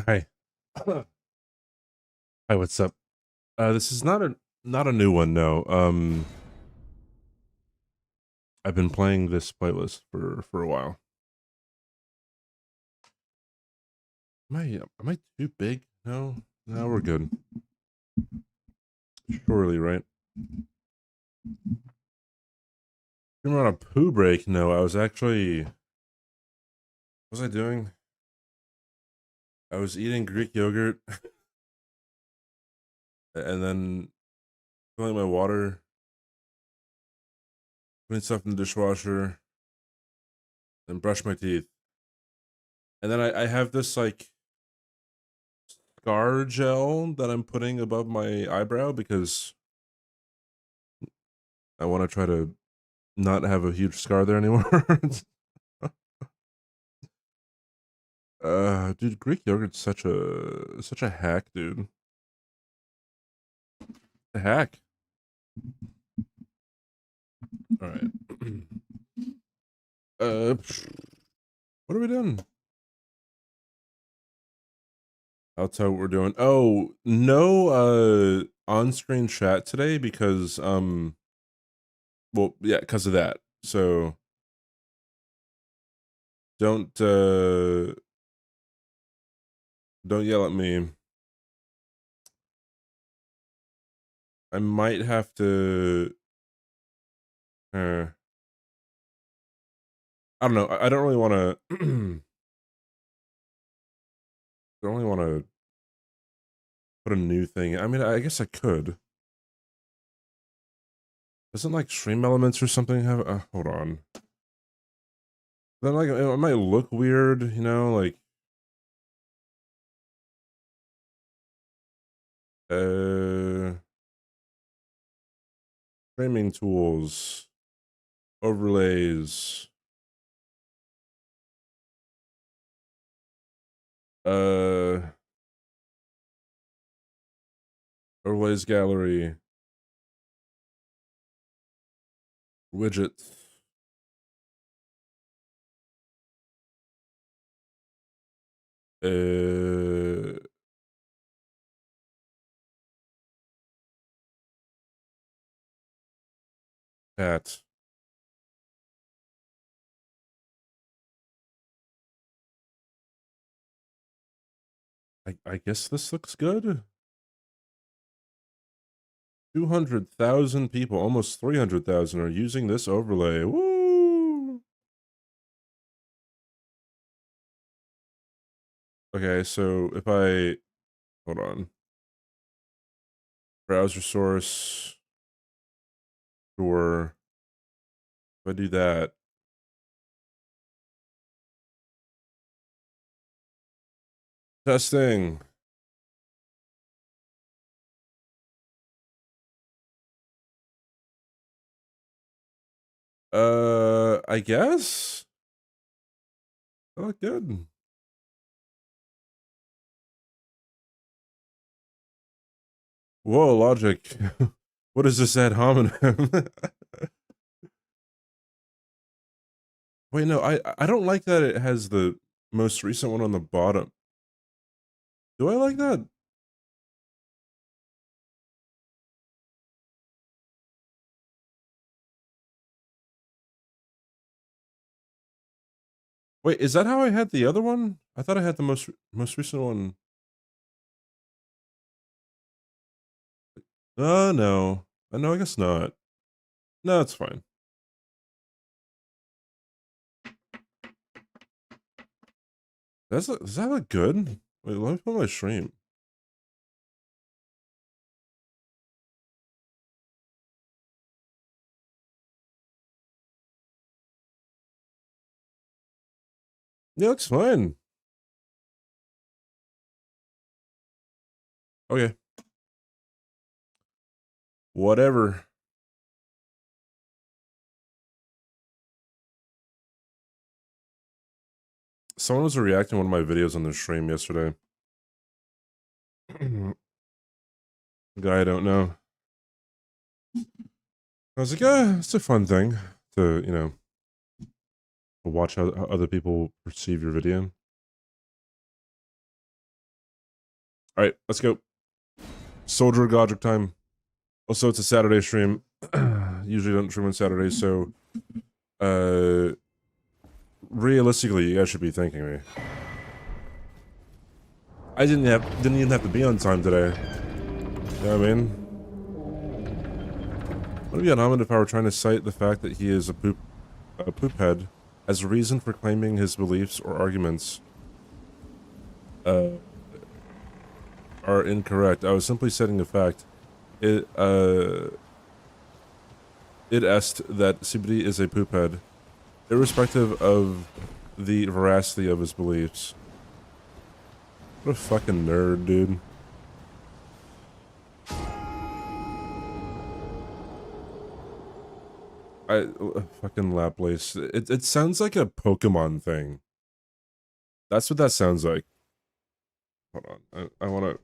Hi. Hi, what's up? This is not a new one, no. I've been playing this playlist for a while. Am I too big? No. No, we're good. Surely, right? You're on a poo break. No, I was actually what was I doing? I was eating Greek yogurt and then filling my water, putting stuff in the dishwasher, then brush my teeth. And then I have this like scar gel that I'm putting above my eyebrow because I want to try to not have a huge scar there anymore. Dude, Greek yogurt's such a hack, dude. A hack. All right. What are we doing? I'll tell you what we're doing. Oh, no on-screen chat today because well, yeah, because of that. So don't don't yell at me. I might have to I don't know. I don't really want to don't really want to put a new thing. I mean, I guess I could. Doesn't like Stream Elements or something have hold on. Then like it might look weird, you know, like framing tools, overlays, uh overlays gallery, widgets, cat. I guess this looks good. 200,000 people, almost 300,000 are using this overlay. Woo! Okay, so if I hold on. Browser source, sure. If I do that, testing. I guess. Oh, good. Whoa, logic. What is this ad hominem? Wait, no, I don't like that it has the most recent one on the bottom. Do I like that? Wait, is that how I had the other one? I thought I had the most recent one. No. No, I guess not. No, it's fine. Does that look good? Wait, let me put my stream. Yeah, it's fine. Okay. Whatever. Someone was reacting to one of my videos on the stream yesterday. Guy I don't know. I was like, yeah, it's a fun thing to, watch how other people perceive your video. All right, let's go. Soldier Godrick time. Also, it's a Saturday stream. Usually don't stream on Saturdays, so realistically, you guys should be thanking me. I didn't even have to be on time today. You know what I mean? Would it be uncommon if I were trying to cite the fact that he is a poop head as a reason for claiming his beliefs or arguments are incorrect? I was simply stating the fact. It est that CBD is a poop head, irrespective of the veracity of his beliefs. What a fucking nerd, dude. Fucking Laplace. It sounds like a Pokemon thing. That's what that sounds like. Hold on. I wanna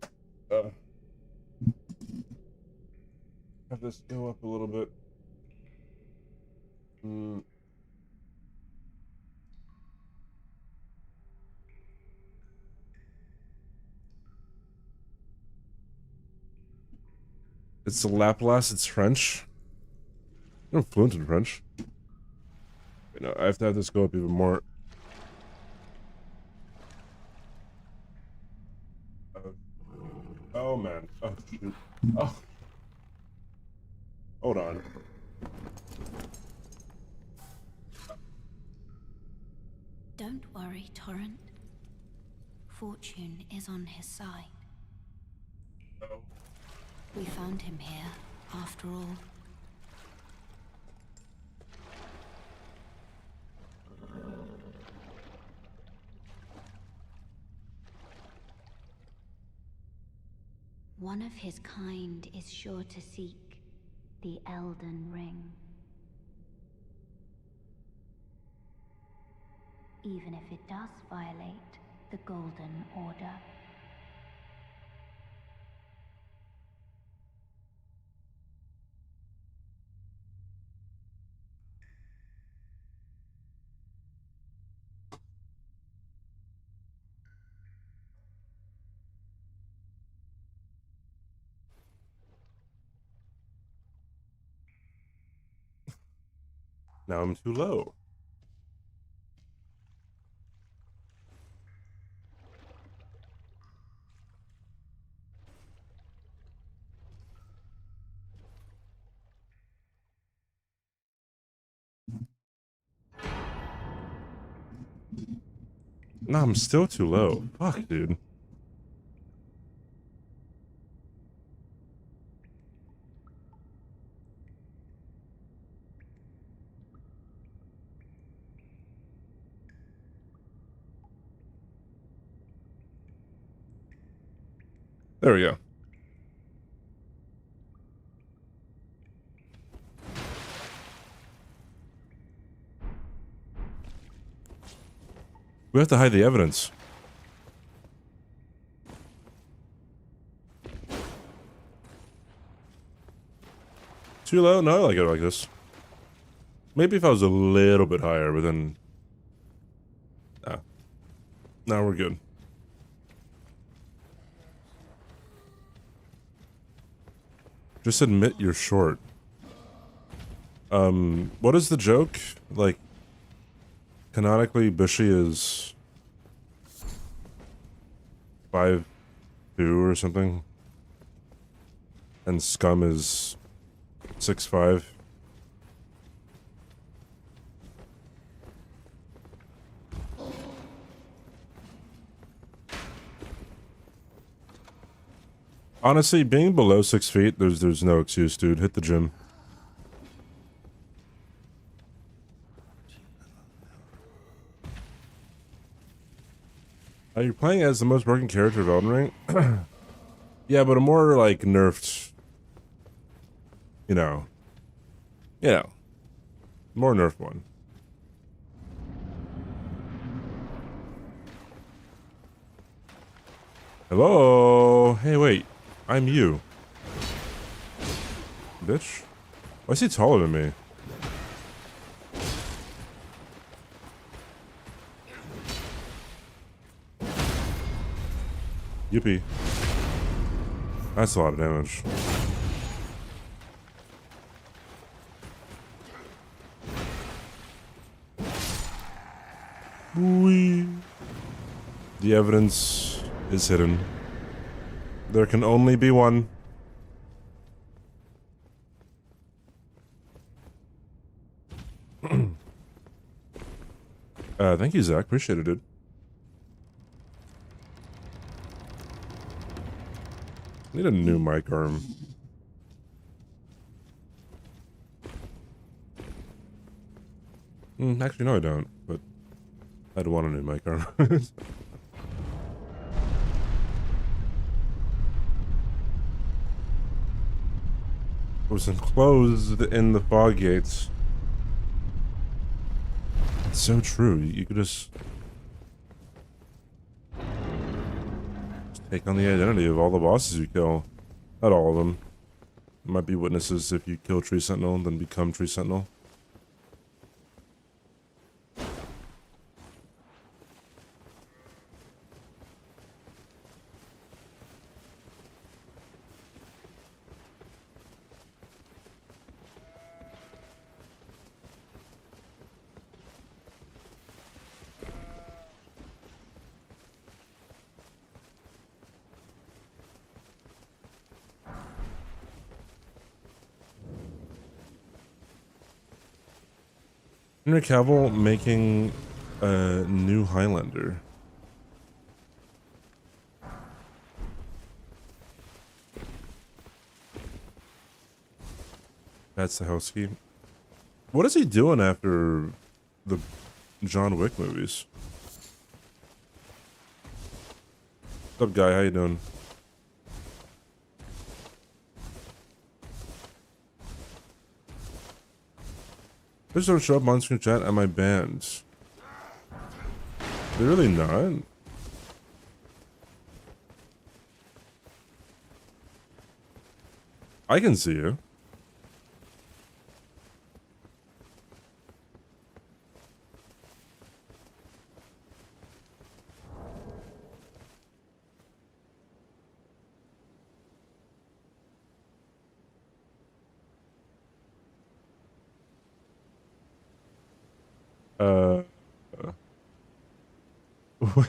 have this go up a little bit. It's Laplace, it's French. I'm fluent in French. Wait, no, I have to have this go up even more. Oh man. Oh shoot. Oh. Hold on. Don't worry, Torrent. Fortune is on his side. Oh. We found him here, after all. One of his kind is sure to seek the Elden Ring. Even if it does violate the Golden Order. Now I'm too low. No, I'm still too low. Fuck, dude. There we go. We have to hide the evidence. Too low? No, I like it like this. Maybe if I was a little bit higher, but then... Nah. Now we're good. Just admit you're short. What is the joke? Like, canonically, Bushy is 5'2" or something. And Scum is 6'5". Honestly, being below 6 feet, there's no excuse, dude. Hit the gym. You're playing as the most broken character of Elden Ring? Yeah, but a more, like, nerfed... You know. More nerfed one. Hello? Hey, wait. I'm you. Bitch. Why is he taller than me? Yippee. That's a lot of damage. Whee. The evidence is hidden. There can only be one. Thank you, Zach. Appreciate it, dude. Need a new mic arm. Actually, no, I don't, but I'd want a new mic arm. Was enclosed in the fog gates. It's so true. You could just take on the identity of all the bosses you kill. Not all of them. Might be witnesses if you kill Tree Sentinel, then become Tree Sentinel. Henry Cavill making a new Highlander. That's the house key. What is he doing after the John Wick movies? What's up, guy? How you doing? Please don't show up on screen chat at my bands. They're really not. I can see you. Uh, well,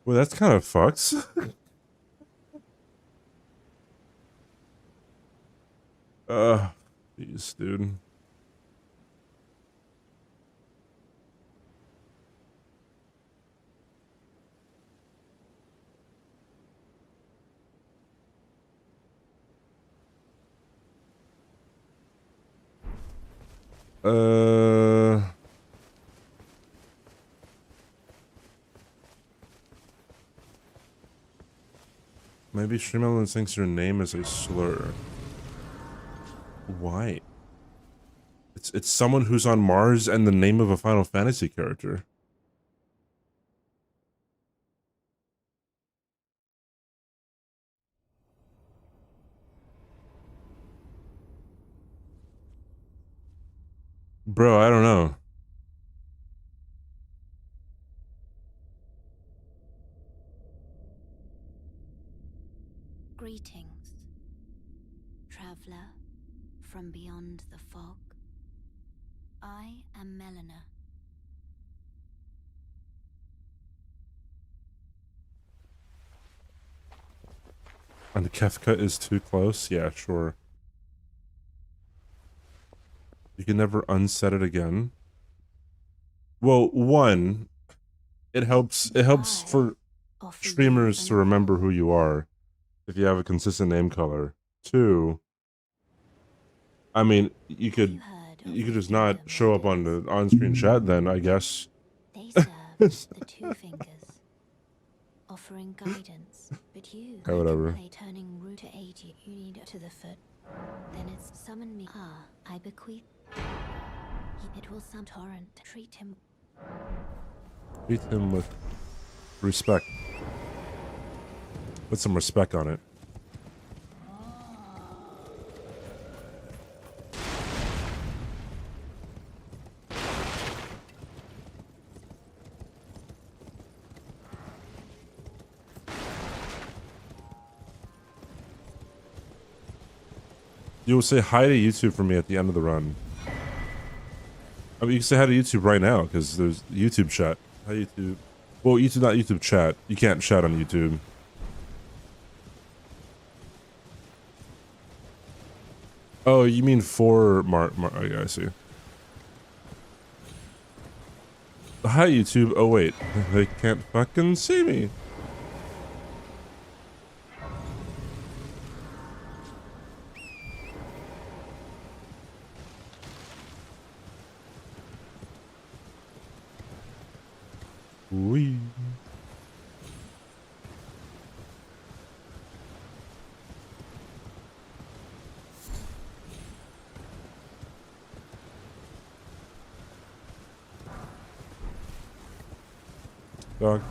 that's kind of fucks. Jeez, dude. Maybe Streamelemon thinks your name is a slur. Why? It's someone who's on Mars and the name of a Final Fantasy character. Bro, I don't know. Greetings, traveler from beyond the fog. I am Melina. And Kefka is too close? Yeah, sure. You can never unset it again. Well, one, it helps for streamers to remember who you are if you have a consistent name color. Two, I mean, you could just not show up on the on-screen chat then, I guess. They serve the two fingers, offering guidance, but you Okay, whatever. play turning root to aid you. You need to the foot. Then it's summon me. Ah, I bequeath. It will some torrent. Treat him with respect. Put some respect on it. You'll say hi to YouTube for me at the end of the run. I mean, you can say hi to YouTube right now, because there's YouTube chat. Hi, YouTube. Well, YouTube, not YouTube chat. You can't chat on YouTube. Oh, you mean for oh, yeah, I see. Hi, YouTube. Oh, wait. They can't fucking see me. Wee. Dog.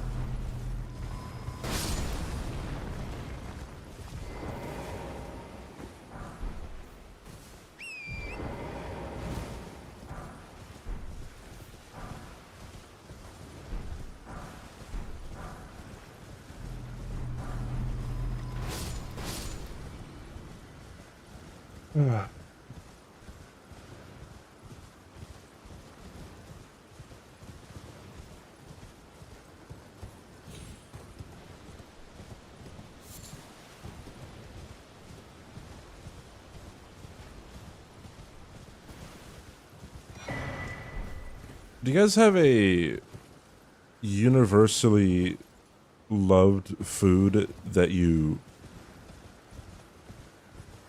Do you guys have a universally loved food that you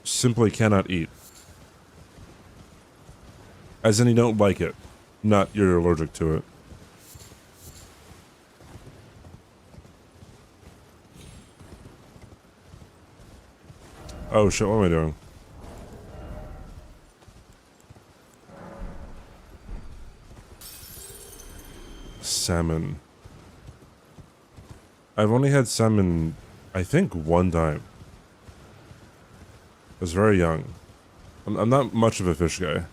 simply cannot eat? As in you don't like it, not you're allergic to it. Oh shit, what am I doing? Salmon. I've only had salmon, I think, one time. I was very young. I'm not much of a fish guy.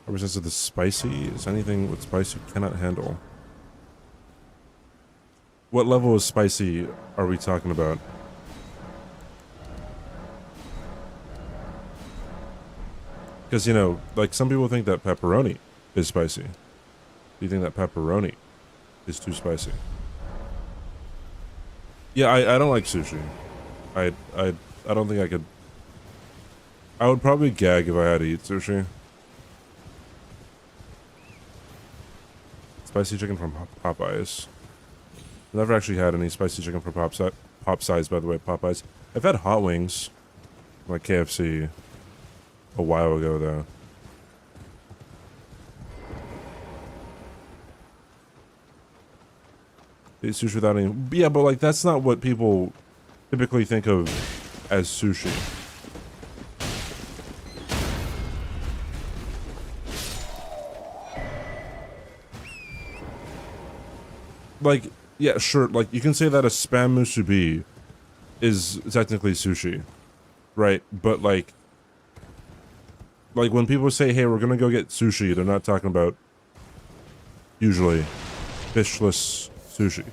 Ever since of the spicy, is anything with spice you cannot handle? What level of spicy are we talking about? Because, you know, like some people think that pepperoni is spicy. Do you think that pepperoni is too spicy? Yeah, I don't like sushi. I don't think I could. I would probably gag if I had to eat sushi. Spicy chicken from Popeyes. Never actually had any spicy chicken from Popeyes, by the way, Popeyes. I've had hot wings, like KFC, a while ago, though. Eat sushi without any... Yeah, but, like, that's not what people typically think of as sushi. Like, yeah, sure, like, you can say that a spam musubi is technically sushi, right? But, like, when people say, hey, we're gonna go get sushi, they're not talking about, usually, fishless sushi.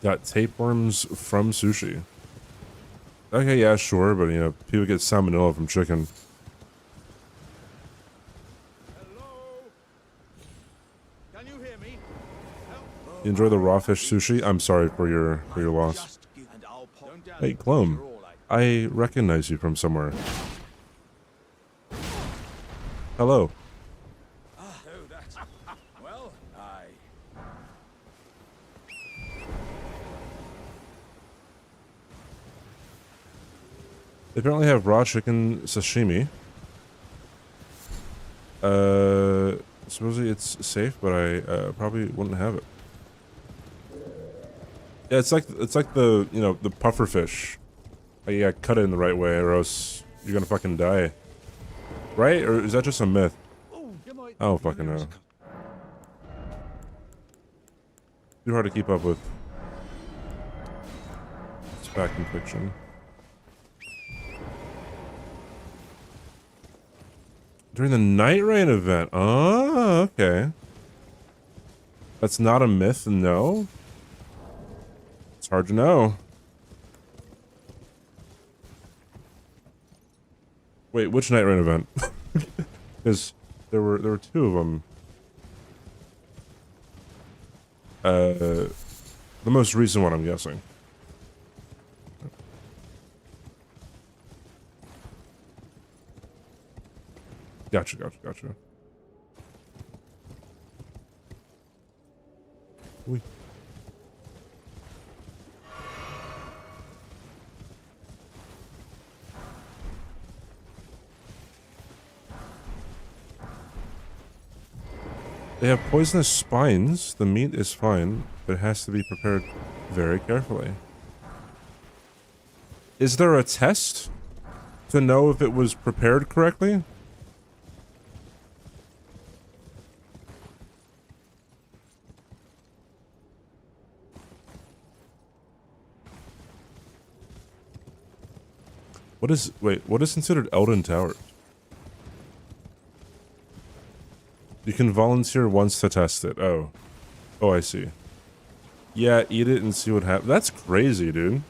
Got tapeworms from sushi. Okay, yeah, sure, but, you know, people get salmonella from chicken. You enjoy the raw fish sushi? I'm sorry for your loss. Hey, Clone. I recognize you from somewhere. Hello. They apparently have raw chicken sashimi. Supposedly it's safe, but I probably wouldn't have it. Yeah, it's like the, you know, the puffer fish. Like, yeah, cut it in the right way, or else you're gonna fucking die. Right? Or is that just a myth? I don't fucking know. Too hard to keep up with. It's fact and fiction. During the night rain event. Oh, okay. That's not a myth, no. It's hard to know. Wait, which night rain event? Because there were two of them. The most recent one, I'm guessing. Gotcha. Oui. They have poisonous spines. The meat is fine, but it has to be prepared very carefully. Is there a test to know if it was prepared correctly? What is considered Elden Tower? You can volunteer once to test it. Oh, I see. Yeah, eat it and see what happens. That's crazy, dude.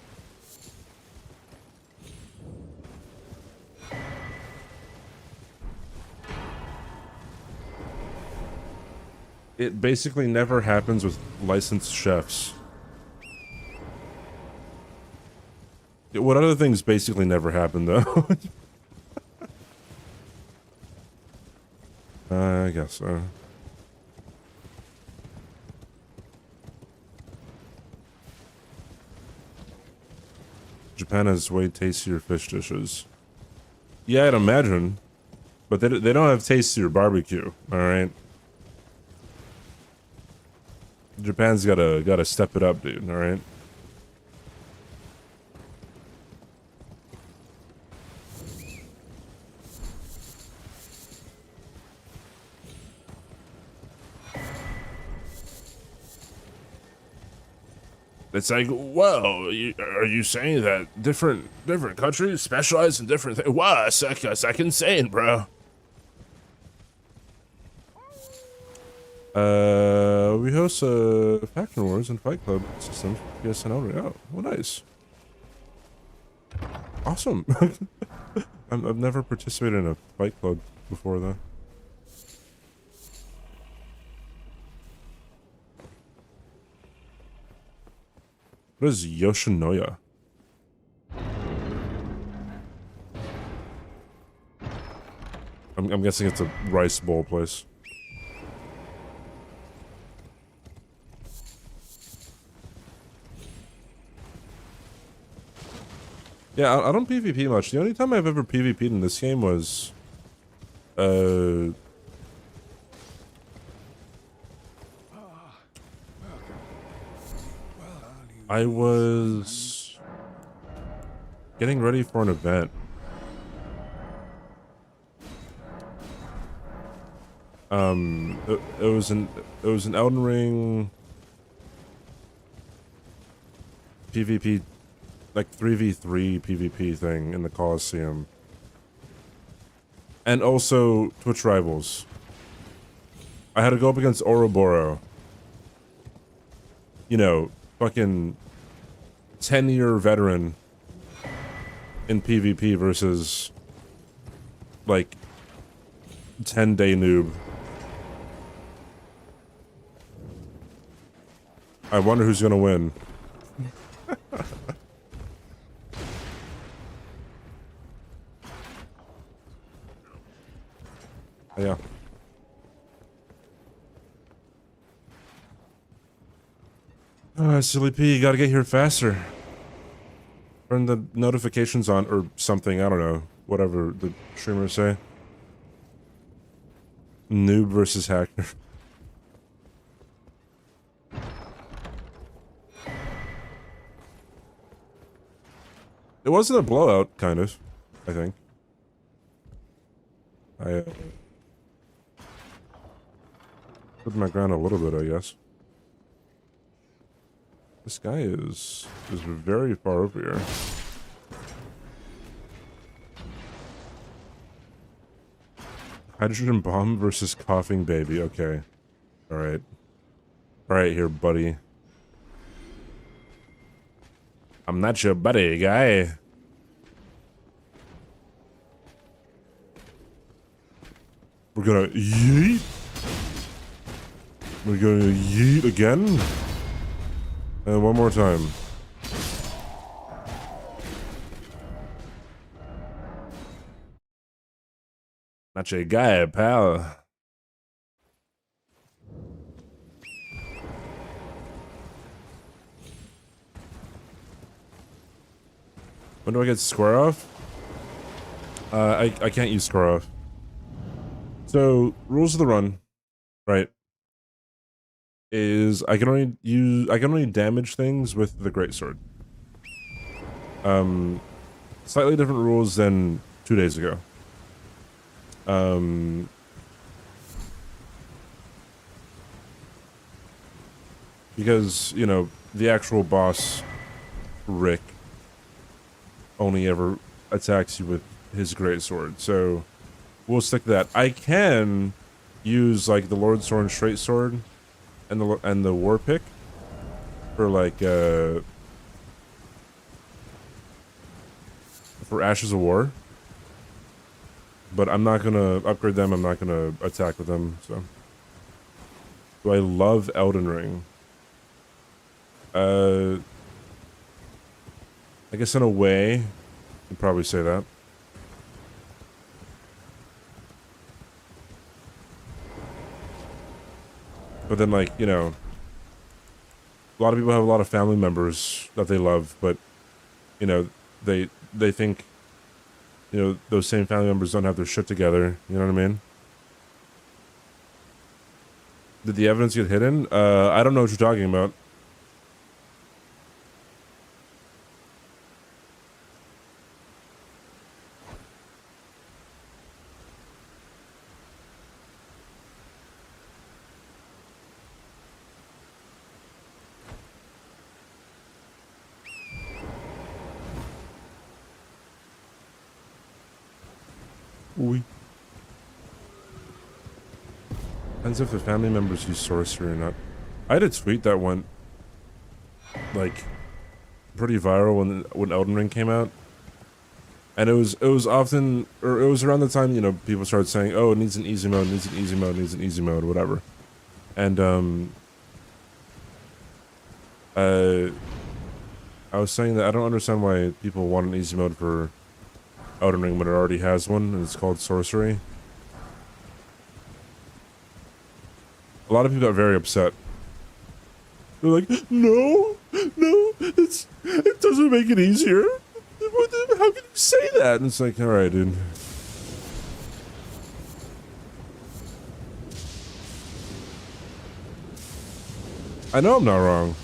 It basically never happens with licensed chefs. What other things basically never happen, though? I guess so. Japan has way tastier fish dishes. Yeah, I'd imagine. But they don't have tastier barbecue, alright? Japan's gotta step it up, dude, alright? It's like, whoa, are you saying that different countries specialize in different things? Wow, that's like insane, bro. We host Faction Wars and Fight Club systems for PSN only. Oh, well, nice. Awesome. I've never participated in a Fight Club before, though. What is Yoshinoya? I'm guessing it's a rice bowl place. Yeah, I don't PvP much. The only time I've ever PvP'd in this game was... I was getting ready for an event. It was an Elden Ring PvP, like 3v3 PvP thing in the Coliseum. And also Twitch Rivals. I had to go up against Ouroboros. You know, fucking 10-year veteran in PvP versus like 10-day noob. I wonder who's gonna win. Yeah. Silly P, you gotta get here faster. Turn the notifications on or something, I don't know. Whatever the streamers say. Noob versus hacker. It wasn't a blowout, kind of, I think. I put my ground a little bit, I guess. This guy is very far over here. Hydrogen bomb versus coughing baby. Okay. All right. Right here, buddy. I'm not your buddy, guy. We're gonna yeet. We're gonna yeet again. And one more time. Not your guy, pal. When do I get square off? I can't use square off. So rules of the run, right? Is I can only damage things with the greatsword. Slightly different rules than 2 days ago. Because, you know, the actual boss, Rick, only ever attacks you with his greatsword, so we'll stick to that. I can use like the Lord Sword straight sword and the war pick for like for Ashes of War, but I'm not gonna upgrade them. I'm not gonna attack with them. So, do I love Elden Ring? I guess in a way, you'd probably say that. But then, like, you know, a lot of people have a lot of family members that they love, but, you know, they think, you know, those same family members don't have their shit together. You know what I mean? Did the evidence get hidden? I don't know what you're talking about. Oui. Depends if the family members use sorcery or not. I had a tweet that went, like, pretty viral when Elden Ring came out. And it was often, or it was around the time, you know, people started saying, oh, it needs an easy mode, needs an easy mode, needs an easy mode, whatever. And, I was saying that I don't understand why people want an easy mode for Elden Ring when it already has one, and it's called sorcery. A lot of people got very upset. They're like, no, it doesn't make it easier. How can you say that? And it's like, all right, dude. I know I'm not wrong.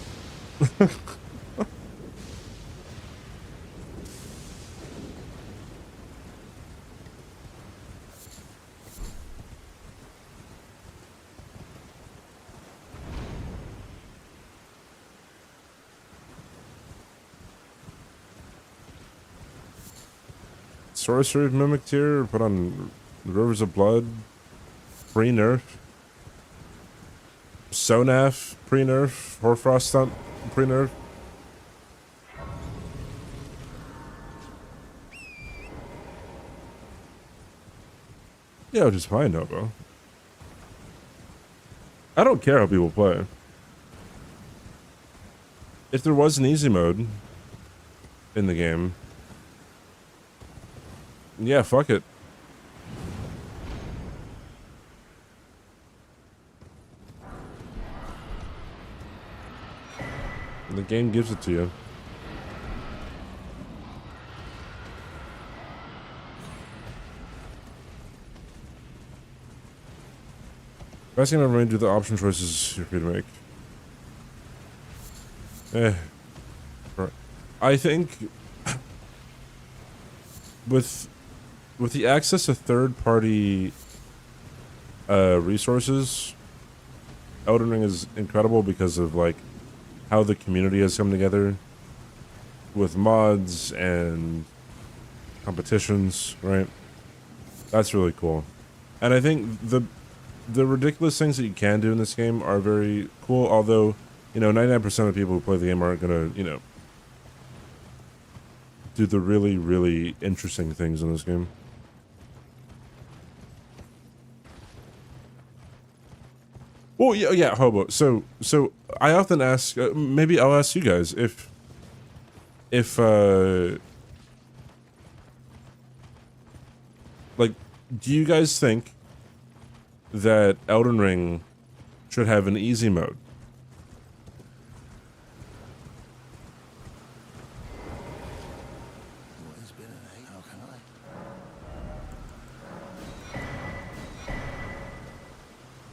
Sorcery mimicked here, put on Rivers of Blood, pre-nerf. Sonaf, pre-nerf. Horfrost stunt, pre-nerf. Yeah, which is fine, Nobo. I don't care how people play. If there was an easy mode in the game, yeah, fuck it. The game gives it to you. Best thing ever made, do the option choices you're free to make. I think with the access to third-party resources, Elden Ring is incredible because of like how the community has come together with mods and competitions, right? That's really cool. And I think the ridiculous things that you can do in this game are very cool, although, you know, 99% of people who play the game aren't gonna, you know, do the really, really interesting things in this game. Well, yeah, Hobo. So I often ask, maybe I'll ask you guys if, like, do you guys think that Elden Ring should have an easy mode?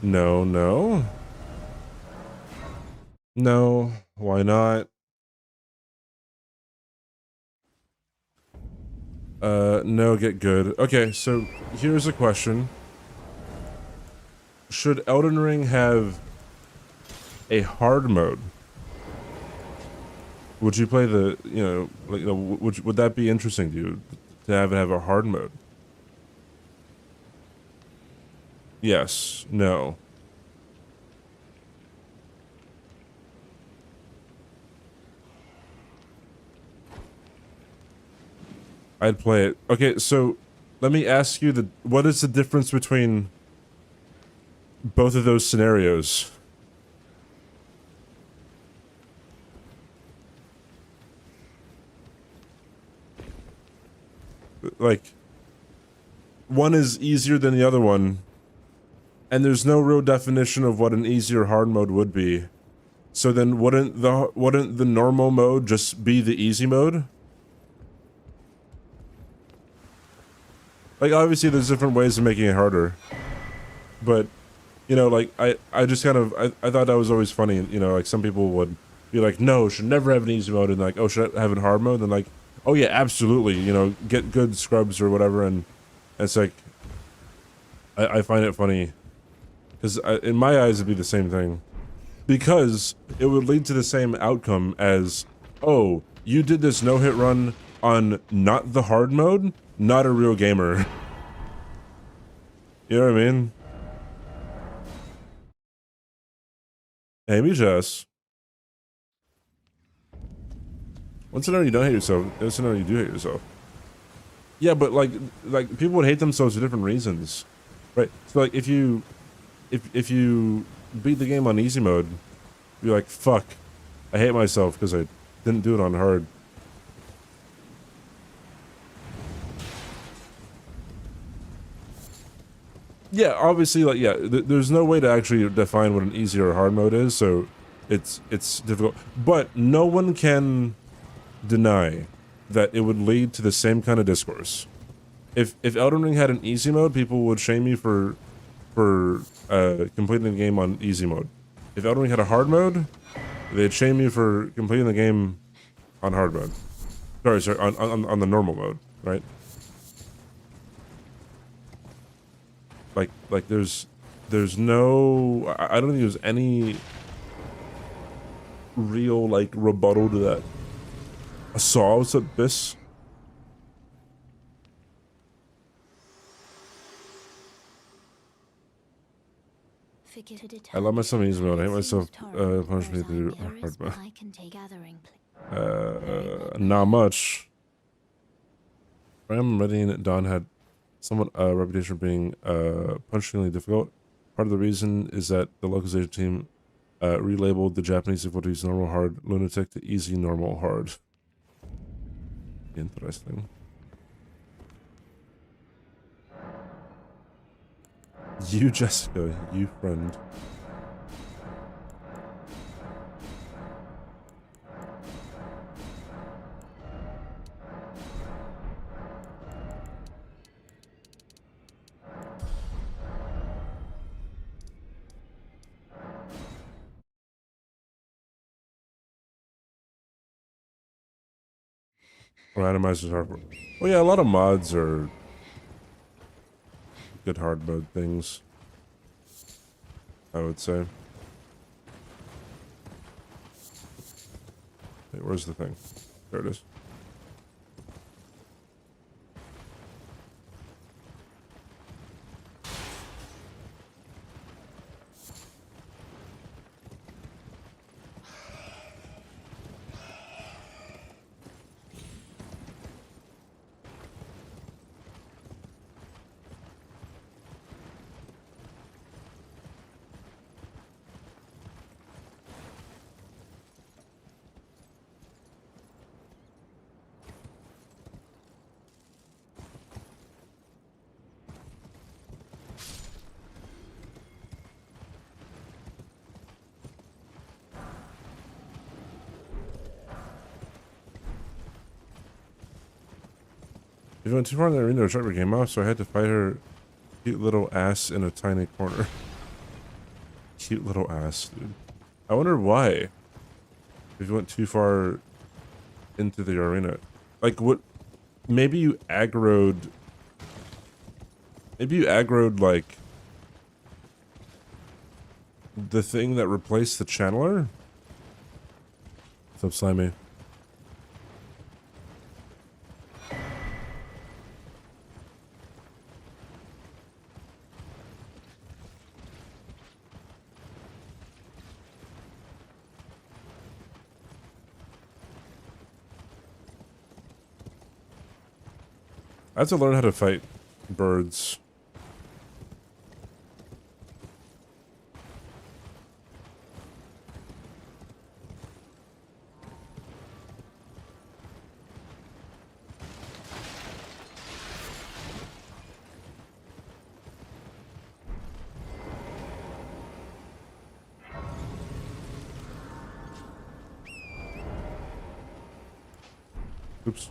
No, no. No, why not? No, get good. Okay, so here's a question. Should Elden Ring have a hard mode? Would you play the, you know, like, you know, would that be interesting to you to have it have a hard mode? Yes, no. I'd play it. Okay, so let me ask you what is the difference between both of those scenarios? Like, one is easier than the other one, and there's no real definition of what an easy or hard mode would be. So then wouldn't the normal mode just be the easy mode? Like, obviously there's different ways of making it harder, but, you know, like, I just kind of, I thought that was always funny, you know, like, some people would be like, no, should never have an easy mode, and like, oh, should I have a hard mode? And like, oh yeah, absolutely, you know, get good scrubs or whatever, and it's like, I find it funny, because in my eyes it'd be the same thing, because it would lead to the same outcome as, oh, you did this no-hit run on not the hard mode? Not a real gamer. You know what I mean? Amy Jess. Once you know you don't hate yourself, once you know you do hate yourself. Yeah, but like people would hate themselves for different reasons. Right? So like if you beat the game on easy mode, you're like, fuck, I hate myself because I didn't do it on hard. Yeah, obviously, like, yeah, there's no way to actually define what an easy or hard mode is, so it's difficult. But no one can deny that it would lead to the same kind of discourse. If Elden Ring had an easy mode, people would shame me for completing the game on easy mode. If Elden Ring had a hard mode, they'd shame me for completing the game on hard mode. Sorry, on the normal mode, right? Like there's no, I don't think there's any real like rebuttal to that. Assaults at this. I love myself in easy mode. I hate myself punishing me to do hard mode. Not much. Ram Redding Dawn had somewhat a reputation for being punishingly difficult. Part of the reason is that the localization team relabeled the Japanese difficulties normal hard lunatic to easy normal hard. Interesting. You, Jessica, you friend. Randomizers are. Well, yeah, a lot of mods are good hard mode things, I would say. Wait, where's the thing? There it is. If you went too far in the arena, the driver came off, so I had to fight her cute little ass in a tiny corner. Cute little ass, dude. I wonder why. If you went too far into the arena. Like, what? Maybe you aggroed... Maybe you aggroed, like... the thing that replaced the channeler? What's up, Slimy? I have to learn how to fight birds. Oops.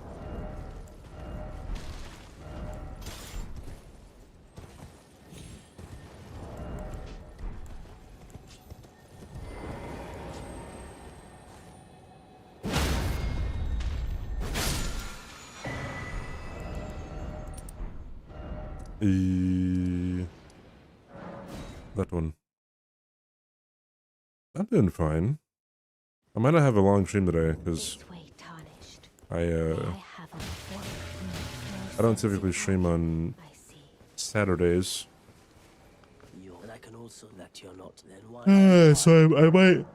That one. I'm doing fine. I might not have a long stream today because I don't typically stream on Saturdays. And I can also that you're not then why So I might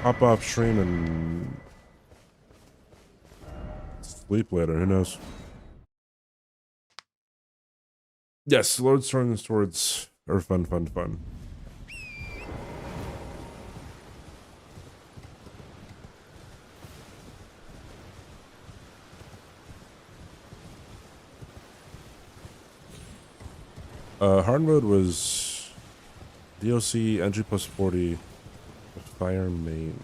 hop off stream and sleep later. Who knows? Yes, Lord Storm Swords are fun. Hard mode was DLC entry plus 40 with fire main.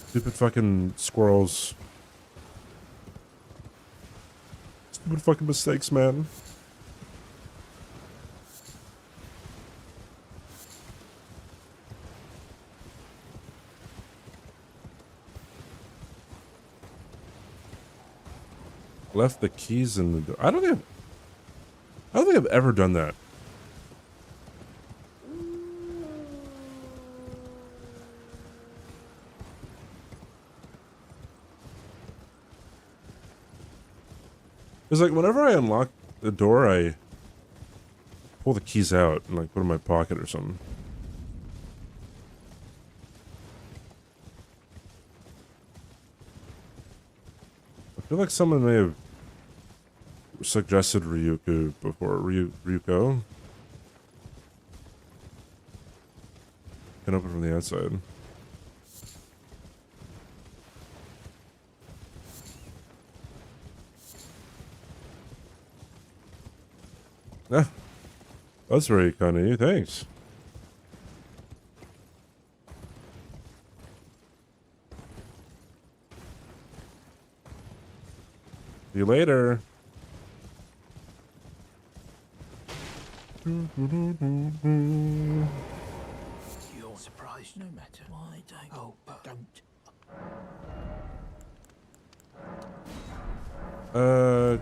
Stupid fucking squirrels. Stupid fucking mistakes, man. Left the keys in the door. I don't think I've ever done that. It's like whenever I unlock the door, I pull the keys out and like put them in my pocket or something. I feel like someone may have suggested Ryuko before. Ryuko can open from the outside. Ah, that's very kind of you. Thanks. See you later. you're surprised no matter why don't oh but don't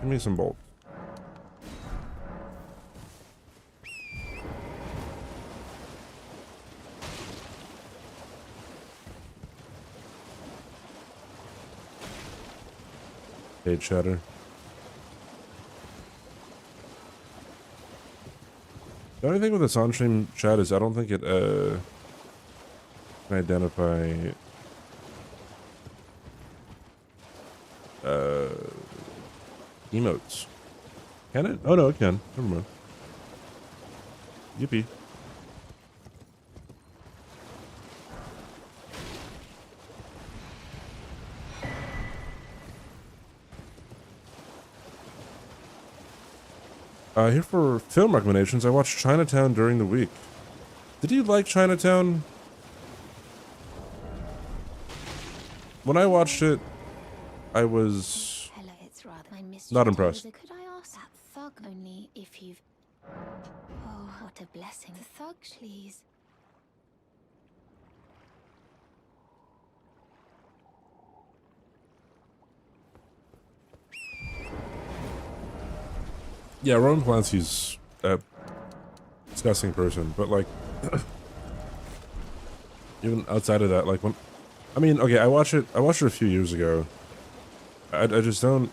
Give me some bolts. Page shatter. The only thing with this on-stream chat is I don't think it can identify emotes. Can it? Oh no, it can. Never mind. Yippee. Here for film recommendations. I watched Chinatown during the week. Did you like Chinatown? When I watched it, I was Hello, it's rather my mystery. not impressed. Could I ask that thug only if you've... Oh, what a blessing. The thug, please. Yeah, Roman Polanski's a disgusting person, but like, even outside of that, like when, I mean, okay, I watched it a few years ago. I just don't,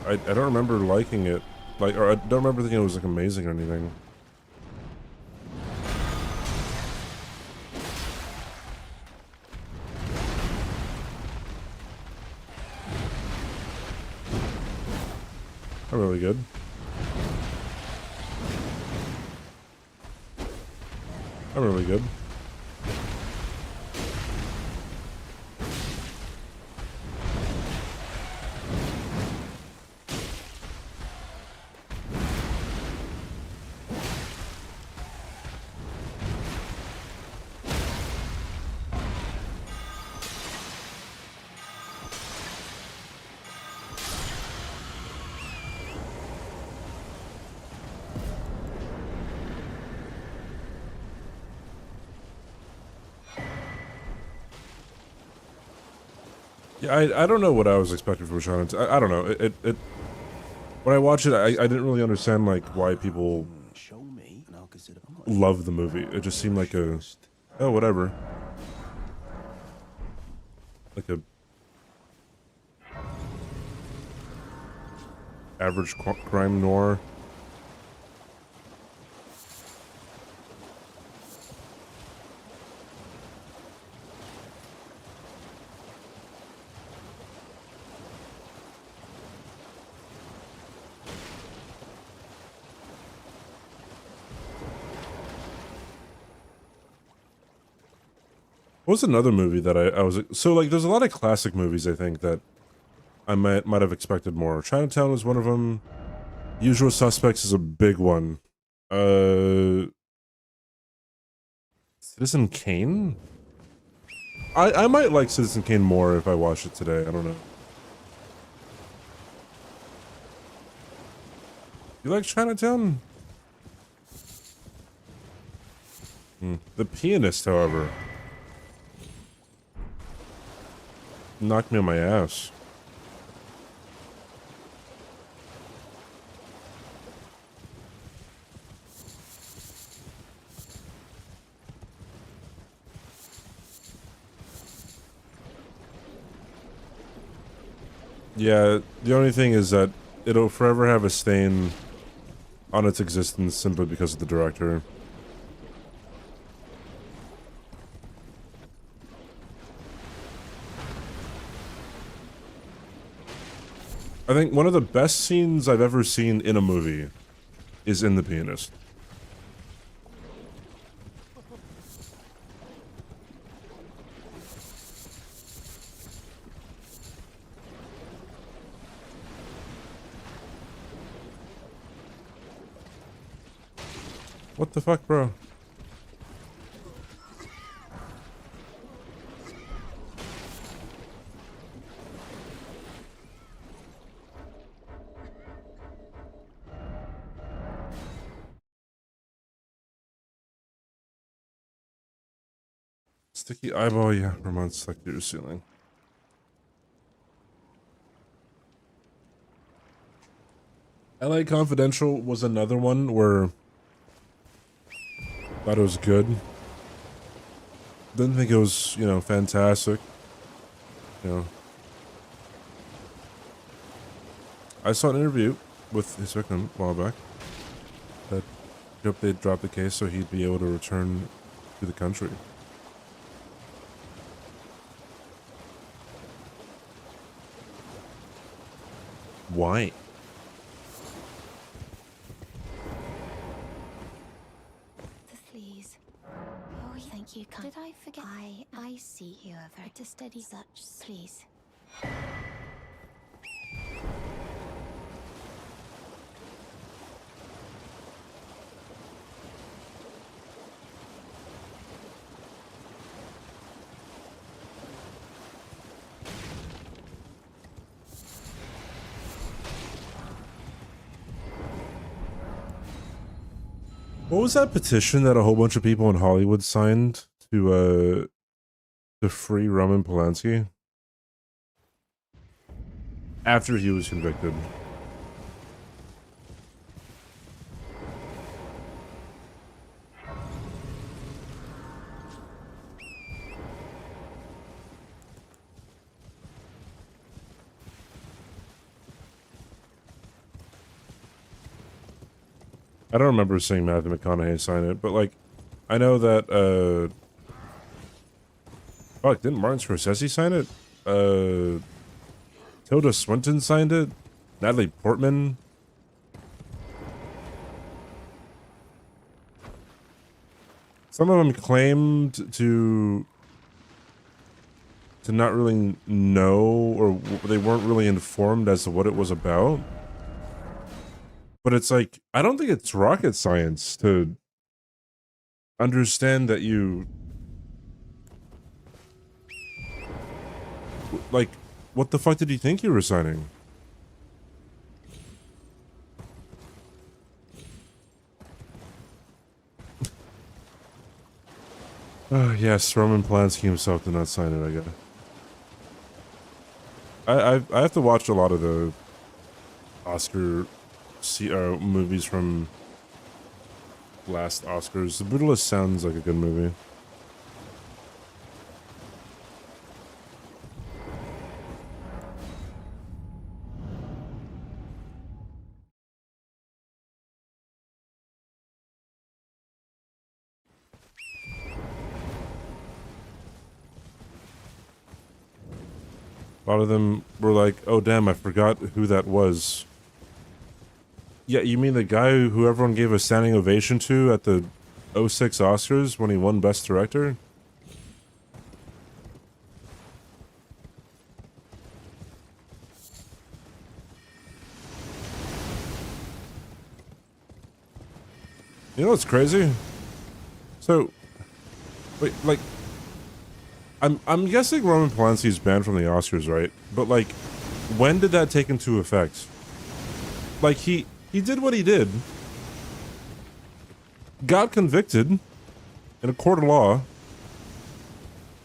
I don't remember liking it, like, or I don't remember thinking it was like amazing or anything. Not really good. Not really good. Yeah, I don't know what I was expecting from Chinatown. I don't know. It when I watched it, I didn't really understand like why people Show me, and I'll consider. love the movie. It just seemed like a, oh, whatever. Like a average crime noir. What was another movie that I was so like? There's a lot of classic movies I think that I might have expected more. Chinatown was one of them. Usual Suspects is a big one. Citizen Kane. I might like Citizen Kane more if I watched it today. I don't know. You like Chinatown? The Pianist, however, knocked me on my ass. Yeah, the only thing is that it'll forever have a stain on its existence simply because of the director. I think one of the best scenes I've ever seen in a movie is in The Pianist. What the fuck, bro? Sticky eyeball, yeah, Ramon stuck to your ceiling. LA Confidential was another one where thought it was good. Didn't think it was, you know, fantastic. You know. I saw an interview with his victim a while back that Hope they'd drop the case so he'd be able to return to the country. Why? The fleas. Oh, thank you. Did I forget? I see you are very to steady such. Please. What was that petition that a whole bunch of people in Hollywood signed to free Roman Polanski after he was convicted? I don't remember seeing Matthew McConaughey sign it, but like, I know that fuck, didn't Martin Scorsese sign it? Tilda Swinton signed it. Natalie Portman. Some of them claimed to not really know, or they weren't really informed as to what it was about. But it's like, I don't think it's rocket science to understand that you... Like, what the fuck did you think you were signing? Oh, yes, Roman Polanski himself did not sign it, I guess. I have to watch a lot of the Oscar movies from last Oscars. The Brutalist sounds like a good movie. A lot of them were like, oh damn, I forgot who that was. Yeah, you mean the guy who everyone gave a standing ovation to at the '06 Oscars when he won Best Director? You know what's crazy? So, wait, like, I'm guessing Roman Polanski's banned from the Oscars, right? But like, when did that take into effect? Like, he did what he did, got convicted in a court of law,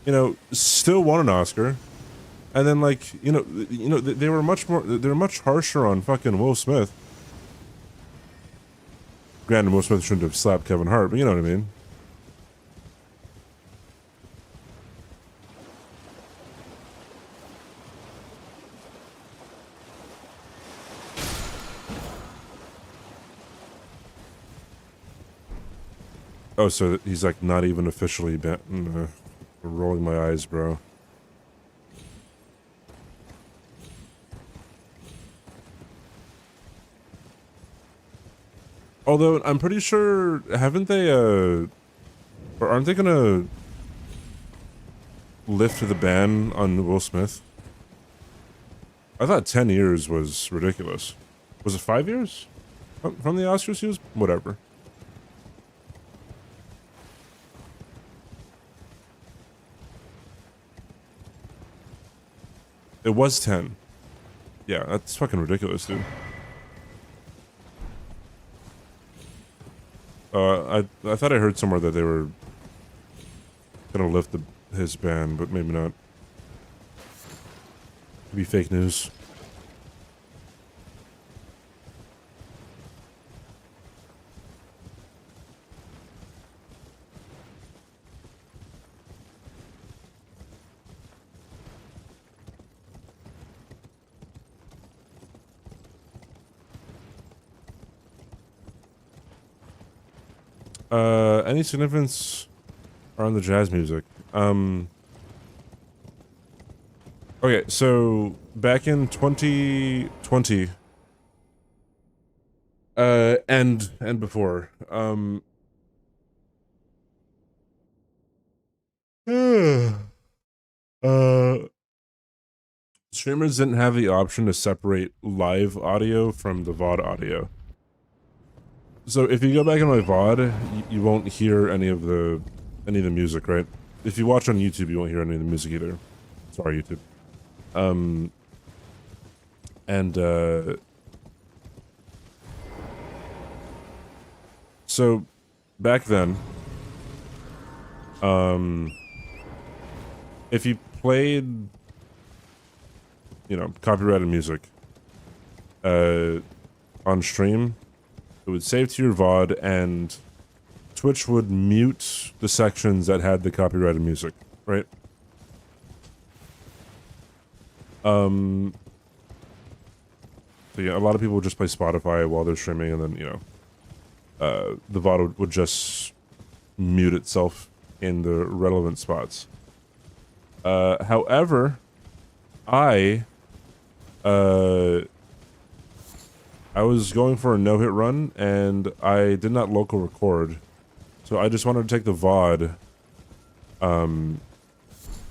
you know, still won an Oscar, and then like, they were much harsher on fucking Will Smith. Granted, Will Smith shouldn't have slapped Kevin Hart, but you know what I mean. Oh, so he's like not even officially banned. Rolling my eyes, bro. Although I'm pretty sure, haven't they or aren't they gonna lift the ban on Will Smith? I thought 10 years was ridiculous. Was it 5 years from the Oscars? He was whatever. It was 10. Yeah, that's fucking ridiculous, dude. I thought I heard somewhere that they were gonna lift his ban, but maybe not. Could be fake news. Any significance around the jazz music? Okay, so back in 2020, and before, streamers didn't have the option to separate live audio from the VOD audio. So if you go back in my VOD, you won't hear any of the music, right? If you watch on YouTube, you won't hear any of the music either. Sorry, YouTube. So back then, if you played, you know, copyrighted music, on stream, it would save to your VOD, and Twitch would mute the sections that had the copyrighted music, right? So yeah, a lot of people would just play Spotify while they're streaming, and then, you know, the VOD would just mute itself in the relevant spots. However, I was going for a no-hit run, and I did not local record, so I just wanted to take the VOD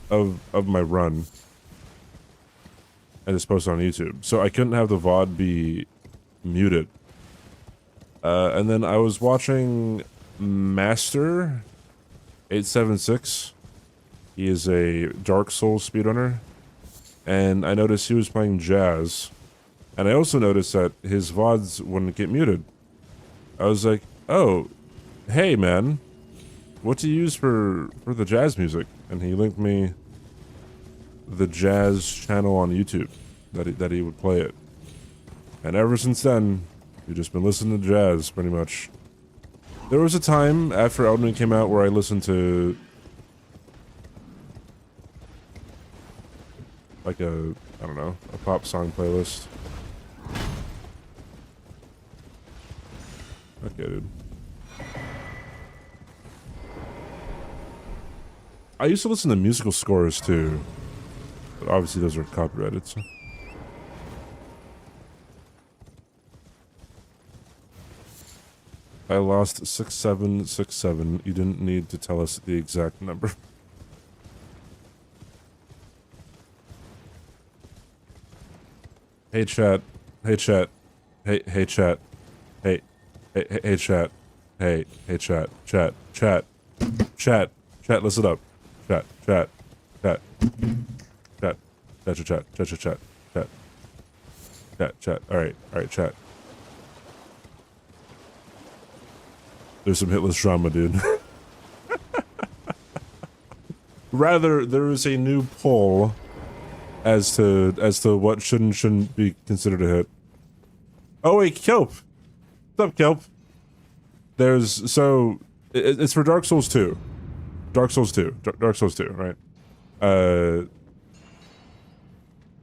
of my run and just post it on YouTube. So I couldn't have the VOD be muted. And then I was watching Master 876. He is a Dark Souls speedrunner, and I noticed he was playing jazz. And I also noticed that his VODs wouldn't get muted. I was like, oh, hey man, what do you use for the jazz music? And he linked me the jazz channel on YouTube that he would play it. And ever since then, we've just been listening to jazz, pretty much. There was a time after Elden Ring came out where I listened to like a, I don't know, a pop song playlist. Okay, dude. I used to listen to musical scores too, but obviously those are copyrighted, so. I lost 6767. You didn't need to tell us the exact number. Hey chat. Hey chat. Hey chat. Hey chat. Hey chat. Chat. Listen up. Chat. Alright, chat. There's some Hitless drama, dude. Rather, there is a new poll as to what should and shouldn't be considered a hit. Oh wait, Kelp. What's up, Kelp? There's, so it's for Dark Souls 2. Dark Souls 2, right?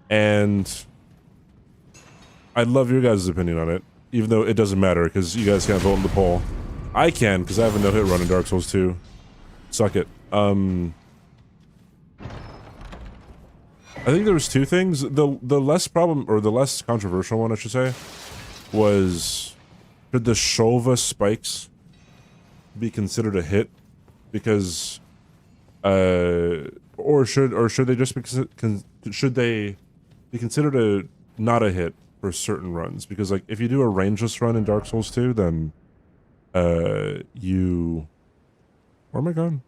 And I'd love your guys' opinion on it, even though it doesn't matter because you guys can't vote in the poll. I can, because I have a no-hit run in Dark Souls 2. Suck it. I think there was two things. The less problem, or the less controversial one, I should say, was should the Shova spikes be considered a hit? Because, or should they just be should they be considered a not a hit for certain runs? Because like if you do a rangeless run in Dark Souls 2, then where am I going?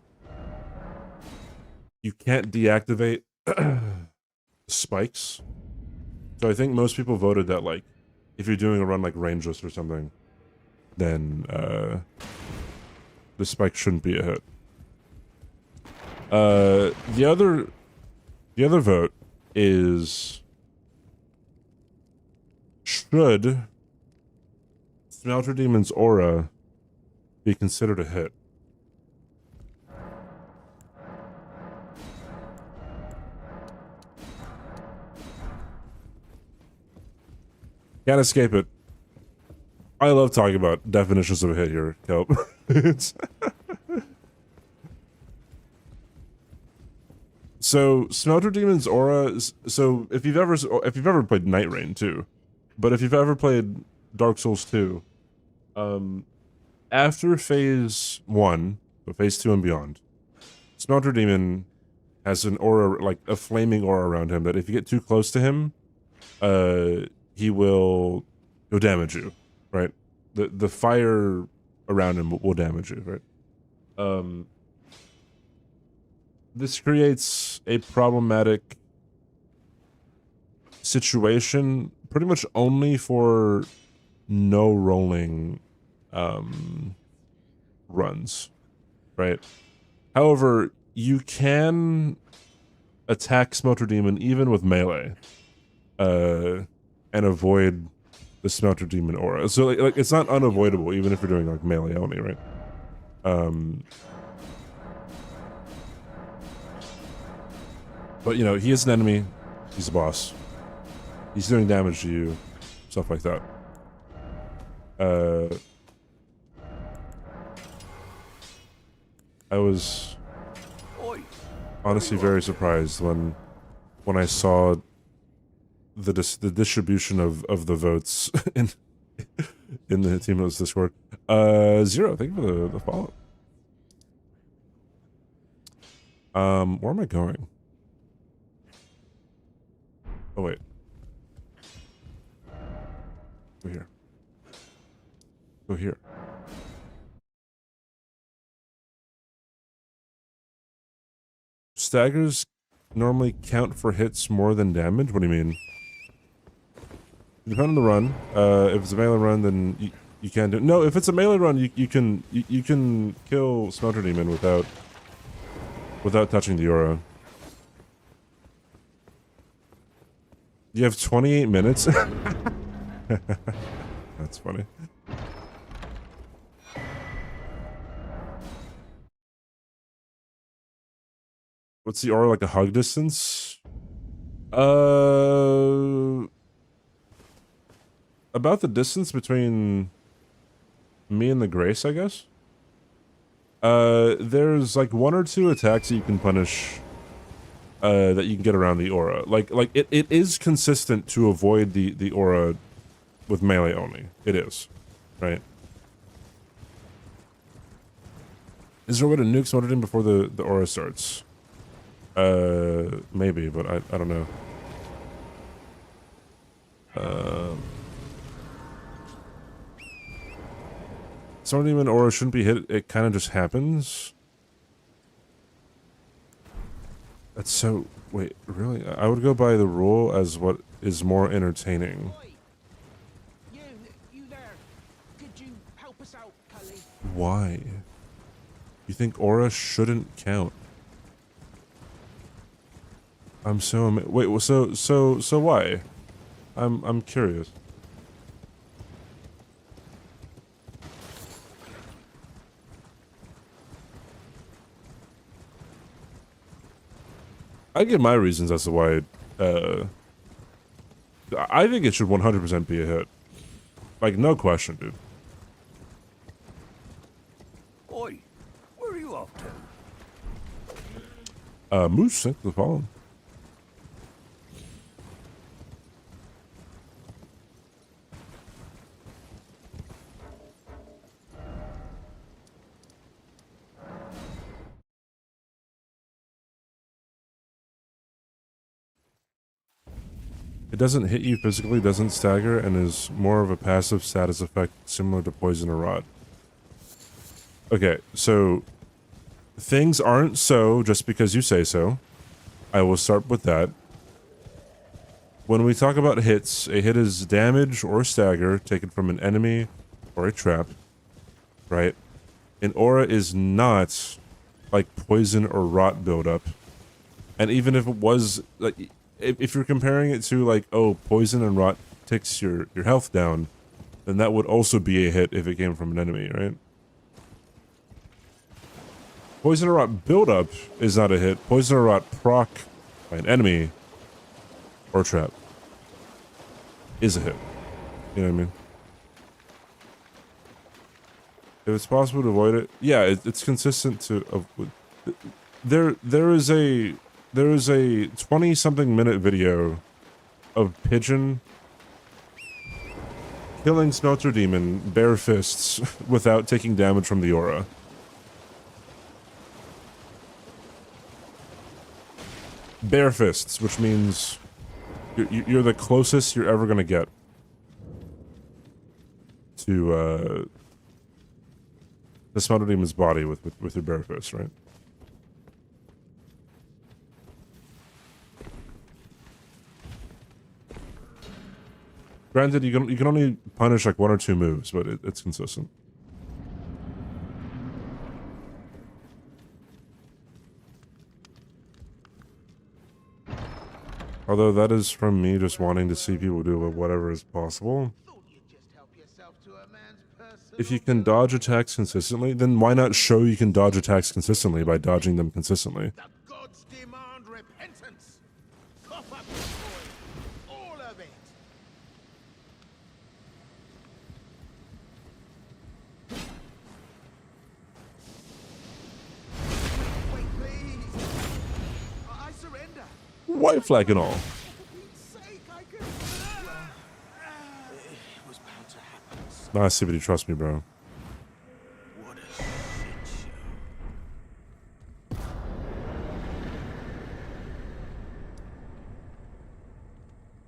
You can't deactivate spikes. So I think most people voted that, like, if you're doing a run like rangeless or something, then the spike shouldn't be a hit. The other vote is should Smelter Demon's aura be considered a hit? Can't escape it. I love talking about definitions of a hit here, Kelp. It's so Smelter Demon's aura is, so if you've ever played Night Rain too, but if you've ever played Dark Souls 2, after phase 1, so phase 2 and beyond, Smelter Demon has an aura, like a flaming aura around him, that if you get too close to him, he'll damage you, right? The fire around him will damage you, right? This creates a problematic situation pretty much only for no rolling runs, right? However, you can attack Smelter Demon even with melee, and avoid the Smelter Demon aura. So like it's not unavoidable even if you're doing like melee only, right? But you know, he is an enemy, he's a boss. He's doing damage to you, stuff like that. I was honestly very surprised when I saw the distribution of the votes in the Team Notes Discord. Zero, thank you for the follow. Where am I going? Oh wait. Go here. Go here. Staggers normally count for hits more than damage? What do you mean? Depending on the run. If it's a melee run, then you can't do it. No, if it's a melee run, you can kill Smelter Demon without touching the aura. You have 28 minutes? That's funny. What's the aura, like a hug distance? About the distance between me and the Grace, I guess. There's like 1 or 2 attacks that you can punish that you can get around the aura. Like it is consistent to avoid the aura with melee only. It is, right? Is there a way to nuke Smelter Demon before the aura starts? Maybe, but I don't know. Smelter Demon aura shouldn't be hit. It kind of just happens. That's so... Wait, really? I would go by the rule as what is more entertaining. You there. Could you help us out, Cully? Why? You think aura shouldn't count? I'm so wait, so why? I'm curious. I give my reasons as to why. I think it should 100% be a hit. Like, no question, dude. Oi, where are you off to? Moose, thanks for the follow. It doesn't hit you physically, doesn't stagger, and is more of a passive status effect similar to poison or rot. Okay, so things aren't so just because you say so. I will start with that. When we talk about hits, a hit is damage or stagger taken from an enemy or a trap, right? An aura is not like poison or rot buildup. And even if it was, like, if you're comparing it to like, oh, poison and rot takes your health down, then that would also be a hit if it came from an enemy, right? Poison or rot buildup is not a hit. Poison or rot proc by an enemy or trap is a hit. You know what I mean? If it's possible to avoid it, yeah, it's consistent to. There is a 20-something minute video of Pigeon killing Smelter Demon bare fists without taking damage from the aura. Bare fists, which means you're the closest you're ever gonna get to the Smelter Demon's body with your bare fist, right? Granted, you can only punish like 1 or 2 moves, but it's consistent. Although that is from me just wanting to see people do whatever is possible. If you can dodge attacks consistently, then why not show you can dodge attacks consistently by dodging them consistently? The gods demand repentance. Cough up the boy. All of it. Wait, please. I surrender. White flag and all. For Pete's sake, I can. It was bound to happen. Nah, itzCBD, trust me, bro. What a shit show.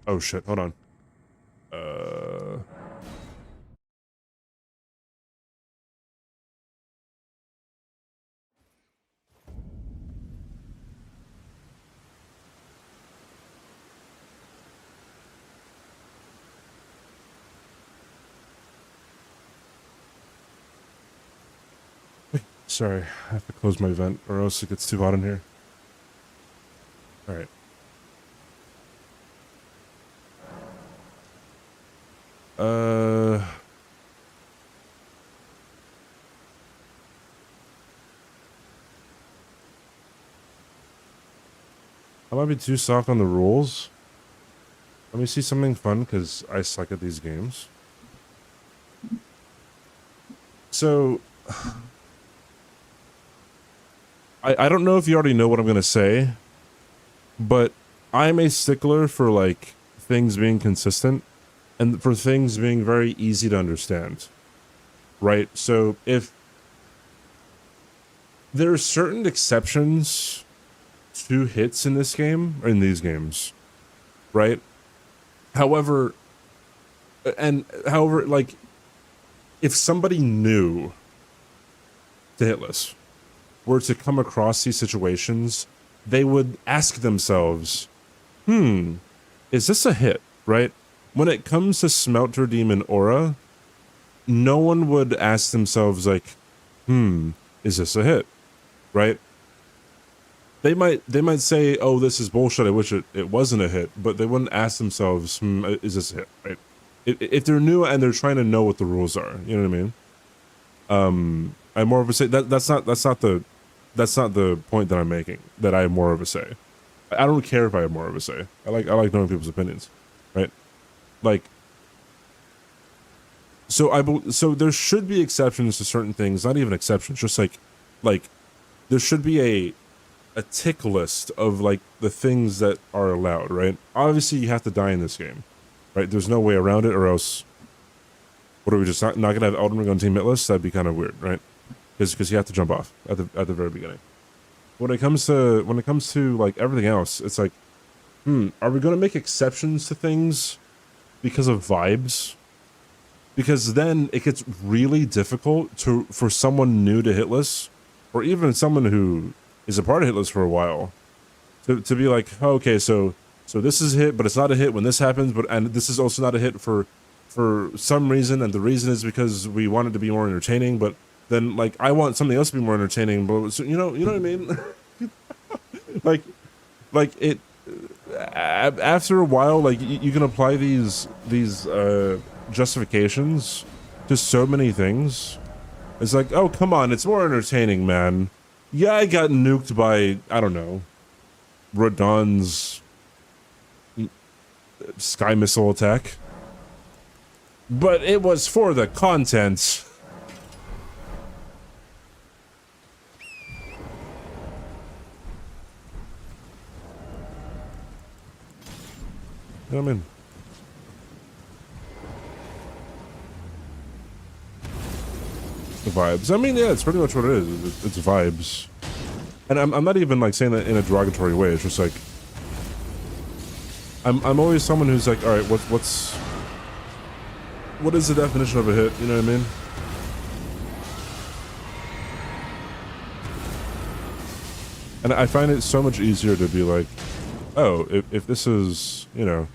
Oh shit, hold on. Sorry, I have to close my vent or else it gets too hot in here. Alright. I might be too soft on the rules. Let me see something fun, because I suck at these games. So... I don't know if you already know what I'm going to say, but I'm a stickler for, like, things being consistent and for things being very easy to understand, right? So if there are certain exceptions to hits in this game, or in these games, right? However, like, if somebody new to Hitless were to come across these situations, they would ask themselves, is this a hit, right? When it comes to Smelter Demon Aura, no one would ask themselves like, is this a hit, right? They might say, oh, this is bullshit, I wish it wasn't a hit, but they wouldn't ask themselves, is this a hit, right? If they're new and they're trying to know what the rules are, you know what I mean? I more of a say that's not the point that I'm making. That I have more of a say. I don't care if I have more of a say. I like knowing people's opinions, right? Like, so there should be exceptions to certain things. Not even exceptions, just like there should be a tick list of like the things that are allowed, right? Obviously, you have to die in this game, right? There's no way around it, or else, what are we just not gonna have Elden Ring on Team Hitless? That'd be kind of weird, right? Because you have to jump off at the very beginning. When it comes to like everything else, it's like, are we gonna make exceptions to things because of vibes? Because then it gets really difficult for someone new to Hitless, or even someone who is a part of Hitless for a while, to be like, oh, okay, so this is a hit, but it's not a hit when this happens, and this is also not a hit for some reason, and the reason is because we want it to be more entertaining, but then like I want something else to be more entertaining, but so, you know what I mean? like it after a while, like you can apply these justifications to so many things. It's like, oh come on, it's more entertaining, man. Yeah, I got nuked by, I don't know, Radon's sky missile attack, but it was for the content. You know what I mean? The vibes. I mean, yeah, it's pretty much what it is. It's vibes. And I'm not even like saying that in a derogatory way. It's just like I'm always someone who's like, all right, what is the definition of a hit? You know what I mean? And I find it so much easier to be like, oh, if this is, you know,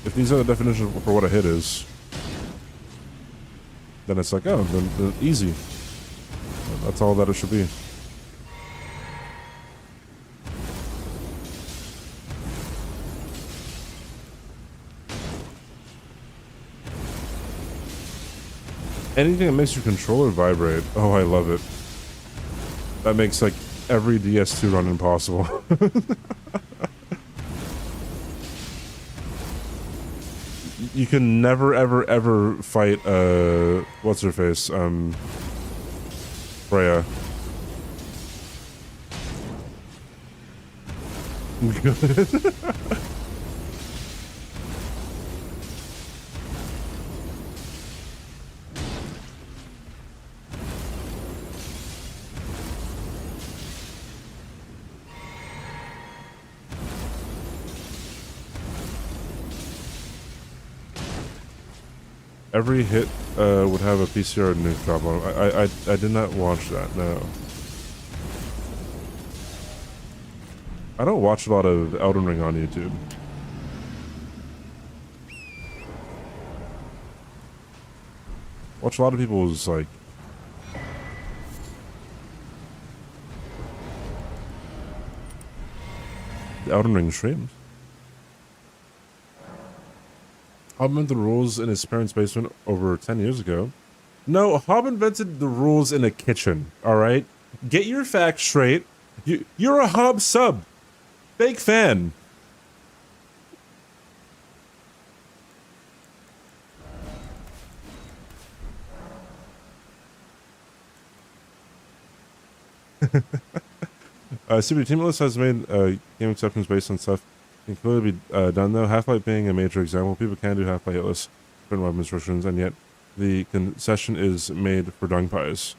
if these are the definitions for what a hit is, then it's like, oh, then easy. That's all that it should be. Anything that makes your controller vibrate. Oh, I love it. That makes like every DS2 run impossible. You can never, ever, ever fight, what's her face? Freya. Good. Every hit would have a PCR nuke problem. I did not watch that, no. I don't watch a lot of Elden Ring on YouTube. Watch a lot of people's, like... the Elden Ring streams. Hob invented the rules in his parents' basement over 10 years ago. No, Hob invented the rules in a kitchen, alright? Get your facts straight. You're a Hob sub. Fake fan. CBD Teamless has made game exceptions based on stuff can clearly be done though. Half-Life being a major example, people can do Half-Life Hitless, different weapon restrictions, and yet the concession is made for dung pies.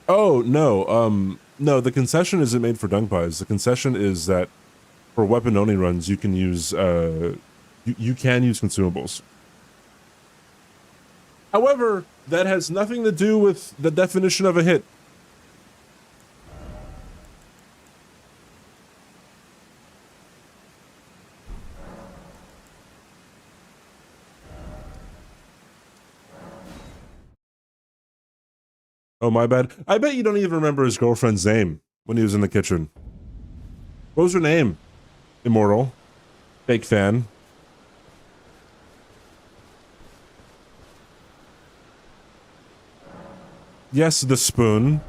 Oh no, no, the concession isn't made for dung pies. The concession is that for weapon-only runs, you can use you can use consumables. However, that has nothing to do with the definition of a hit. Oh, my bad. I bet you don't even remember his girlfriend's name when he was in the kitchen. What was her name? Immortal. Fake fan. Yes, the spoon.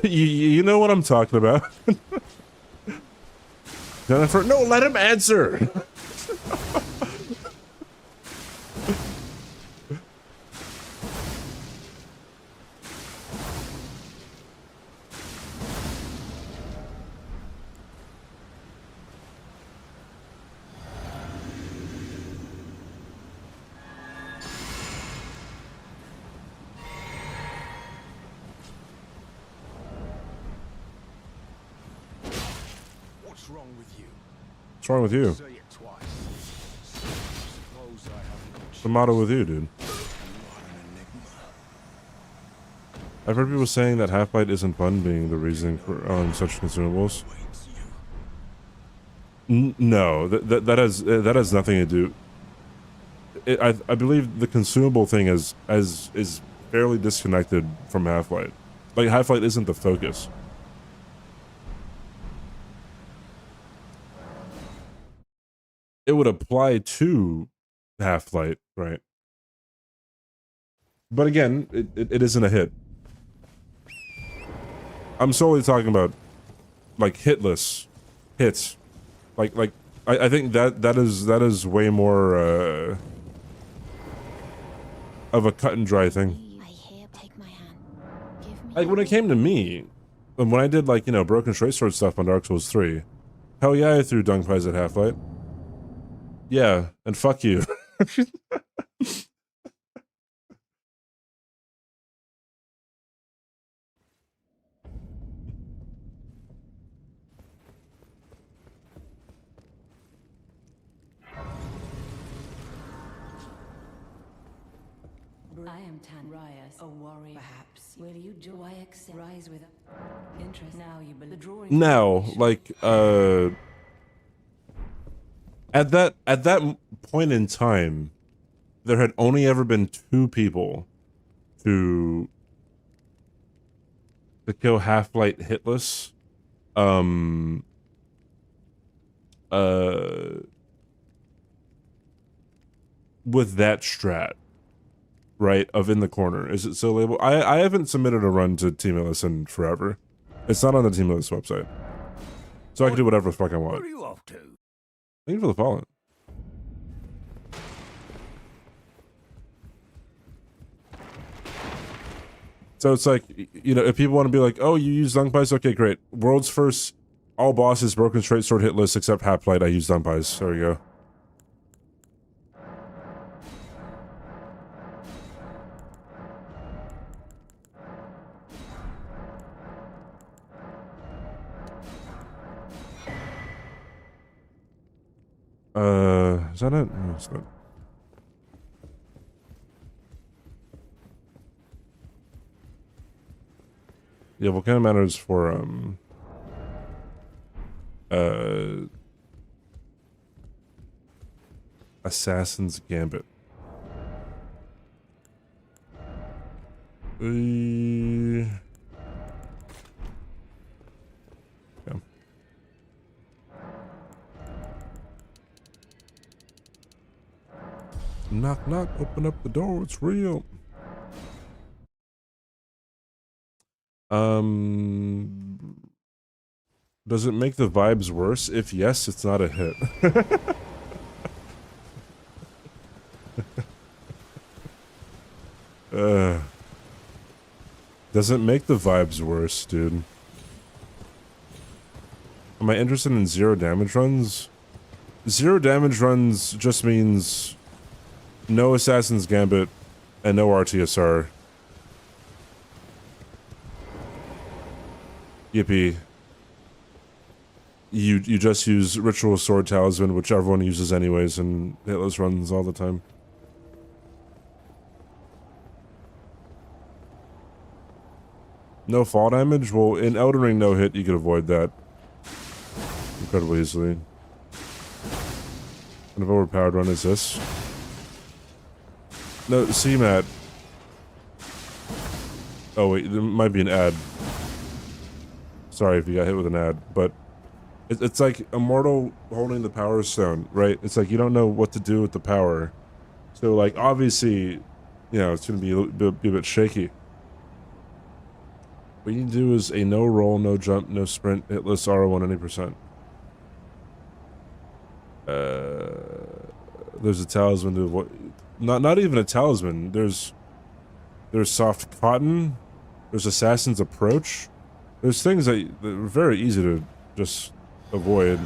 you know what I'm talking about. Jennifer, no, let him answer. What's wrong with you? What's wrong with you? Say it twice. Suppose I haven't What's the matter with you, dude? You are an enigma. I've heard people saying that Half-Life isn't fun being the reason for such consumables. Waits you. No, that has nothing to do. I believe the consumable thing is fairly disconnected from Half-Life. Like Half-Life isn't the focus. It would apply to Half-Life, right? But again, it isn't a hit. I'm solely talking about like hitless hits. Like I think that is way more of a cut and dry thing. I hear. Take my hand. Give me. Like when it came to me, and when I did like, you know, broken straight sword stuff on Dark Souls 3, hell yeah, I threw dung pies at Half-Light. Yeah, and fuck you. I am Tan Rias, a warrior. Perhaps will you join? I accept. Rise with interest. Now you believe the drawing. Now, like, at that point in time, there had only ever been 2 people to kill Half-Light Hitless. With that strat, right, of in the corner. Is it so labeled? I haven't submitted a run to Team Ellis in forever. It's not on the Team Ellis website. So I can do whatever the fuck I want. Where are you off to? Thank you for the follow. So it's like, you know, if people want to be like, oh, you use dung pies? Okay, great. World's first all bosses broken straight sword hitless except Half-Light. I use dung pies. There we go. Is that it? No, it's not. Yeah, Volcano Matters for, Assassin's Gambit. Yeah. Knock, knock, open up the door, it's real. Does it make the vibes worse? If yes, it's not a hit. Does it make the vibes worse, dude? Am I interested in 0 damage runs? 0 damage runs just means no Assassin's Gambit and no RTSR. Yippee. You just use Ritual Sword Talisman, which everyone uses anyways, and Hitless runs all the time. No fall damage? Well, in Elden Ring no hit, you could avoid that incredibly easily. What an overpowered run is this? No, see, Matt. Oh wait, there might be an ad. Sorry if you got hit with an ad, but it's like Immortal holding the Power Stone, right? It's like you don't know what to do with the power. So like, obviously, you know, it's gonna be a bit shaky. What you do is a no roll, no jump, no sprint, hitless R1 any percent. There's a talisman to avoid. Not even a talisman. There's soft cotton. There's Assassin's Approach. There's things that are very easy to just avoid.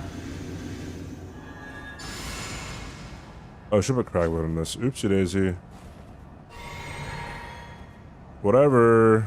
Oh, I should put Cragwood on this. Oopsie daisy. Whatever.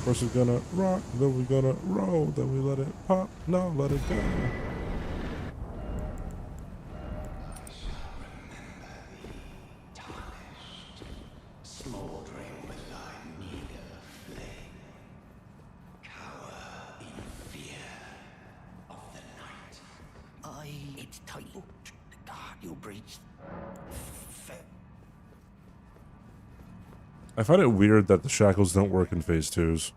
First we're gonna rock, then we're gonna roll, then we let it pop, now let it go. Smoldering with thy meager flame, cower in fear of the night. It's tight. God, you breached. I find it weird that the shackles don't work in phase 2s.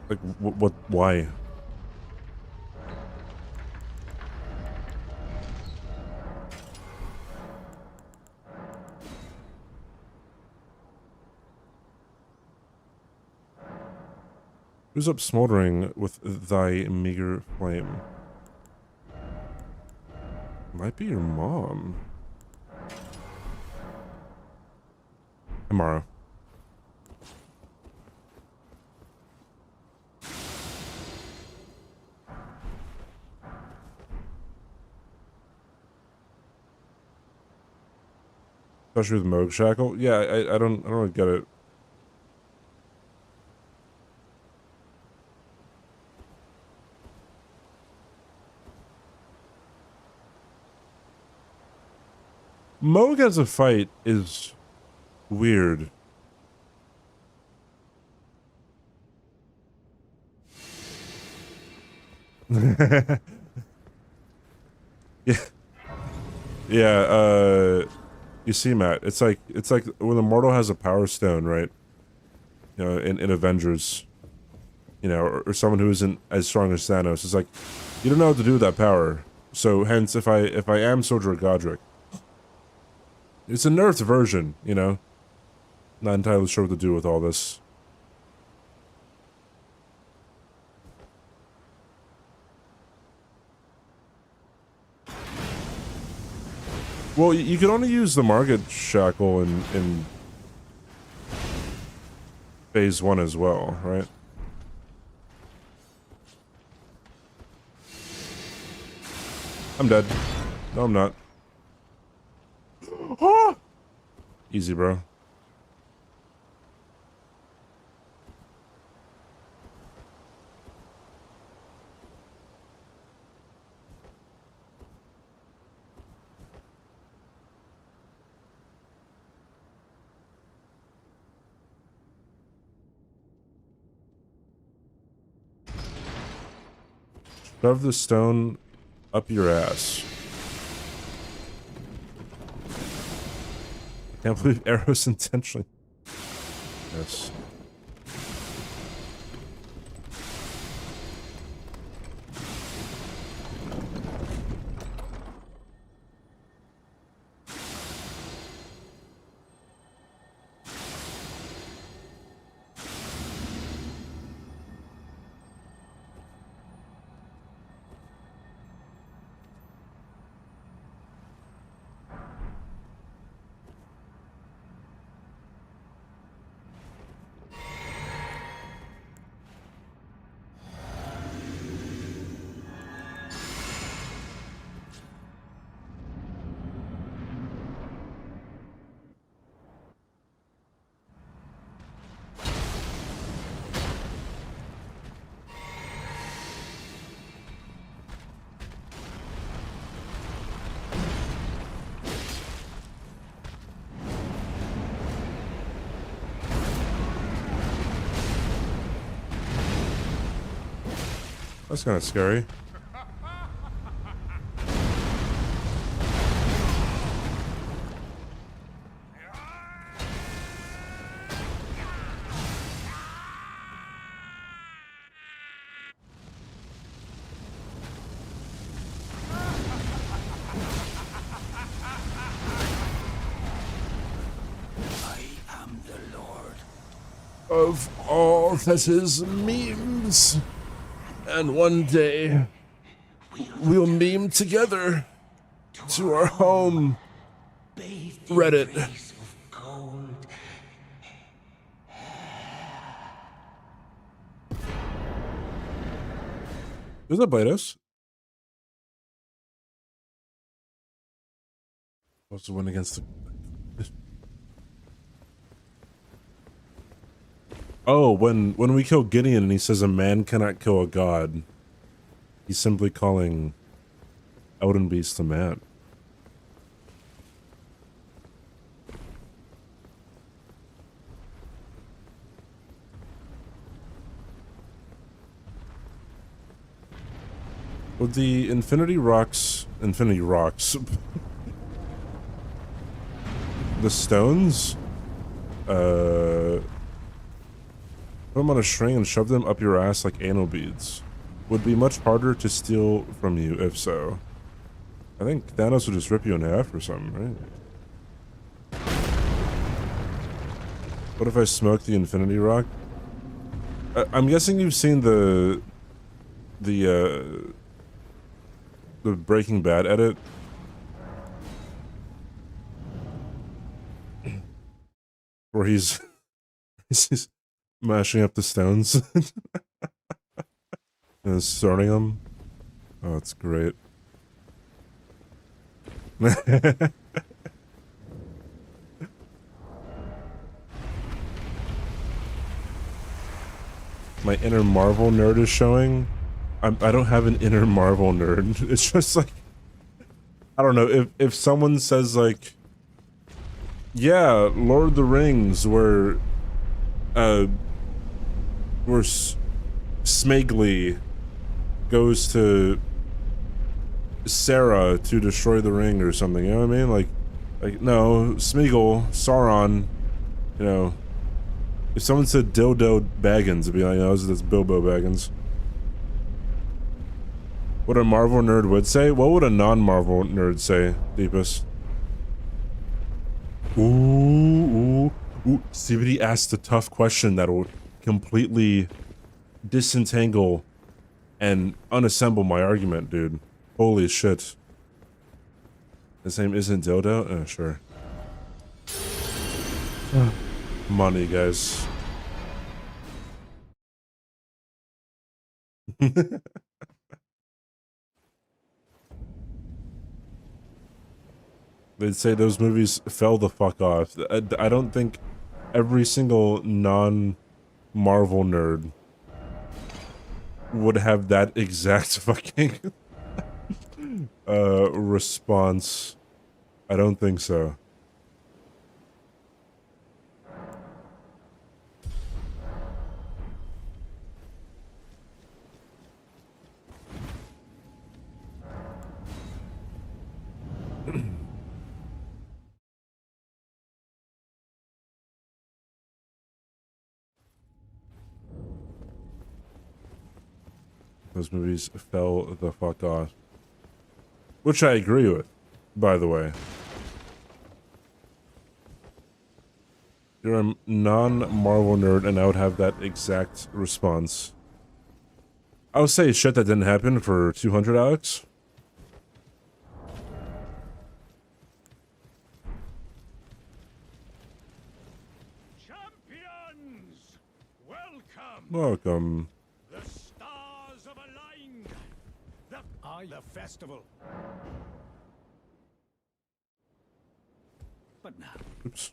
Like, what, why? Who's up smoldering with thy meager flame? Might be your mom. Tomorrow. Especially with Moog Shackle. Yeah, I don't really get it. Moog as a fight is weird. Yeah. Yeah, you see, Matt, it's like when the mortal has a power stone, right? You know, in Avengers, you know, or someone who isn't as strong as Thanos, it's like, you don't know what to do with that power. So hence, if I am Soldier of Godrick, it's a nerfed version, you know? Not entirely sure what to do with all this. Well, you can only use the Market Shackle in phase 1 as well, right? I'm dead. No, I'm not. Easy, bro. Shove the stone up your ass. Can't believe arrows intentionally. Yes. That's kind of scary. I am the Lord Of all that is memes. And one day, we'll meme together to our home. bathed in Reddit. rays of gold. Is that Blados? Supposed to win against the... Oh, when we kill Gideon and he says a man cannot kill a god, he's simply calling Elden Beast a man. With the Infinity Rocks, the stones, put them on a string and shove them up your ass like anal beads. Would be much harder to steal from you if so. I think Thanos would just rip you in half or something, right? What if I smoke the Infinity Rock? I'm guessing you've seen the Breaking Bad edit. Where he's he's mashing up the stones and sorting them. Oh, it's great. My inner Marvel nerd is showing. I don't have an inner Marvel nerd. It's just like, I don't know, if someone says like, yeah, Lord of the Rings, where Smeagol goes to Sarah to destroy the ring or something, you know what I mean? Like no, Smeagol, Sauron, you know. If someone said Dildo Baggins, it'd be like, no, that's Bilbo Baggins. What a Marvel nerd would say? What would a non-Marvel nerd say, Deepest? Ooh. CBD asked a tough question that'll completely disentangle and unassemble my argument, dude. Holy shit. His name isn't Dildo? Sure. Money, guys. They'd say those movies fell the fuck off. I don't think every single non-Marvel nerd would have that exact fucking response. I don't think so. Those movies fell the fuck off. Which I agree with, by the way. You're a non-Marvel nerd and I would have that exact response. I would say shit that didn't happen for 200, Alex. Champions! Welcome! Welcome. The stars have aligned! The festival! But now, Oops.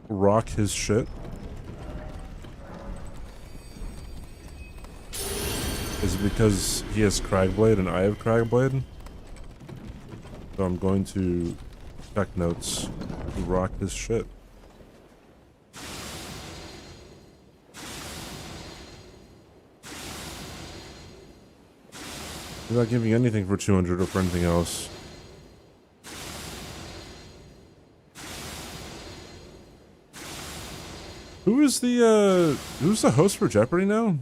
Rock his shit. Is it because he has Cragblade and I have Cragblade? So I'm going to check notes. Rock his shit. You're not giving anything for 200 or for anything else. Who's the host for Jeopardy now?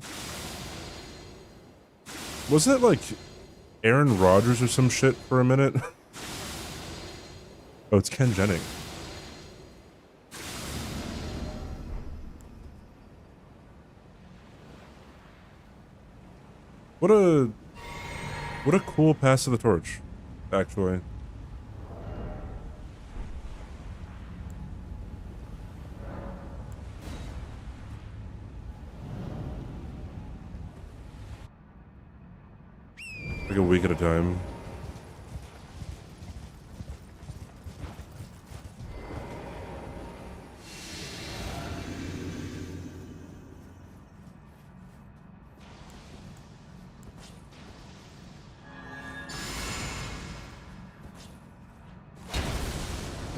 Wasn't it like Aaron Rodgers or some shit for a minute? Oh, it's Ken Jennings. What a cool pass of the torch, actually. Like a week at a time.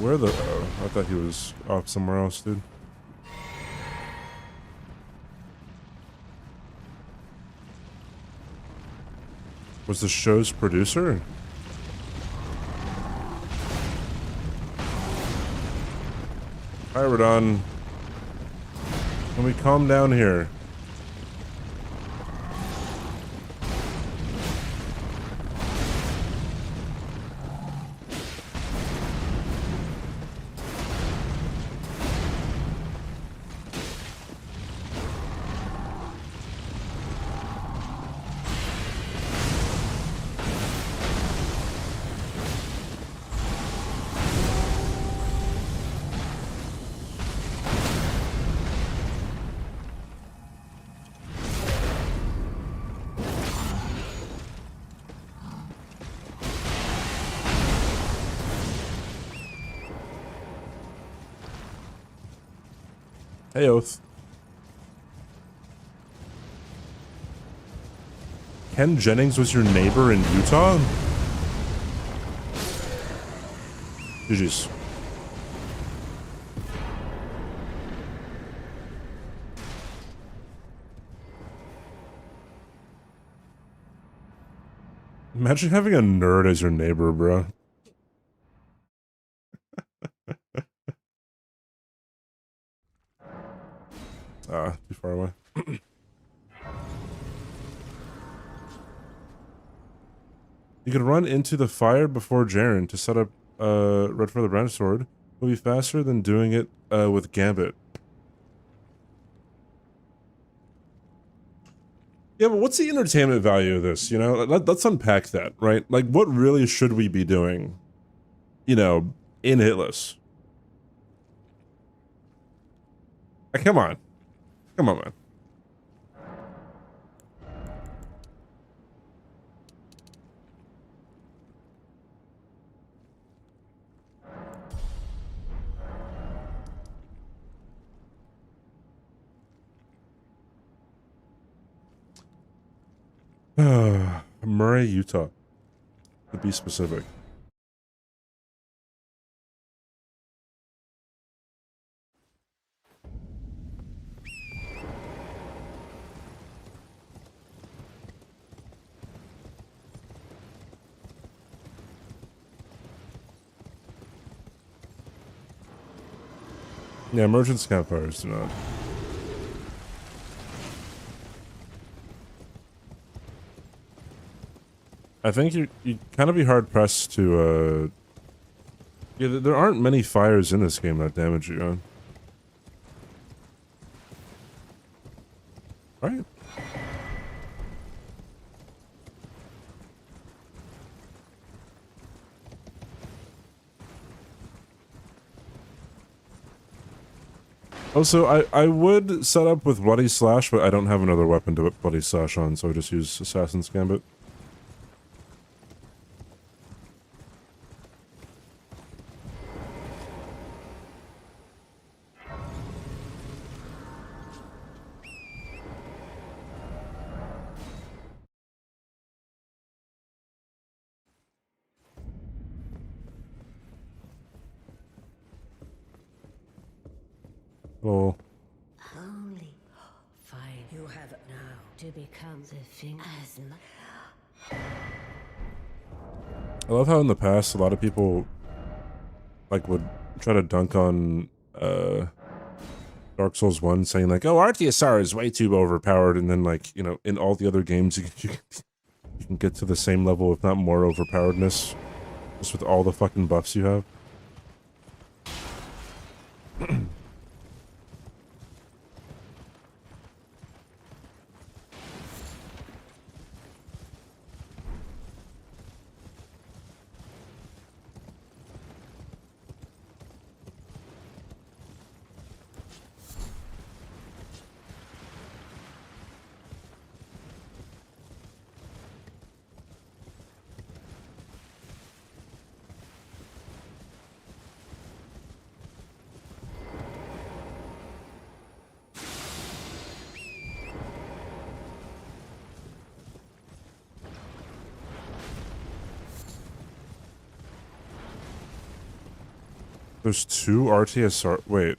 Where the... Oh, I thought he was off somewhere else, dude. Was the show's producer? Hi, Radon. Can we calm down here? Hey, Oath. Ken Jennings was your neighbor in Utah? GG's. Imagine having a nerd as your neighbor, bro. Too far away. You could run into the fire before Jaren to set up Red for the Branch Sword. It'll be faster than doing it with Gambit. Yeah, but what's the entertainment value of this? You know, let's unpack that, right? Like, what really should we be doing, you know, in Hitless? Come on. Come on, man. Murray, Utah. To be specific. Yeah, merchants campfires do not. I think you kind of be hard pressed to yeah, there aren't many fires in this game that damage you, huh? Right? Also, I would set up with Bloody Slash, but I don't have another weapon to put Bloody Slash on, so I just use Assassin's Gambit. Oh. Only fine. You have now to become the thing as I love how in the past a lot of people like would try to dunk on Dark Souls 1 saying like, oh, RTSR is way too overpowered, and then like, you know, in all the other games you can get to the same level, if not more overpoweredness, just with all the fucking buffs you have. There's two RTSR. Wait.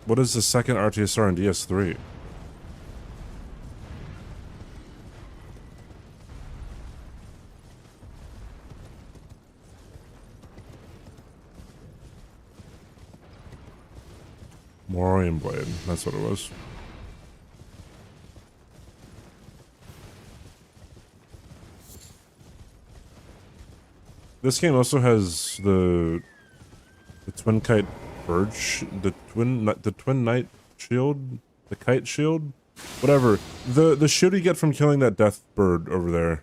What is the second RTSR in DS3? Morion Blade. That's what it was. This game also has the twin kite bird, the twin knight shield, the kite shield, whatever. The shield you get from killing that death bird over there.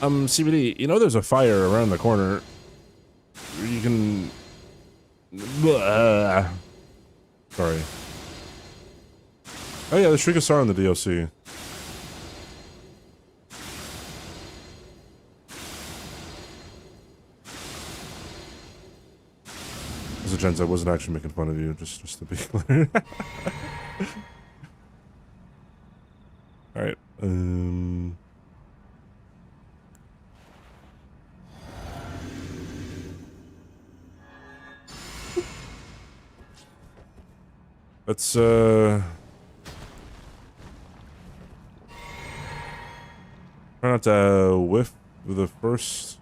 CBD, you know there's a fire around the corner. You can... Blah. Sorry. Oh yeah, the Shrikasar in the DLC. As a gents, I wasn't actually making fun of you, just to be clear. Alright, let's, try not to whiff the first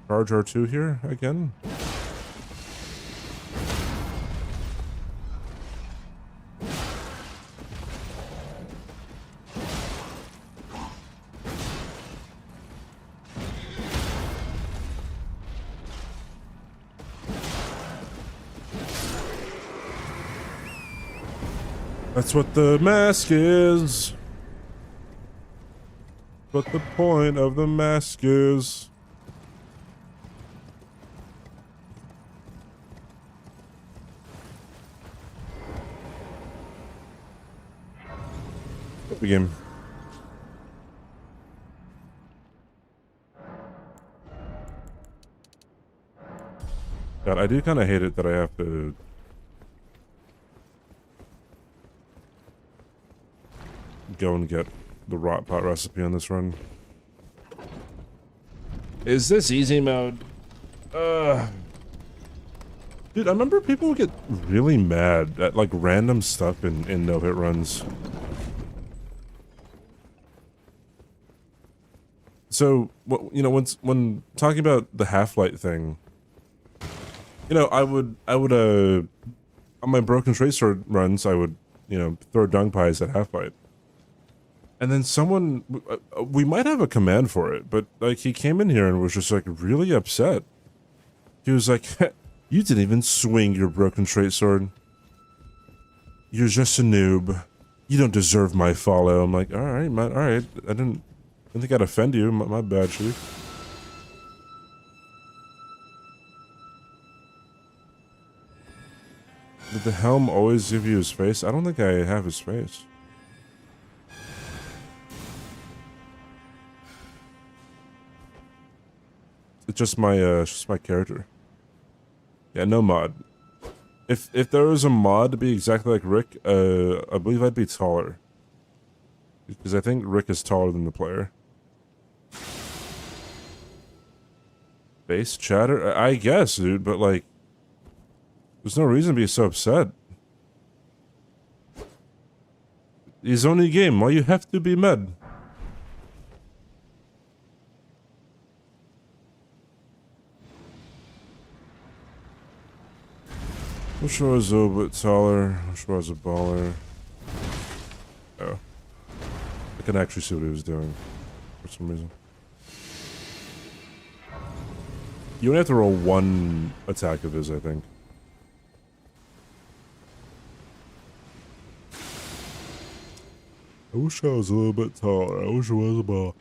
charge or two here again. That's what the mask is. What the point of the mask is. Begin. God, I do kind of hate it that I have to go and get the rot pot recipe on this run. Is this easy mode? Dude, I remember people would get really mad at like random stuff in no-hit runs. So, you know, when talking about the half-light thing, you know, I would on my broken tracer runs, I would, you know, throw dung pies at half-light. And then someone, we might have a command for it, but like he came in here and was just like really upset. He was like, "You didn't even swing your broken trait sword. You're just a noob. You don't deserve my follow." I'm like, all right, man, all right. I didn't think I'd offend you. My bad, Chief. Did the helm always give you his face? I don't think I have his face. It's just my character. Yeah, no mod. If there was a mod to be exactly like Rick, I believe I'd be taller. Because I think Rick is taller than the player. Base chatter? I guess, dude, but like, there's no reason to be so upset. It's only a game, why you have to be mad? Wish I was a little bit taller. Wish I was a baller. Oh. I can actually see what he was doing. For some reason. You only have to roll one attack of his, I think. I wish I was a little bit taller. I wish I was a ball.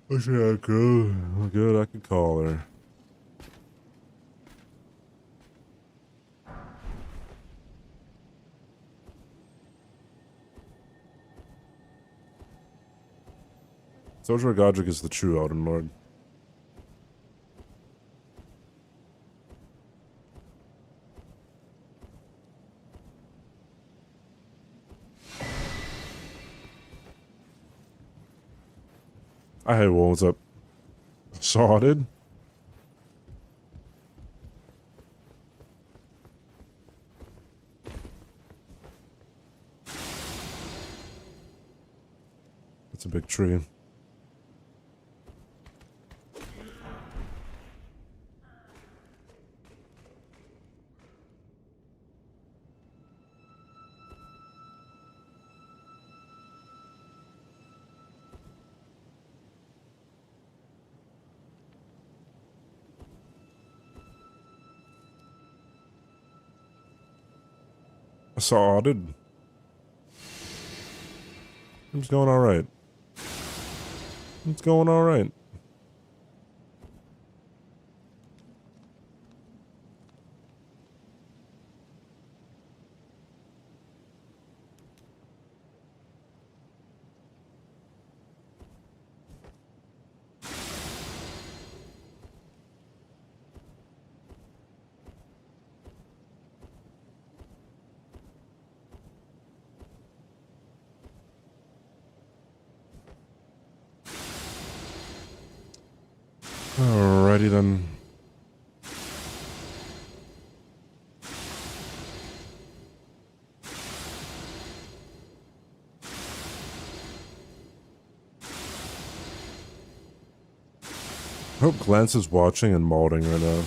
Wish I could. Good, I could call her. Soldier Godrick is the true Elden Lord. Hey, what's up? Sorted. a big tree. I saw Audited. It's going alright. It's going alright. Alrighty then. I hope Glance is watching and modding right now.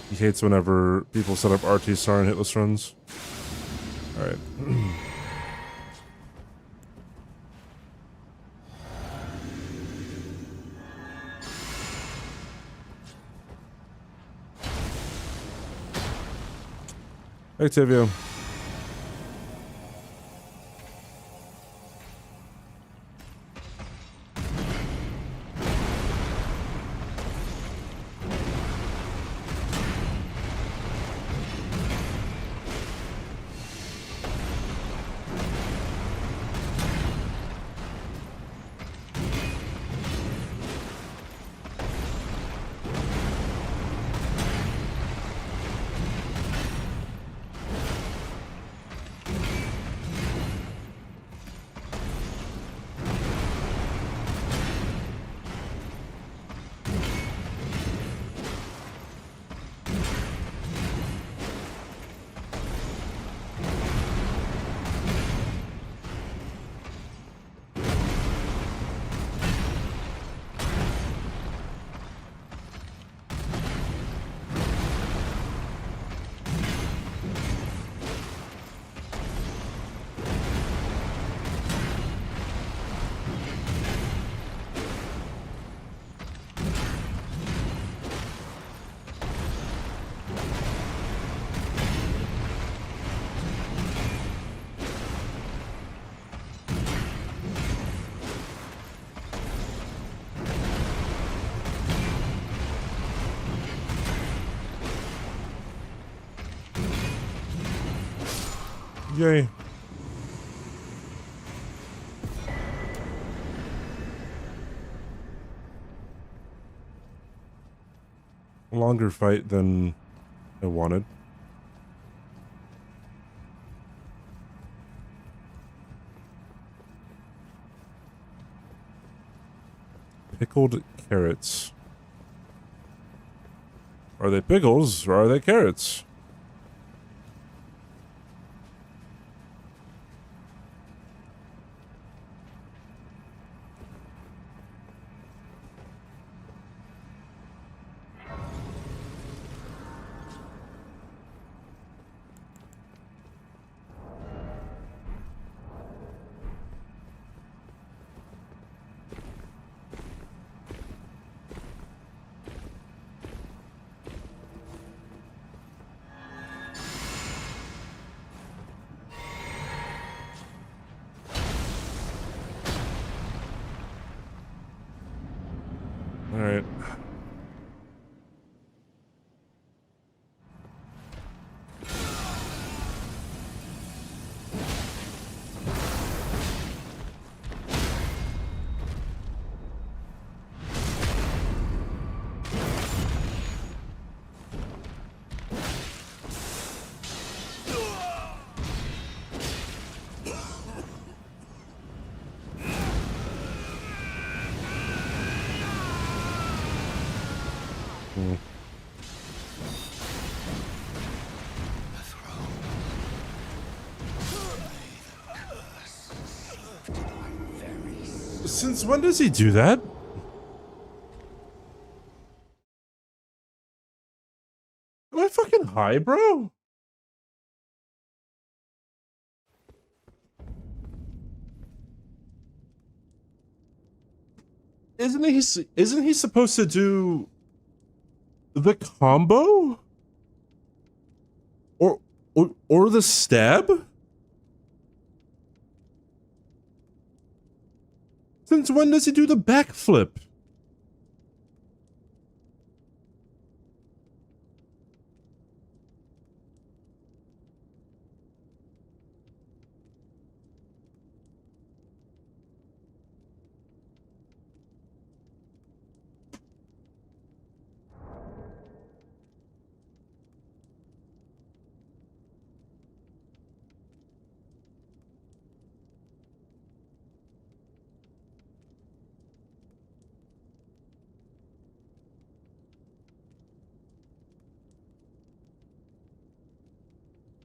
He hates whenever people set up RT Star and Hitless runs. Alright. Activio. Yay. A longer fight than I wanted. Pickled carrots. Are they pickles or are they carrots? All right. Since when does he do that? Am I fucking high, bro? Isn't he supposed to do the combo? Or the stab? Since when does he do the backflip?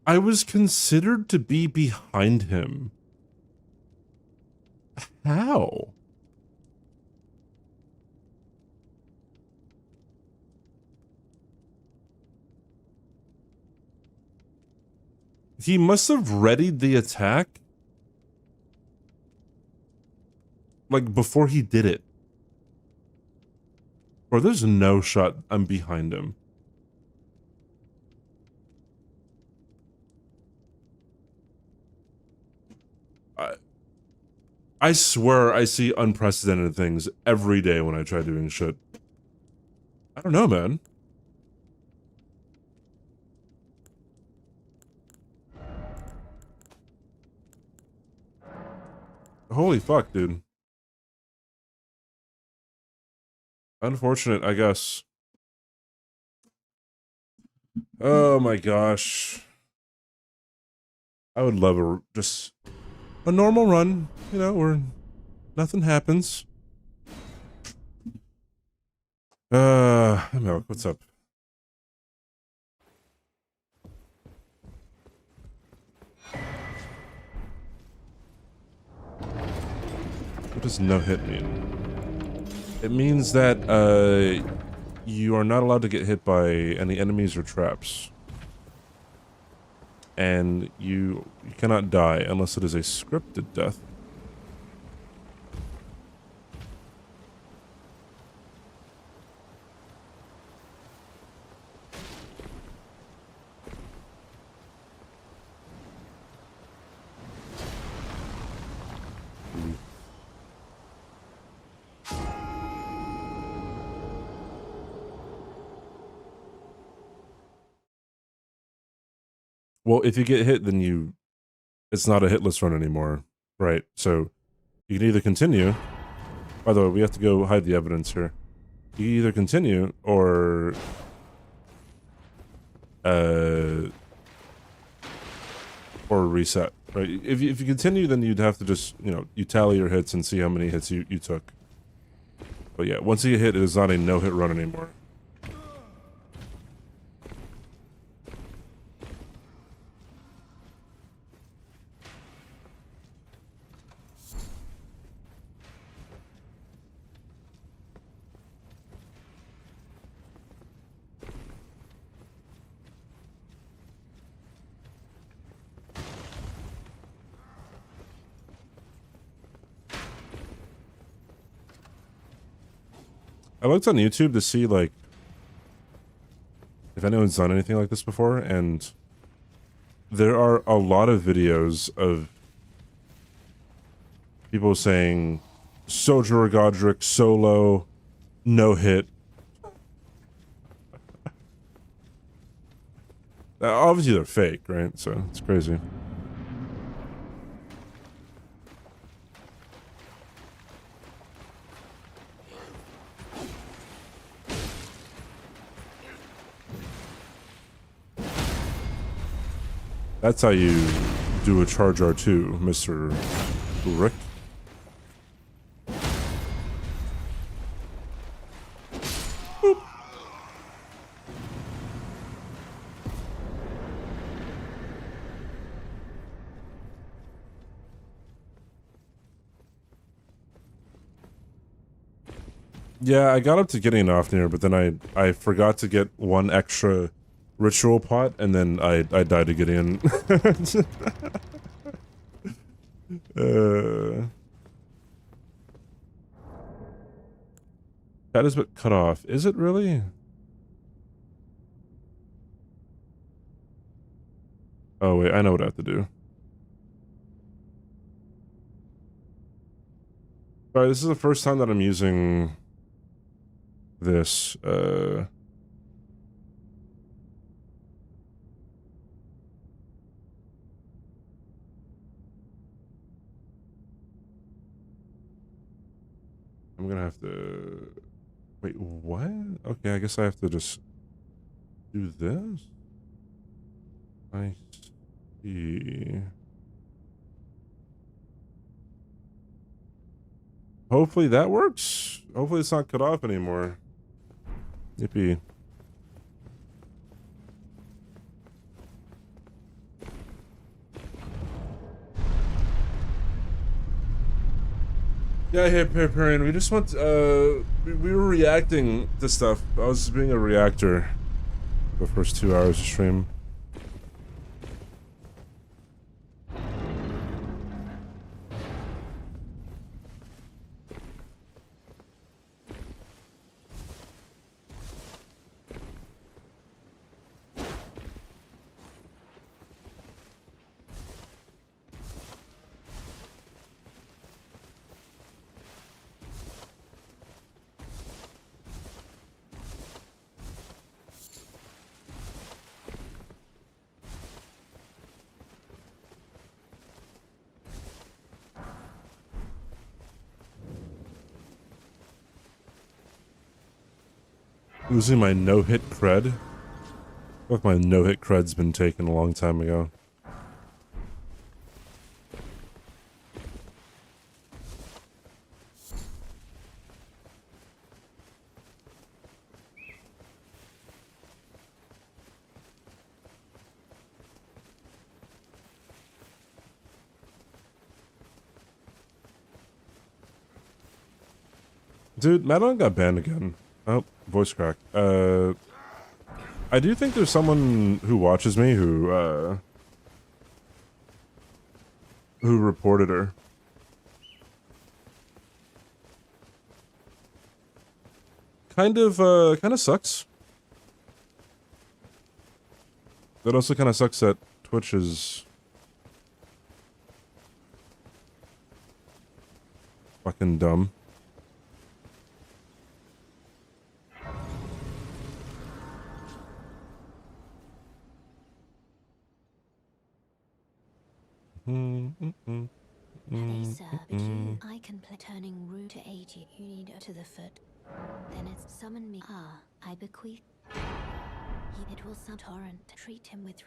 I was considered to be behind him. How? He must have readied the attack like before he did it. Or there's no shot I'm behind him. I swear I see unprecedented things every day when I try doing shit. I don't know, man. Holy fuck, dude. Unfortunate, I guess. Oh my gosh. I would love just a normal run, you know, where nothing happens. Milk, what's up? What does no hit mean? It means that you are not allowed to get hit by any enemies or traps. And you cannot die unless it is a scripted death. Well, if you get hit, then it's not a hitless run anymore, right? So you can either continue. By the way, we have to go hide the evidence here. You can either continue or reset, right? If you continue, then you'd have to just, you know, you tally your hits and see how many hits you took. But yeah, once you get hit, it is not a no-hit run anymore. I looked on YouTube to see, like, if anyone's done anything like this before, and there are a lot of videos of people saying, Soldier or Godrick, solo, no hit. Obviously they're fake, right? So, it's crazy. That's how you do a charge R2, Mr. Rick. Boop. Yeah, I got up to getting off near, but then I forgot to get one extra ritual pot, and then I died to get in. That is but cut off. Is it really? Oh wait, I know what I have to do. Alright, this is the first time that I'm using this, I'm gonna have to... Wait, what? Okay, I guess I have to just do this? I see. Hopefully that works. Hopefully it's not cut off anymore. Yippee. Yeah, hey, Perrin, we just want, we were reacting to stuff. I was being a reactor the first 2 hours of stream. Losing my no-hit cred? I feel like my no-hit cred's been taken a long time ago. Dude, Madeline got banned again. Oh, voice crack. I do think there's someone who watches me who reported her. Kind of sucks. That also kind of sucks that Twitch is fucking dumb. Hey, sir, I can play turning root to 80. You need to the foot. Then it's summon me. Ah, I bequeath. It will some torrent. Treat him with.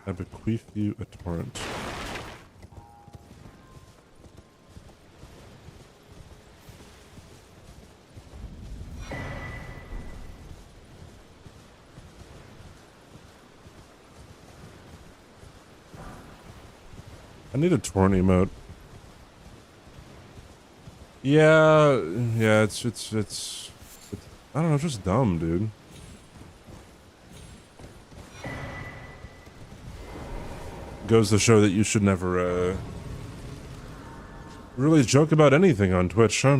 I bequeath you a torrent. I need a torrent emote. Yeah, it's I don't know, it's just dumb, dude. Goes to show that you should never, really joke about anything on Twitch, huh?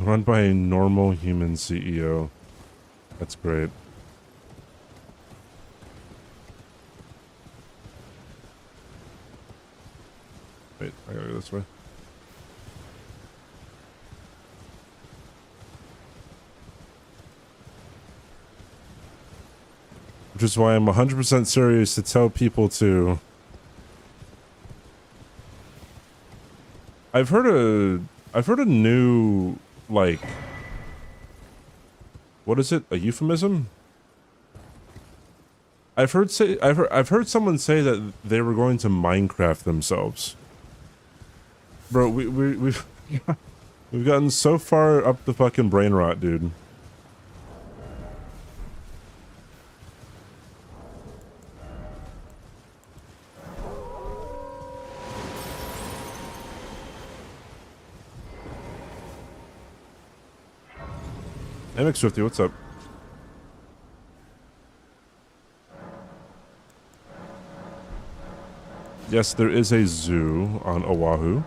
Run by a normal human CEO. That's great. gotta go this way. Which is why I'm 100% serious to tell people to... I've heard a new, like... What is it? A euphemism? I've heard someone say that they were going to Minecraft themselves. Bro, we've gotten so far up the fucking brain rot, dude. Hey, McSwifty, what's up? Yes, there is a zoo on Oahu.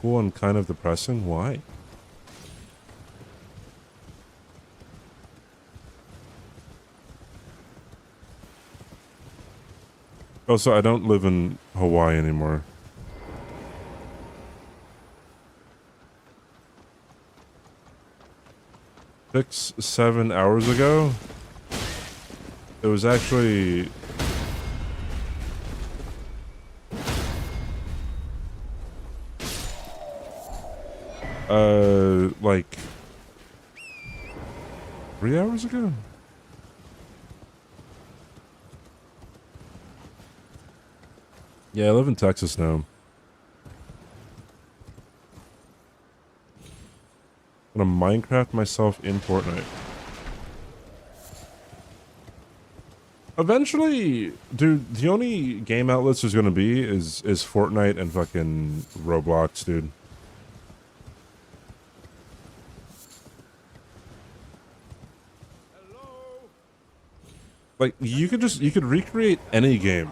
Cool and kind of depressing. Why? Oh, so I don't live in Hawaii anymore. Six, 7 hours ago? It was actually... like... 3 hours ago? Yeah, I live in Texas now. I'm gonna Minecraft myself in Fortnite. Eventually, dude, the only game outlets there's gonna be is Fortnite and fucking Roblox, dude. Like, you could recreate any game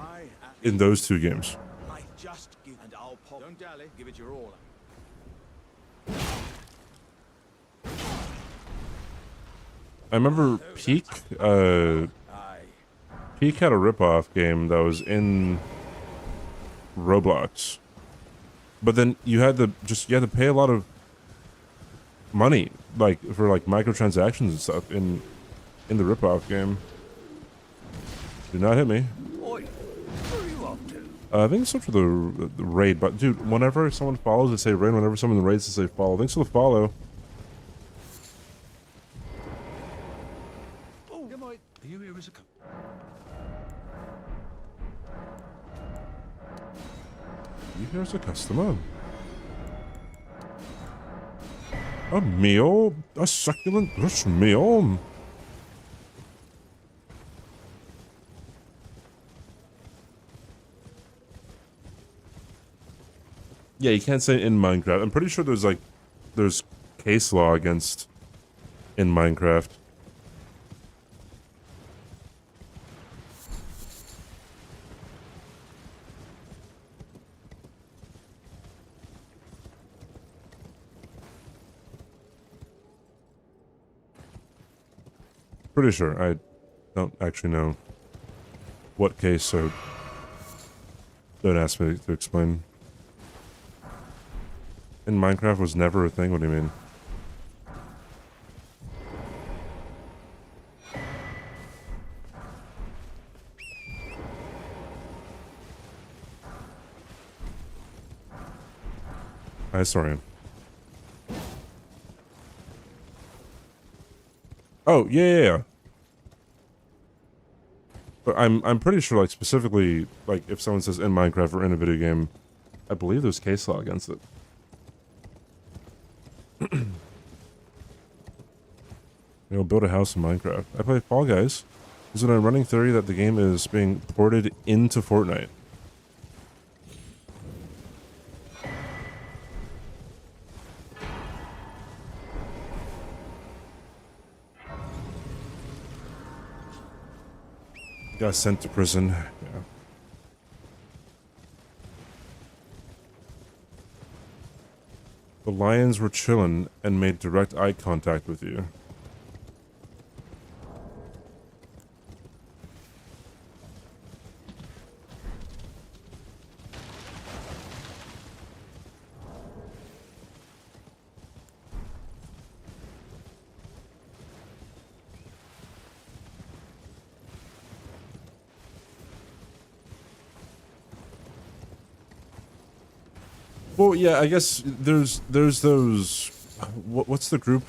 in those two games. I just give and I'll pop. Don't dally. Give it your all. I remember Peak, Peak had a ripoff game that was in Roblox. But then you had to pay a lot of money, like, for like microtransactions and stuff in the ripoff game. Do not hit me. I think it's for the raid, but dude, whenever someone follows, they say raid. Whenever someone raids, they say follow. Thanks for the follow. Oh, are you here as a You here's a customer. A meal, a succulent rich meal. Yeah, you can't say in Minecraft. I'm pretty sure there's case law against in Minecraft. Pretty sure. I don't actually know what case, so don't ask me to explain. In Minecraft was never a thing? What do you mean? Historian. Oh, yeah. But I'm pretty sure, like, specifically, like, if someone says in Minecraft or in a video game, I believe there's case law against it. Build a house in Minecraft. I play Fall Guys. Is it a running theory that the game is being ported into Fortnite? Got sent to prison. Yeah. The lions were chillin' and made direct eye contact with you. Well, yeah, I guess there's those. What's the group?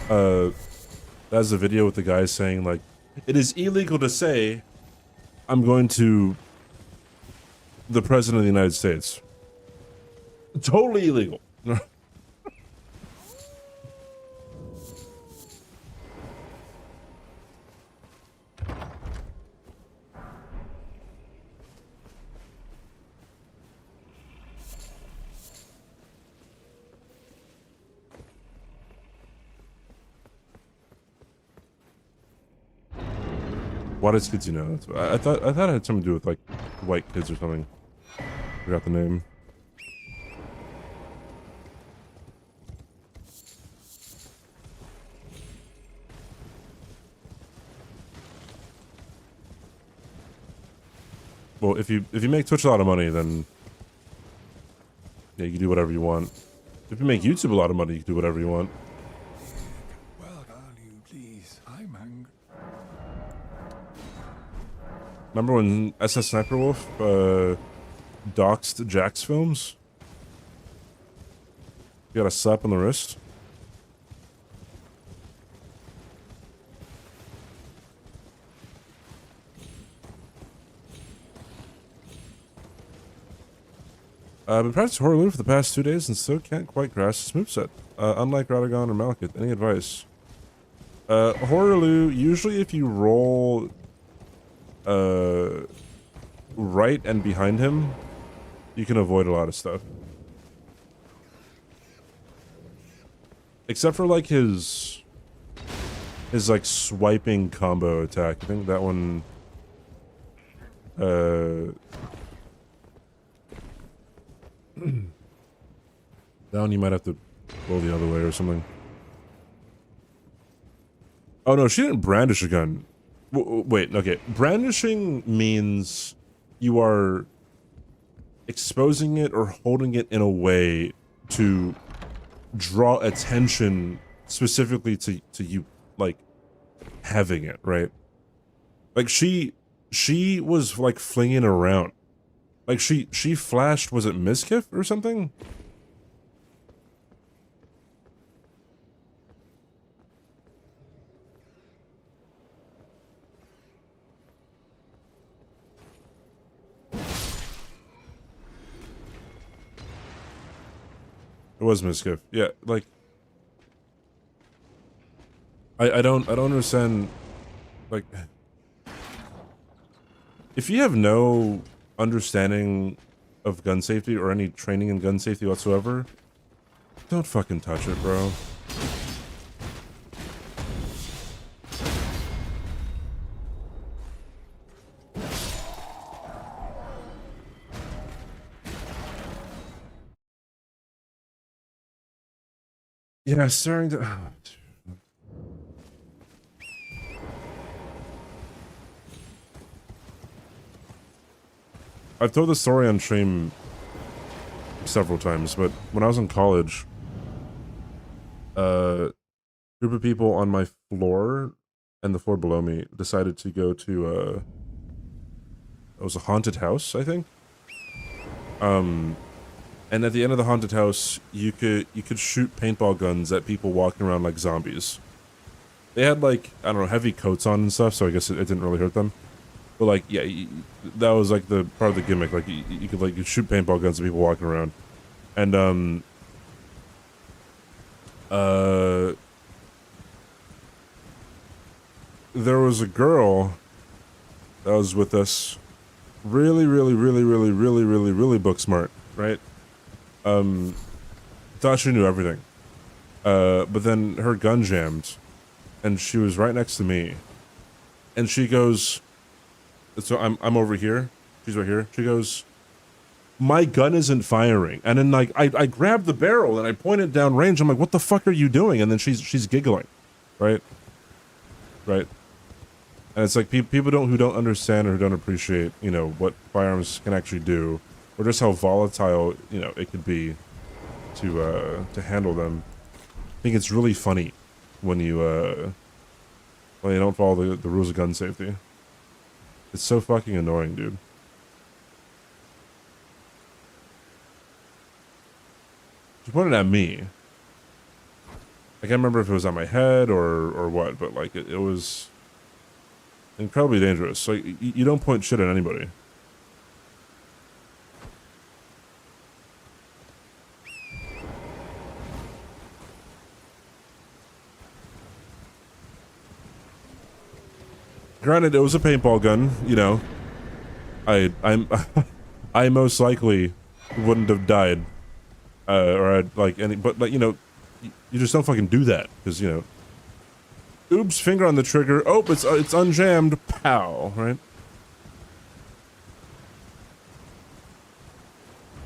That's a video with the guy saying like, it is illegal to say, I'm going to the president of the United States. Totally illegal. Why does kids, you know? I thought it had something to do with like white kids or something. Forgot the name. Well, if you make Twitch a lot of money, then yeah, you can do whatever you want. If you make YouTube a lot of money, you can do whatever you want. Well, you please. I'm angry. Remember when SS Sniper Wolf doxed Jack's films? You got a slap on the wrist? I've been practicing Horror for the past 2 days and still can't quite grasp this moveset. Unlike Radagon or Malekith, any advice? Horror, usually if you roll right and behind him, you can avoid a lot of stuff. Except for like his like swiping combo attack. I think that one down you might have to roll the other way or something. Oh no, she didn't brandish a gun. Wait, okay. Brandishing means you are exposing it or holding it in a way to draw attention specifically to you, like, having it, right? Like, she was, like, flinging around. Like, she flashed, was it Miskiff or something? It was Miskiff. Yeah, like I don't understand, like, if you have no understanding of gun safety or any training in gun safety whatsoever, don't fucking touch it, bro. Yeah, staring to... I've told this story on stream several times, but when I was in college, a group of people on my floor and the floor below me decided to go to it was a haunted house, I think. And at the end of the haunted house, you could shoot paintball guns at people walking around like zombies. They had, like, I don't know, heavy coats on and stuff, so I guess it didn't really hurt them. But, like, yeah, that was, like, the part of the gimmick. Like, you could, like, you shoot paintball guns at people walking around. And, there was a girl that was with us, really book smart, right? Thought she knew everything. But then her gun jammed, and she was right next to me. And she goes, so I'm over here, she's right here. She goes, my gun isn't firing. And then like I grab the barrel and I point it down range. I'm like, what the fuck are you doing? And then she's giggling, right? Right. And it's like people who don't understand or who don't appreciate, you know, what firearms can actually do, or just how volatile, you know, it could be to handle them. I think it's really funny when you don't follow the rules of gun safety. It's so fucking annoying, dude. She pointed at me. I can't remember if it was on my head or what, but like it was incredibly dangerous. So you don't point shit at anybody. Granted, it was a paintball gun, you know. I'm I most likely wouldn't have died, or I'd like any, but like, you know, you just don't fucking do that because, you know, oops, finger on the trigger. Oh, it's unjammed. Pow, right?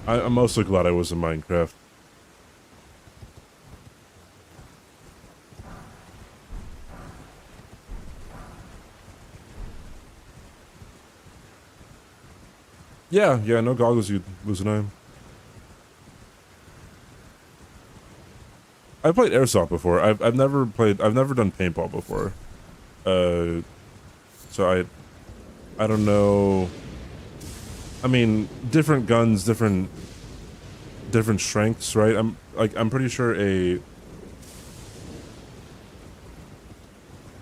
I'm mostly glad I was in Minecraft. Yeah, no goggles, you'd lose an eye. I played airsoft before. I've never done paintball before. So I don't know. I mean, different guns, different strengths, right? I'm pretty sure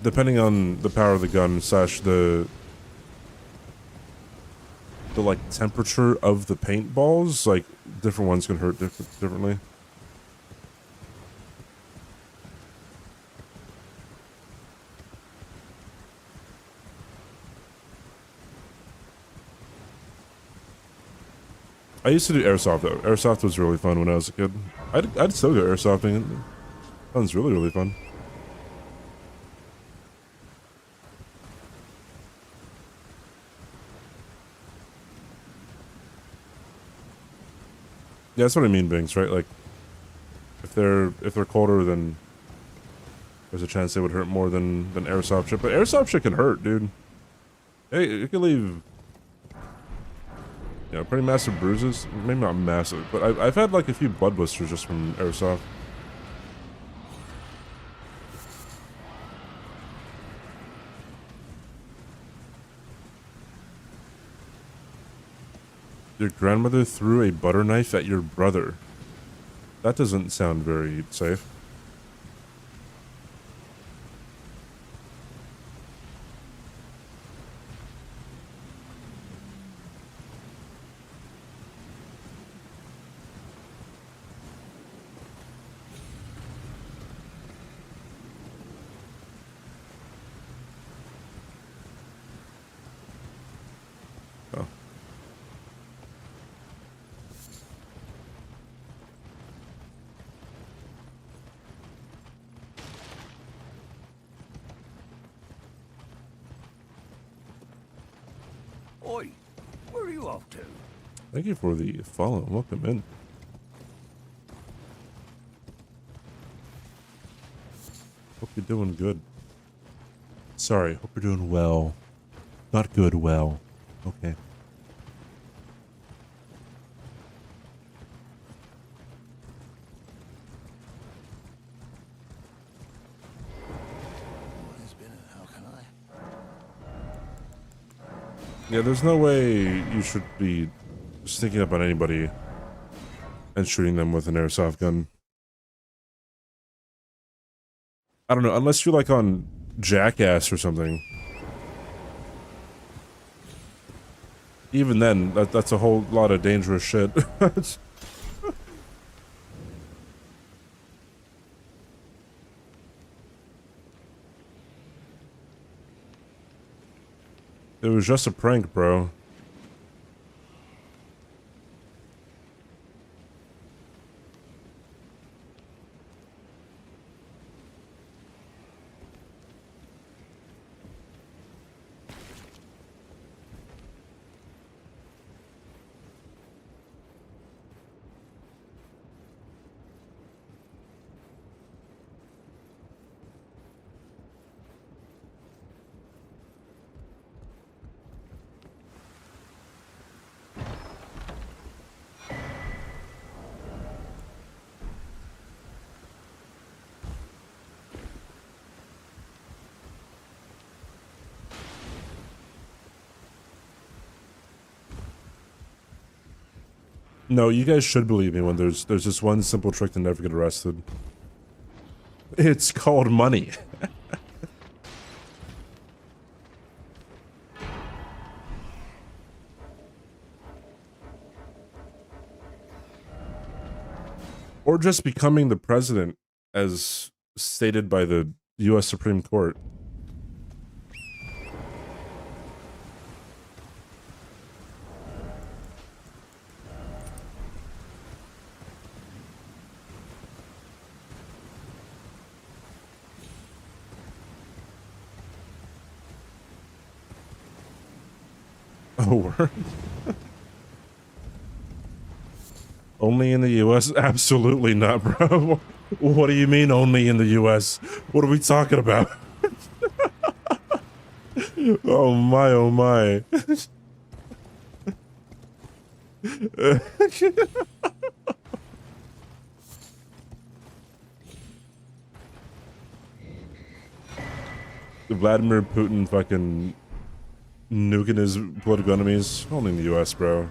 depending on the power of the gun slash the like temperature of the paintballs, like different ones can hurt differently. I used to do airsoft though. Airsoft was really fun when I was a kid. I'd still go airsofting. Sounds really fun. Yeah, that's what I mean, Binks, right? Like, if they're colder, then there's a chance they would hurt more than airsoft shit. But airsoft shit can hurt, dude. Hey, it can leave, you know, pretty massive bruises. Maybe not massive, but I've had like a few blood blisters just from airsoft. Your grandmother threw a butter knife at your brother. That doesn't sound very safe. Oh. Oi, where are you off to? Thank you for the follow. Welcome in. Hope you're doing good. Sorry, hope you're doing well. Not good, well. Okay. What has been and how can I? Yeah, there's no way you should be sneaking up on anybody and shooting them with an airsoft gun. I don't know, unless you're like on Jackass or something. Even then, that's a whole lot of dangerous shit. It was just a prank, bro. No, you guys should believe me when there's just one simple trick to never get arrested. It's called money. Or just becoming the president, as stated by the U.S. Supreme Court. Oh, word. Only in the U.S.? Absolutely not, bro. What do you mean only in the U.S.? What are we talking about? Oh my, oh my. Vladimir Putin fucking nuking his political enemies? Only in the U.S., bro.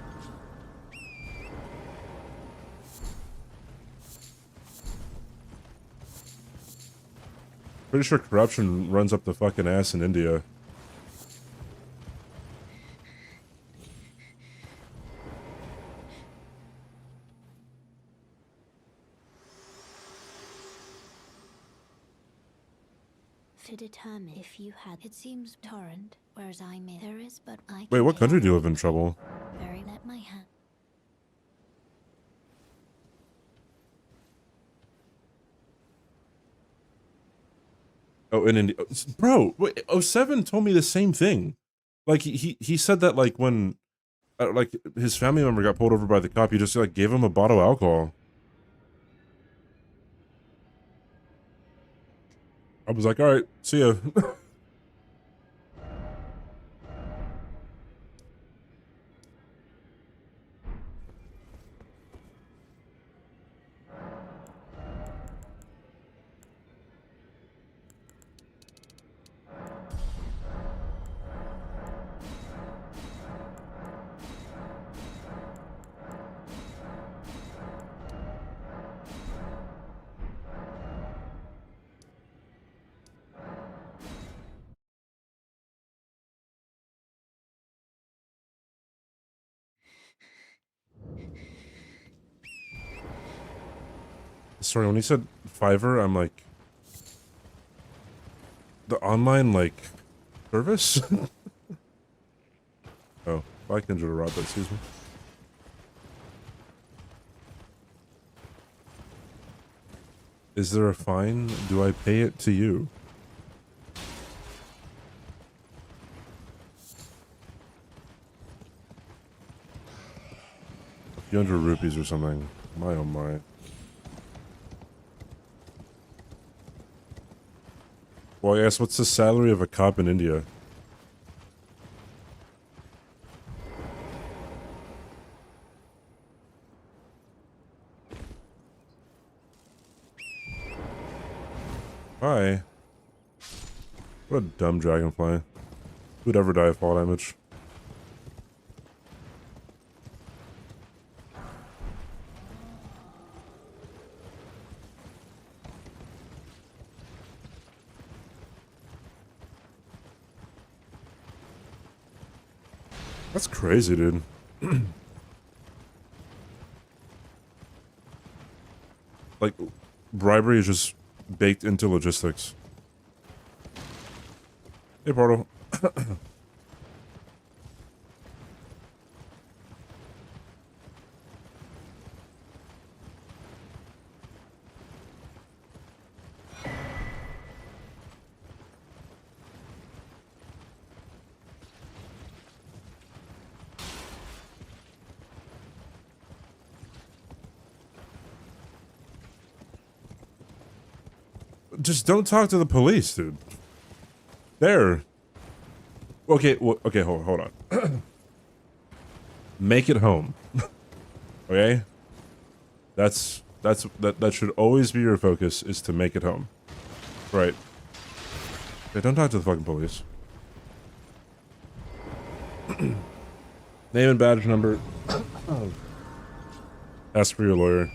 Pretty sure corruption runs up the fucking ass in India. To determine if you had, it seems torrent, whereas I may. There is, but I. Wait, what country do you live in, Trouble? Very let my hand. Oh, in India. Bro, wait, 07 told me the same thing. Like, he said that, like, when, like, his family member got pulled over by the cop, he just, like, gave him a bottle of alcohol. I was like, alright, see ya. Sorry, when he said Fiverr, I'm like, the online, like, service? Oh, Black Ninja to rob that, excuse me. Is there a fine? Do I pay it to you? A few hundred rupees or something. My oh my. Well, I guess what's the salary of a cop in India? Hi. What a dumb dragonfly. Who'd ever die of fall damage? That's crazy, dude. Like, bribery is just baked into logistics. Hey, Portal. Just don't talk to the police, dude. There. Okay, okay, hold on. Make it home. Okay? That should always be your focus, is to make it home. Right. Okay, don't talk to the fucking police. Name and badge number. Ask for your lawyer.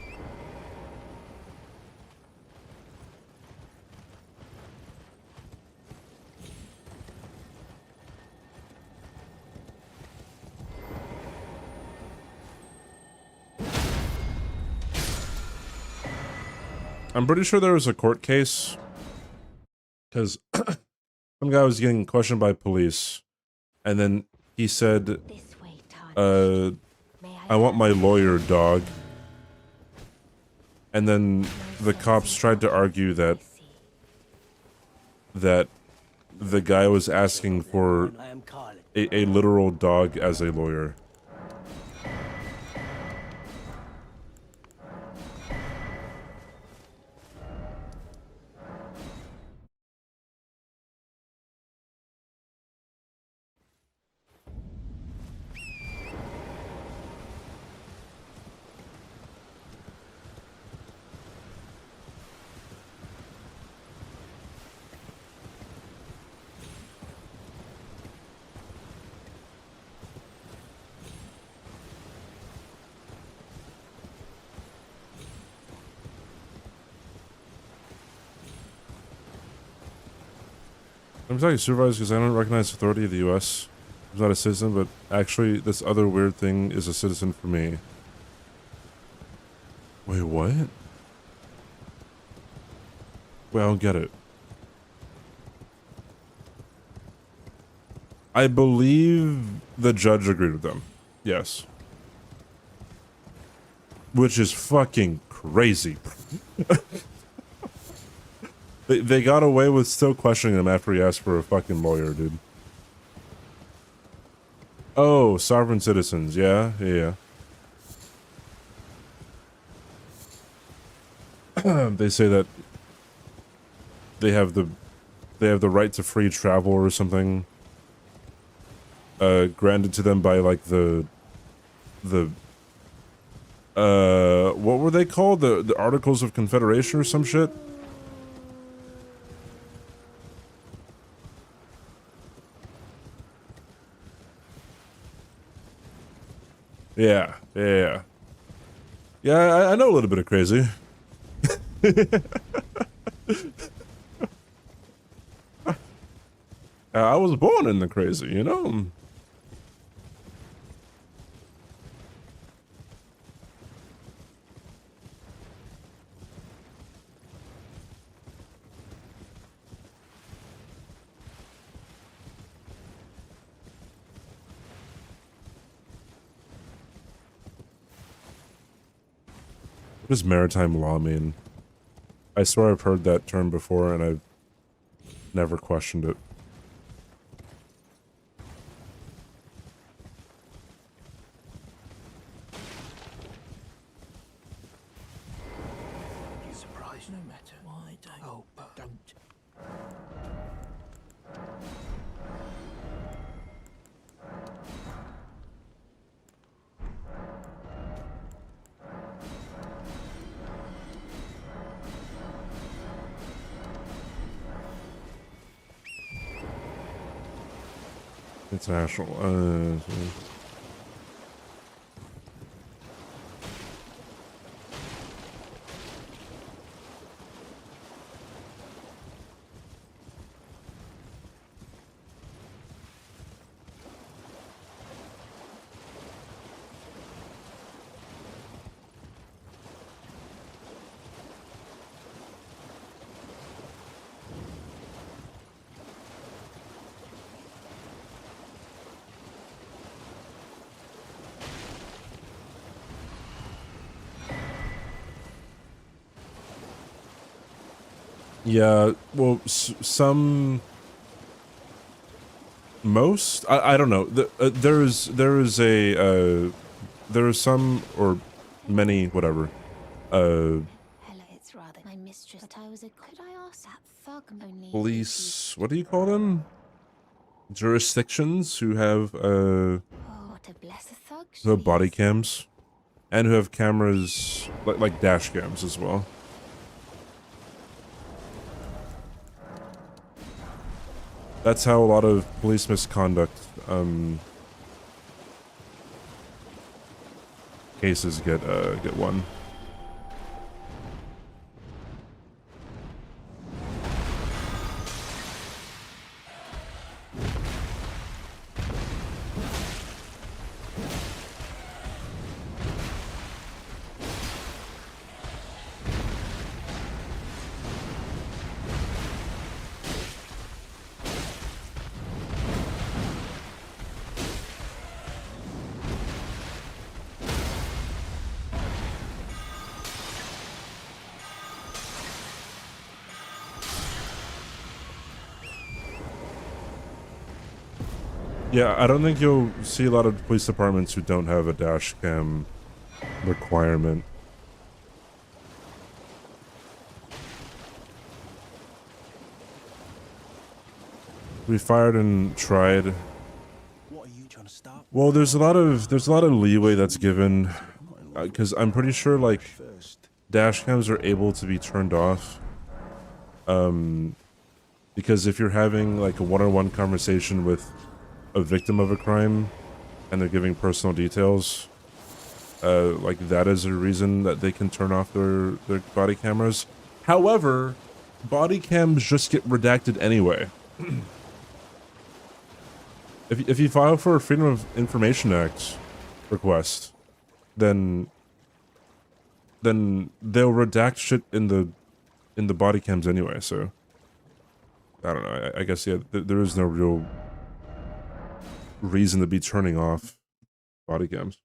I'm pretty sure there was a court case because some guy was getting questioned by police, and then he said, This way, Todd. May I want my lawyer, dog. And then the cops tried to argue that the guy was asking for I am calling. a literal dog as a lawyer. I'm talking supervised because I don't recognize authority of the U.S. I'm not a citizen, but actually this other weird thing is a citizen for me. Wait, what? Wait, I don't get it. I believe the judge agreed with them. Yes. Which is fucking crazy. They got away with still questioning him after he asked for a fucking lawyer, dude. Oh, sovereign citizens. Yeah, yeah. They say that they have the right to free travel or something. Granted to them by like the what were they called? The Articles of Confederation or some shit? Yeah, yeah. Yeah, I know a little bit of crazy. I was born in the crazy, you know? What does maritime law mean? I swear I've heard that term before and I've never questioned it. You're surprised no matter. Why don't? Oh, don't. International, yeah, well, most, I don't know. There is some, or many, whatever, Hello, it's rather my mistress. But I was a. Could I ask that thug only? police, what do you call them? Jurisdictions who have, Oh, what a blessed thug. who have body cams, and who have cameras, like dash cams as well. That's how a lot of police misconduct, cases get one. Yeah, I don't think you'll see a lot of police departments who don't have a dash cam requirement. We fired and tried. What are you trying to stop? Well, there's a lot of leeway that's given, because I'm pretty sure like First. dash cams are able to be turned off. Because if you're having like a one-on-one conversation with a victim of a crime and they're giving personal details, like that is a reason that they can turn off their body cameras. However, body cams just get redacted anyway. If you file for a Freedom of Information Act request, then they'll redact shit in the body cams anyway. So I don't know. I guess yeah, there is no real reason to be turning off body cams.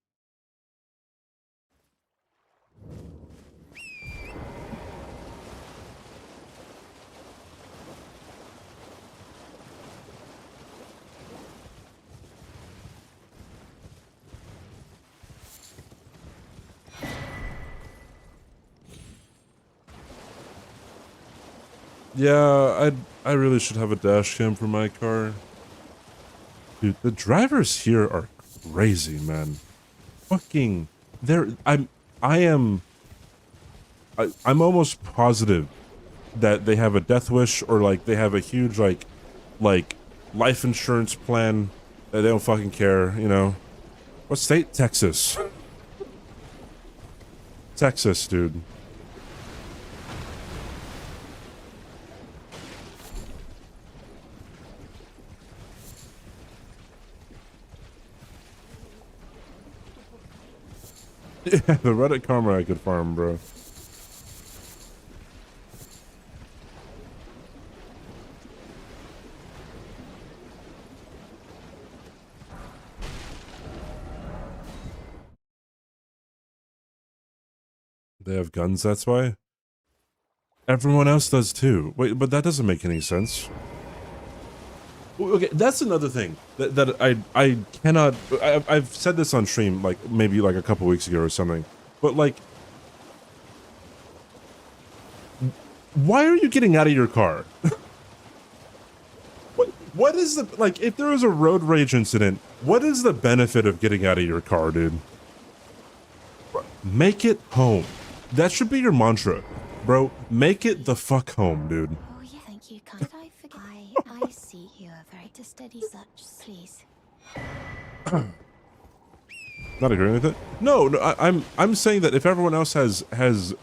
Yeah, I really should have a dash cam for my car. Dude, the drivers here are crazy, man. Fucking, I'm almost positive that they have a death wish, or like they have a huge like life insurance plan that they don't fucking care, you know. What state? Texas. Texas, dude. Yeah, the Reddit karma I could farm, bro. They have guns, that's why? Everyone else does too. Wait, but that doesn't make any sense. Okay, that's another thing that I cannot. I've said this on stream like maybe like a couple weeks ago or something, but like, why are you getting out of your car? What is the, like, if there was a road rage incident, what is the benefit of getting out of your car, dude? Make it home. That should be your mantra, bro. Make it the fuck home, dude. Oh yeah, thank you. Did I forget? I see you are very to study such, please. Not agreeing with it. No, I'm saying that if everyone else has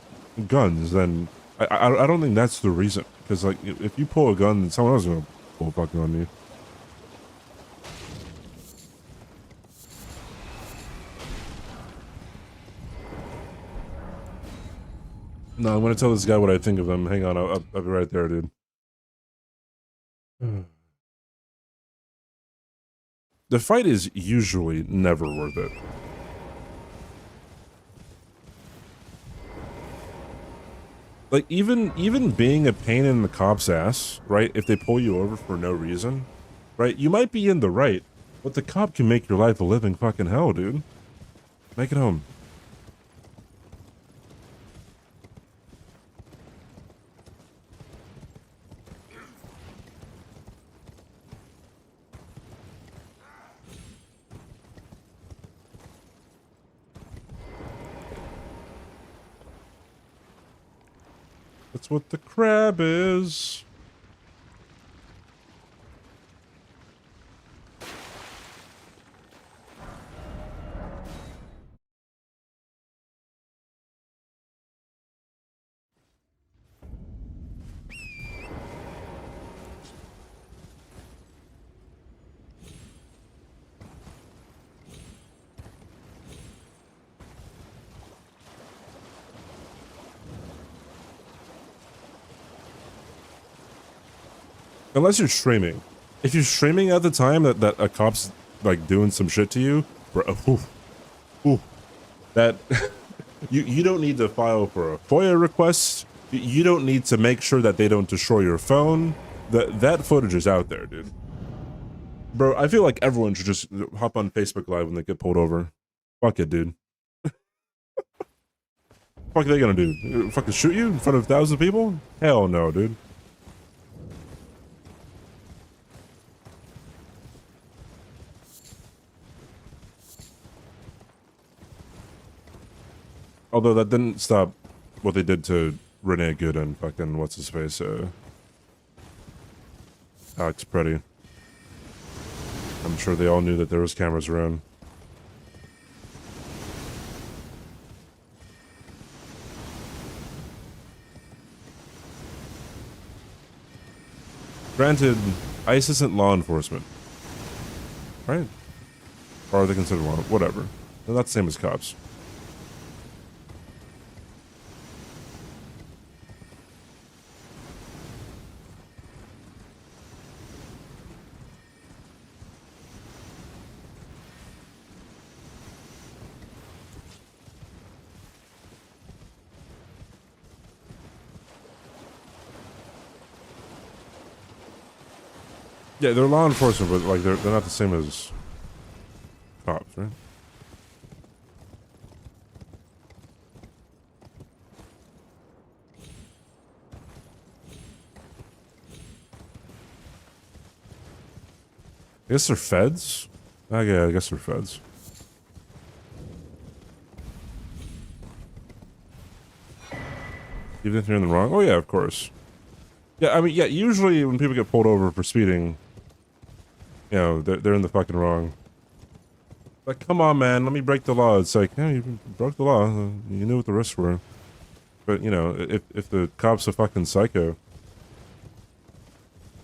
guns, then I don't think that's the reason. Because like if you pull a gun, then someone else is gonna pull a fucking on you. No, I'm gonna tell this guy what I think of him. Hang on, I'll be right there, dude. The fight is usually never worth it. Like, even being a pain in the cop's ass, right? If they pull you over for no reason, right? You might be in the right, but the cop can make your life a living fucking hell, dude. Make it home. That's what the crab is. Unless you're streaming. If you're streaming at the time that a cop's like doing some shit to you, bro, that you don't need to file for a FOIA request. You don't need to make sure that they don't destroy your phone. That footage is out there, dude. Bro, I feel like everyone should just hop on Facebook Live when they get pulled over. Fuck it, dude. Fuck are they gonna do? Fucking shoot you in front of 1,000 people? Hell no, dude. Although that didn't stop what they did to Renee Good and fucking what's his face, Alex Preddy. I'm sure they all knew that there was cameras around. Granted, ICE isn't law enforcement, right? Or are they considered law? Whatever. They're not the same as cops. Yeah, they're law enforcement, but like they're not the same as cops, right? I guess they're feds? Okay, I guess they're feds. Even if you're in the wrong? Oh yeah, of course. Yeah, I mean, yeah, usually when people get pulled over for speeding, you know, they're in the fucking wrong. Like, come on, man, let me break the law. It's like, yeah, you broke the law. You knew what the risks were. But, you know, if the cop's a fucking psycho,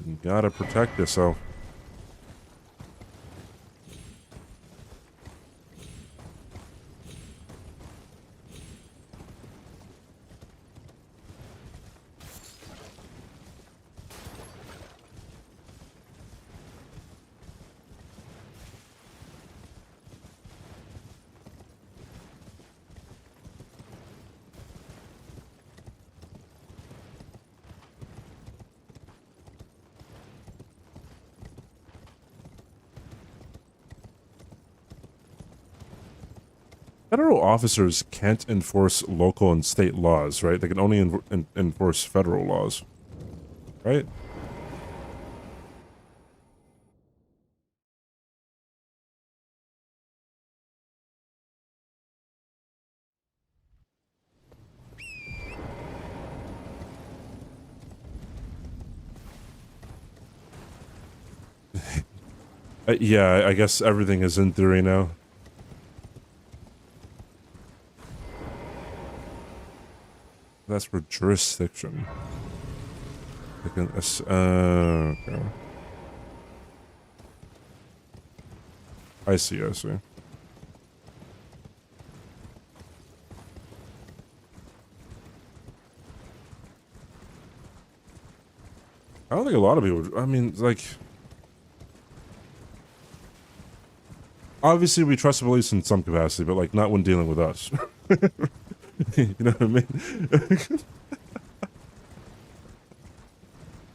you gotta protect yourself. Federal officers can't enforce local and state laws, right? They can only enforce federal laws, right? Yeah, I guess everything is in theory now. That's for jurisdiction. Okay. I see, I see. I don't think a lot of people, I mean, like, obviously we trust the police in some capacity, but like not when dealing with us. You know what I mean?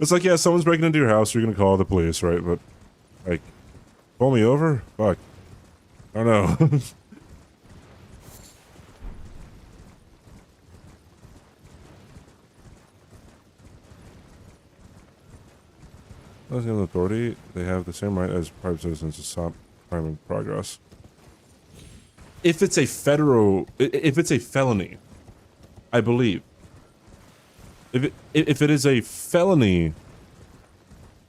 It's like, yeah, someone's breaking into your house, you're gonna call the police, right? But, like, pull me over? Fuck. I don't know. As an authority, they have the same right as private citizens to stop crime in progress. If it's a felony, I believe. If it is a felony,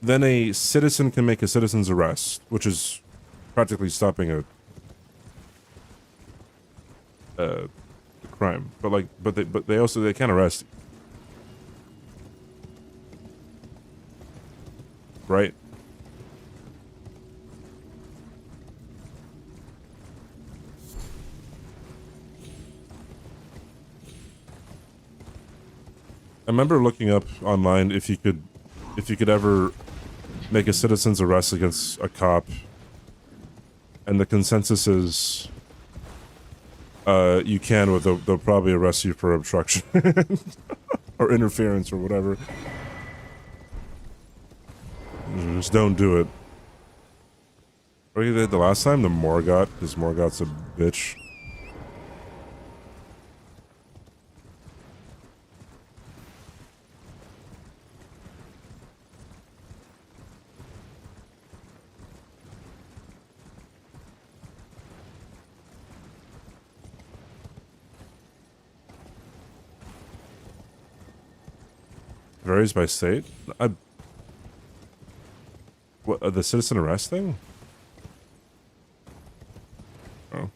then a citizen can make a citizen's arrest, which is practically stopping a crime. But like, but they can't arrest you. Right? I remember looking up online if you could ever make a citizen's arrest against a cop, and the consensus is, you can, but they'll probably arrest you for obstruction or interference or whatever. Just don't do it. What you did the last time? The Morgott, because Morgott's a bitch. Varies by state. What, the citizen arrest thing? Oh.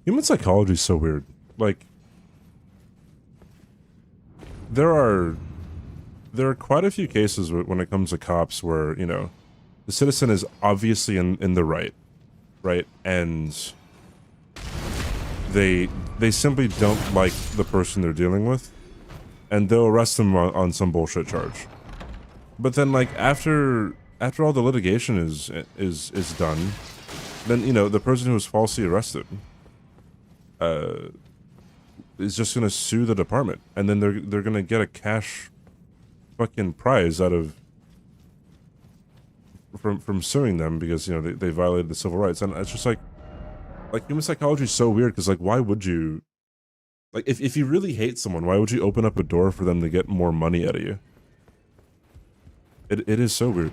Human psychology is so weird. Like, there are quite a few cases when it comes to cops where, you know, the citizen is obviously in the right, and they simply don't like the person they're dealing with, and they'll arrest them on some bullshit charge. But then, like, after all the litigation is done, then, you know, the person who was falsely arrested is just gonna sue the department, and then they're gonna get a cash fucking prize out of from suing them because, you know, they violated the civil rights. And it's just like human psychology is so weird, because, like, why would you, like, if you really hate someone, why would you open up a door for them to get more money out of you? It is so weird.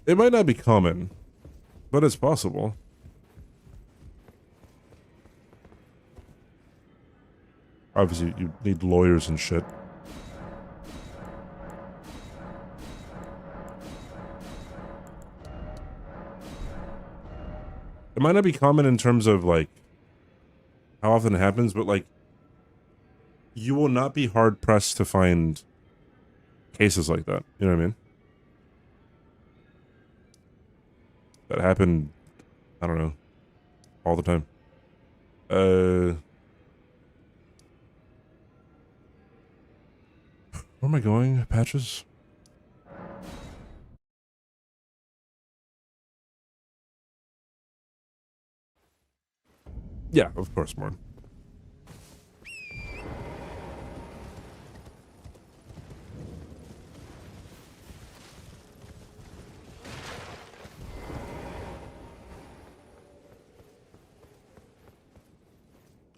It might not be common, but it's possible. Obviously, you need lawyers and shit. It might not be common in terms of, like, how often it happens, but, like, you will not be hard-pressed to find cases like that. You know what I mean? That happened, I don't know, all the time. Where am I going? Patches? Yeah, of course, more.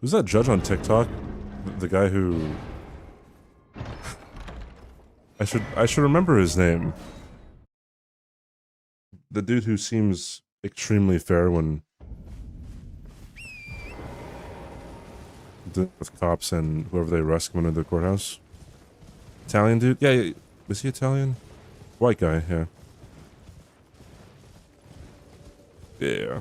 Who's that judge on TikTok? The guy who... I should remember his name. The dude who seems extremely fair when dealing with cops and whoever they arrest coming into the courthouse. Italian dude? Yeah, is he Italian? White guy, yeah. Yeah.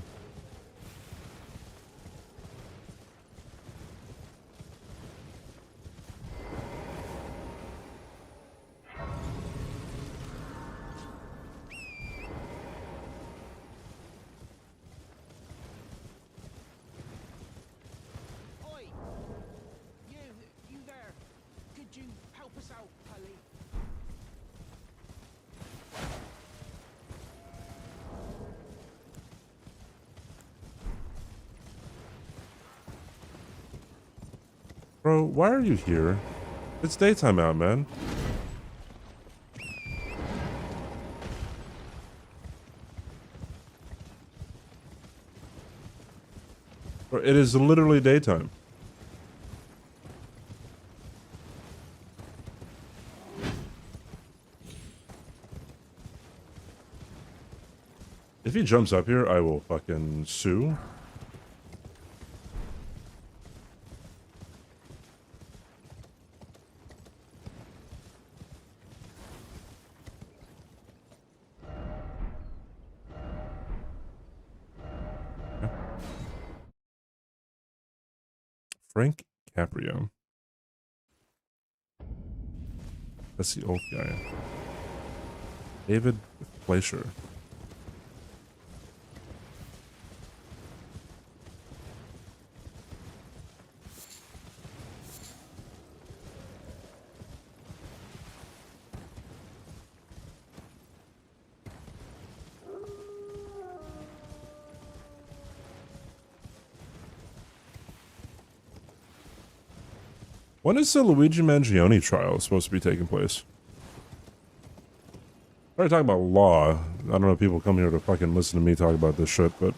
Oi! You there? Could you help us out, Pally? Bro, why are you here? It's daytime out, man. Bro, it is literally daytime. If he jumps up here, I will fucking sue. Frank Caprio. That's the old guy. David Fleischer. When is the Luigi Mangione trial supposed to be taking place? We're talking about law. I don't know if people come here to fucking listen to me talk about this shit, but...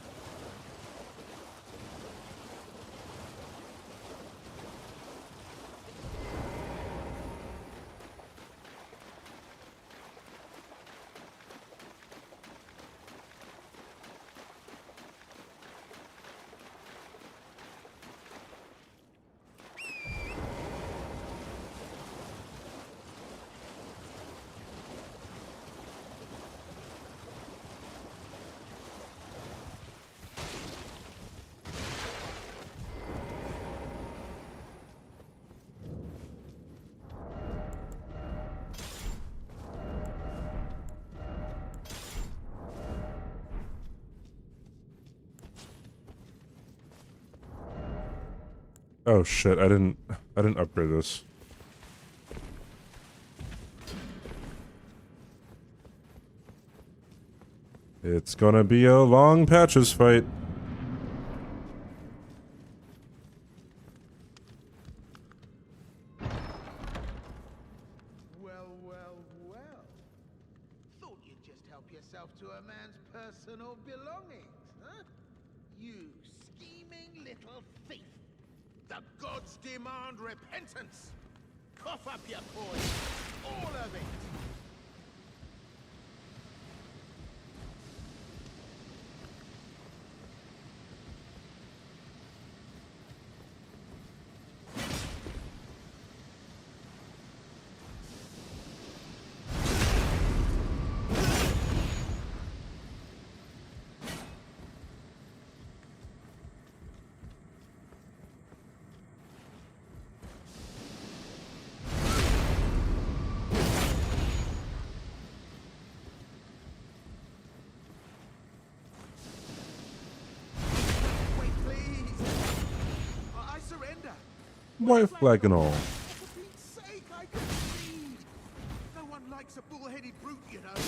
Oh shit, I didn't upgrade this. It's gonna be a long patches fight. Well, well, well. Thought you'd just help yourself to a man's personal belongings, huh? You scheming little thief. The gods demand repentance. Cough up your coin. All of it. White flag and all. For Pete's sake, I can bleed. No one likes a bull-headed brute, you know. It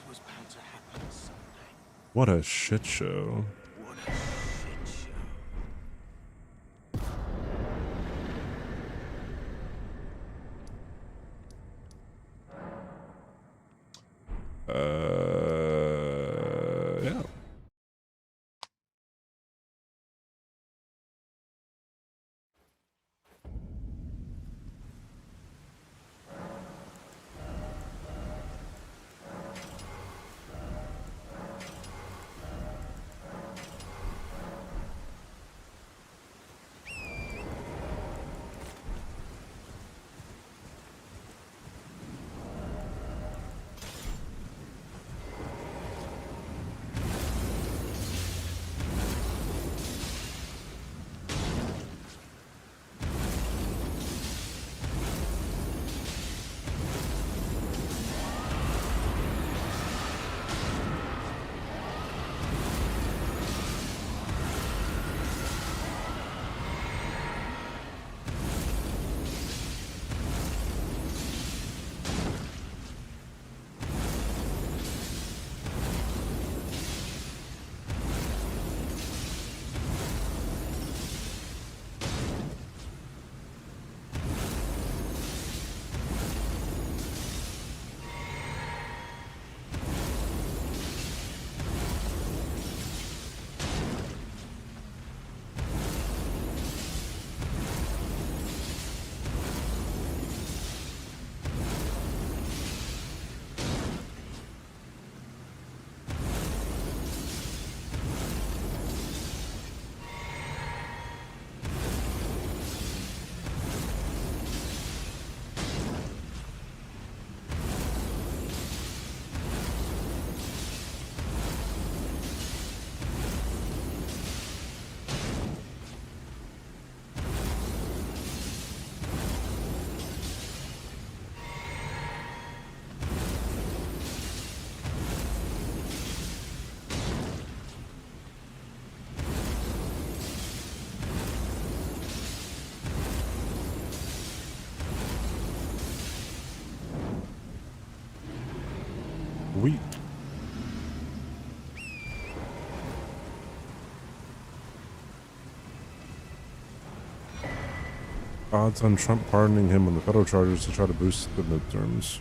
was bound to happen someday. What a shit show. What a shit show. Yeah. Sweet. Odds on Trump pardoning him on the federal charges to try to boost the midterms.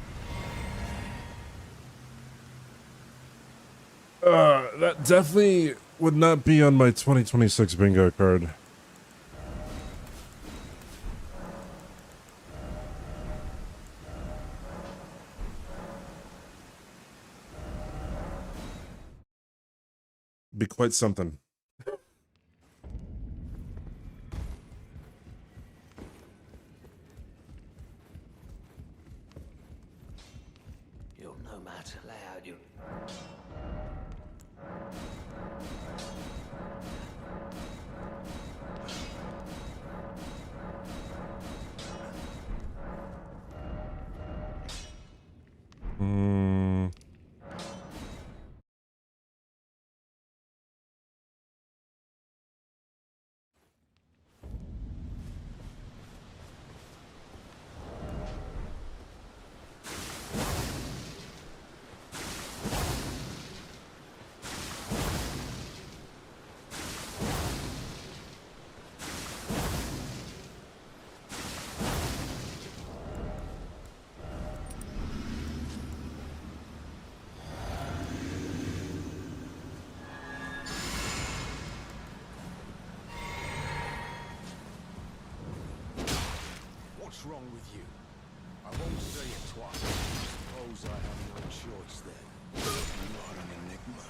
That definitely would not be on my 2026 bingo card. Be quite something. You'll no matter loud, you. What's wrong with you? I won't say it twice. Suppose I have no choice then. You are an enigma.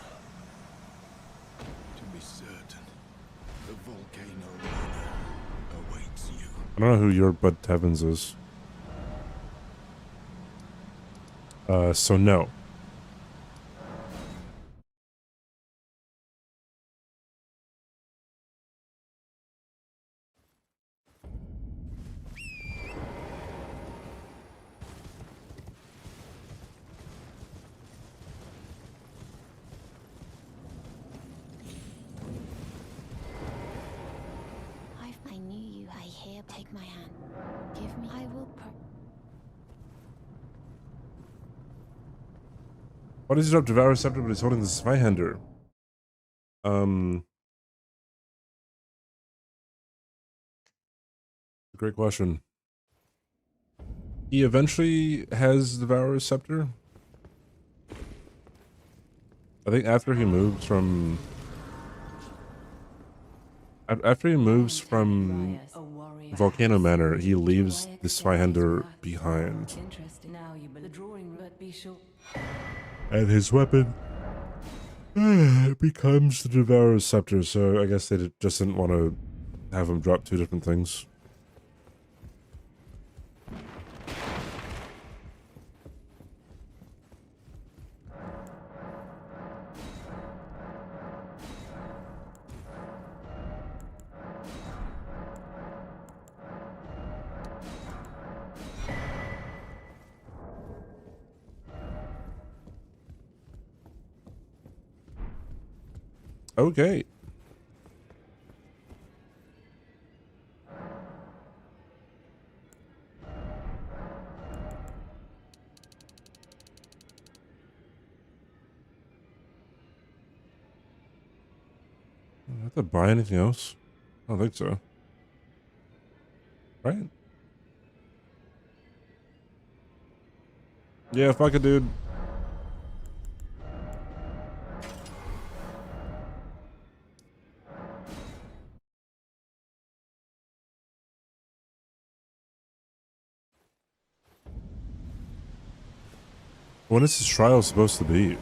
To be certain, the volcano manor awaits you. I don't know who your Bud Tevins is. So no. I knew you. I hear. Take my hand. Give me. I will. Why does he drop Devour Scepter but he's holding the Zweihander? Great question. He eventually has Devour Scepter. I think after he moves from Volcano Manor, he leaves the Zweihander behind. And his weapon becomes the Devour Scepter, so I guess they just didn't want to have him drop two different things. Okay. Do I have to buy anything else? I don't think so. Right? Yeah, fuck it, dude. When is this trial supposed to be?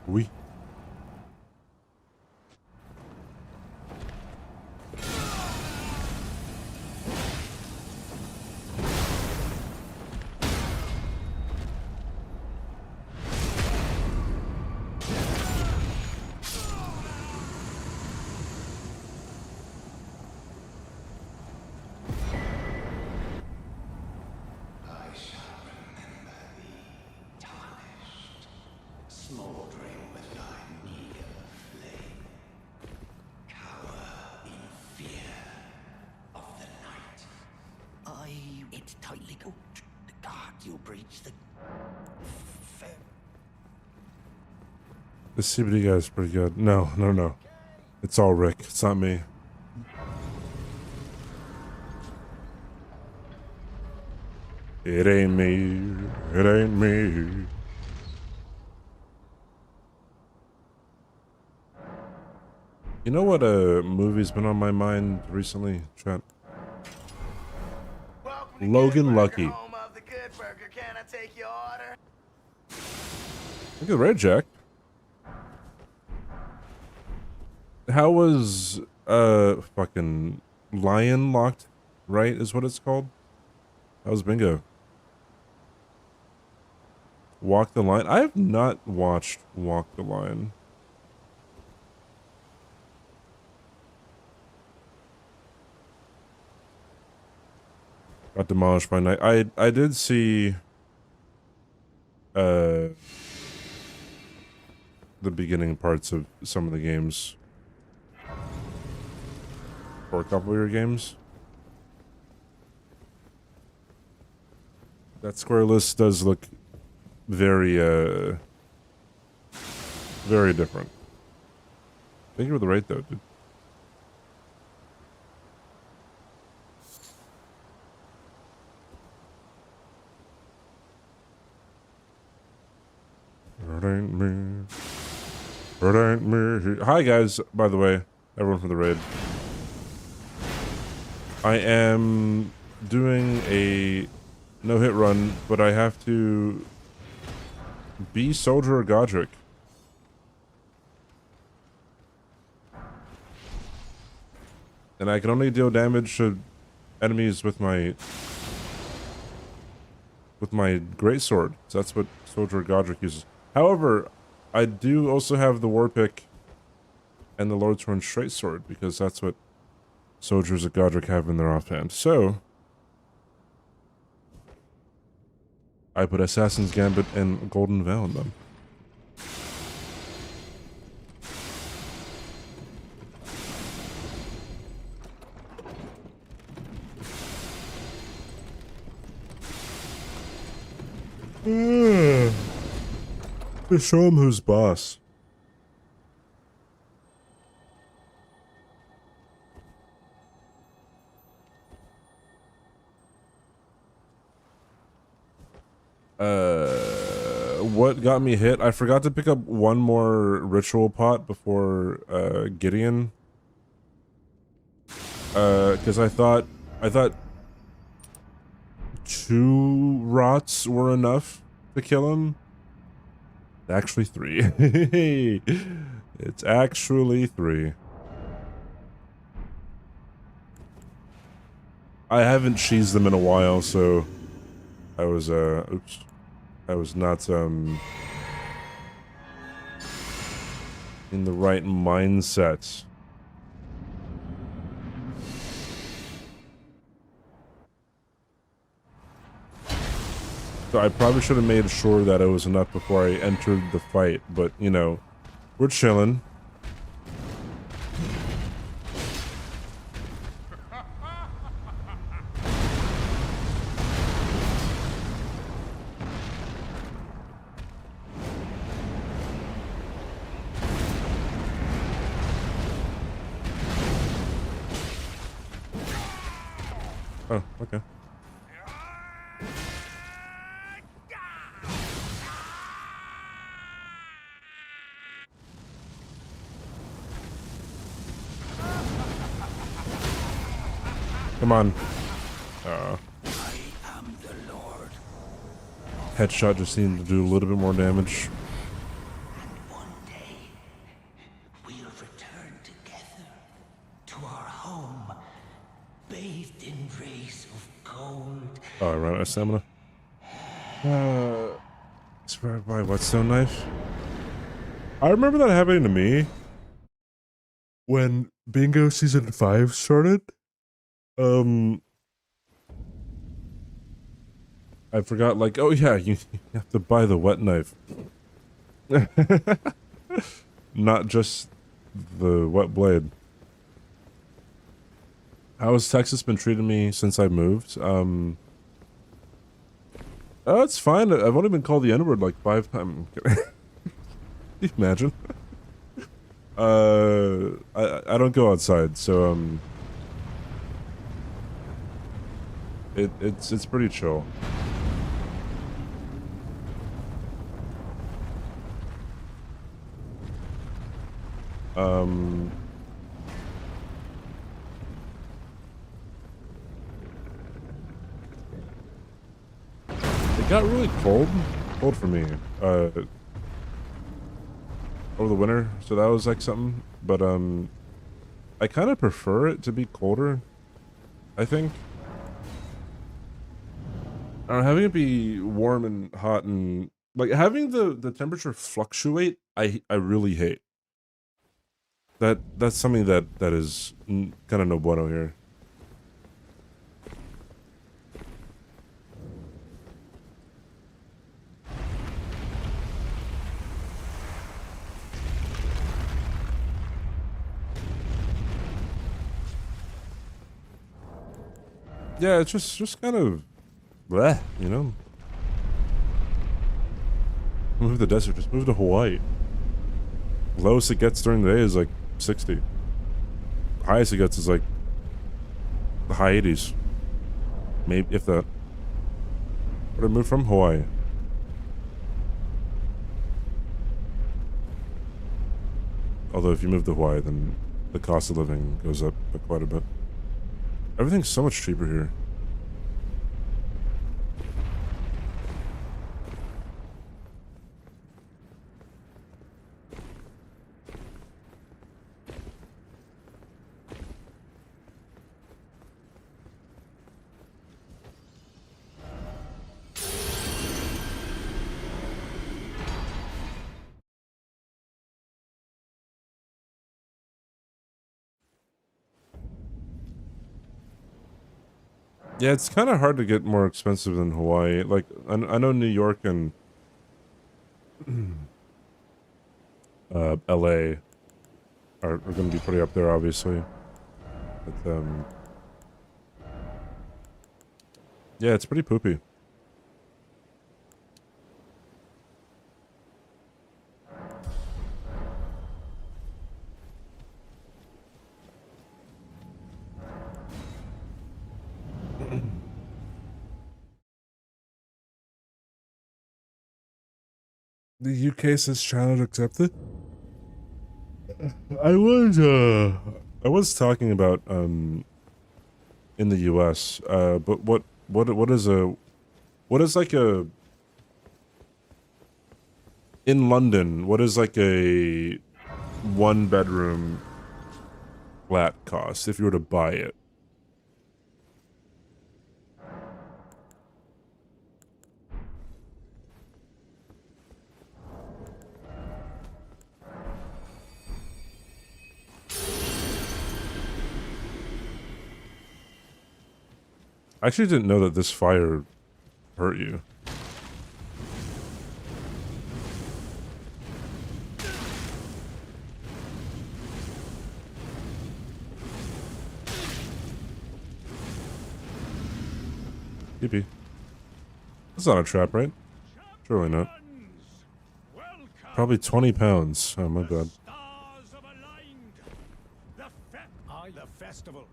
Oui. I shall remember thee, tarnished, smoldering with thy meager flame. Cower in fear of the night. It's tightly cooked. The guard, you breach the fair. The CBD guy is pretty good. No, no, no. It's all Rick. It's not me. It ain't me. It ain't me. You know what movie's been on my mind recently, Trent? Logan Lucky. Home of the good burger. Can I take your order? Look at the red jack. How was fucking Lion Locked, right? Is what it's called. That was bingo. Walk the Line. I have not watched Walk the Line. Got demolished by night. I did see the beginning parts of some of the games. Or a couple of your games. That square list does look very very different. Thank you for the rate though, dude. It ain't me. It ain't me. Hi guys, by the way, everyone for the raid. I am doing a no-hit run, but I have to be Soldier or Godrick. And I can only deal damage to enemies with my greatsword. So that's what Soldier or Godrick uses. However, I do also have the war pick and the Lord's Horn straight sword because that's what soldiers of Godrick have in their offhand. So I put Assassin's Gambit and Golden Veil in them. Just show him who's boss. What got me hit? I forgot to pick up one more ritual pot before Gideon. Because I thought 2 rots were enough to kill him. Actually 3. It's actually 3. I haven't cheesed them in a while, so I was oops. I was not in the right mindset. So I probably should have made sure that it was enough before I entered the fight, but you know, we're chilling. Oh, okay. Come on. I am the Lord. Headshot just seemed to do a little bit more damage. One Oh, I ran out of stamina. Survived by whetstone knife. I remember that happening to me when Bingo Season 5 started. I forgot, like, oh yeah, you have to buy the wet knife. Not just the wet blade. How has Texas been treating me since I moved? Oh, it's fine. I've only been called the N-word like 5 times. Can you imagine? I don't go outside, so it's pretty chill. It got really cold for me, over the winter, so that was like something, but I kind of prefer it to be colder, I think. Having it be warm and hot and, like, having the temperature fluctuate, I really hate. That's something that is kind of no bueno here. Yeah, it's just kind of bleh, you know? Move to the desert, just move to Hawaii. Lowest it gets during the day is like 60. Highest it gets is like the high 80s. Maybe, if that. Where'd I move from? Hawaii. Although if you move to Hawaii, then the cost of living goes up by quite a bit. Everything's so much cheaper here. Yeah, it's kind of hard to get more expensive than Hawaii. Like, I know New York and LA are going to be pretty up there, obviously. But, yeah, it's pretty poopy. The UK says challenge accepted. I was talking about in the US, but what is like a in London, what is like a 1-bedroom flat cost if you were to buy it? I actually didn't know that this fire hurt you. Yippee. That's not a trap, right? Surely not. Probably 20 pounds. Oh, my bad. The festival.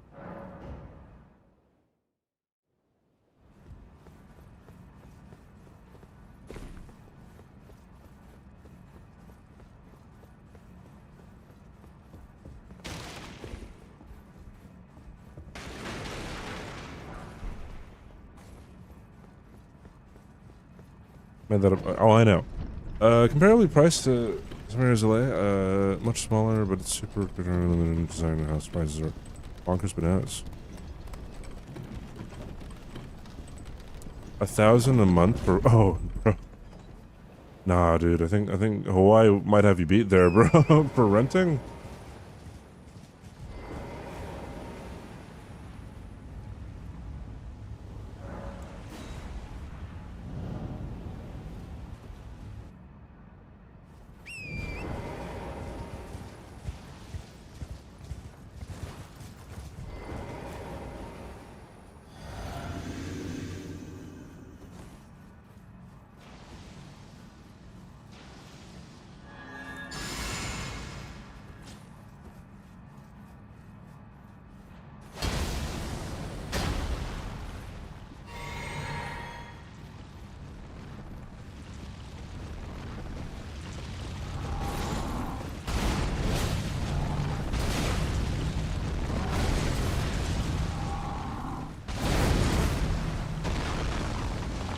Made that up. Oh, I know. Comparably priced to Samara's LA, much smaller, but it's super limited design and house prices are bonkers bananas. 1,000 a month for oh bro. Nah, dude. I think Hawaii might have you beat there, bro. For renting.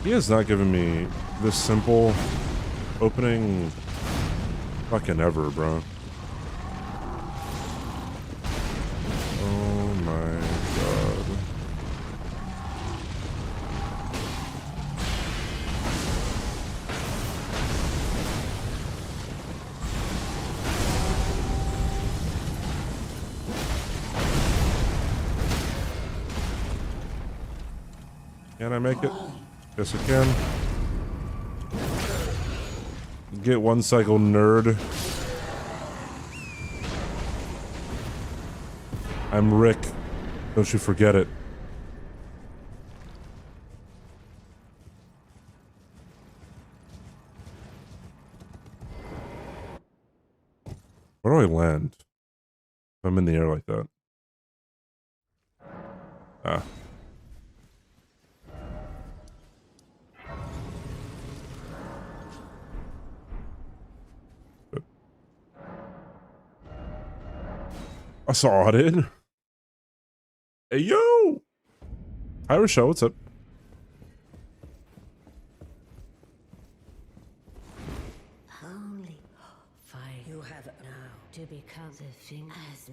He has not given me this simple opening fucking ever, bro. Oh my god. Can I make it? Yes, I can. Get one cycle, nerd. I'm Rick. Don't you forget it. Where do I land? If I'm in the air like that. Ah. I saw it. Hey, yo! Hi, Rochelle, what's up? Only fire. You have it now to become the thing as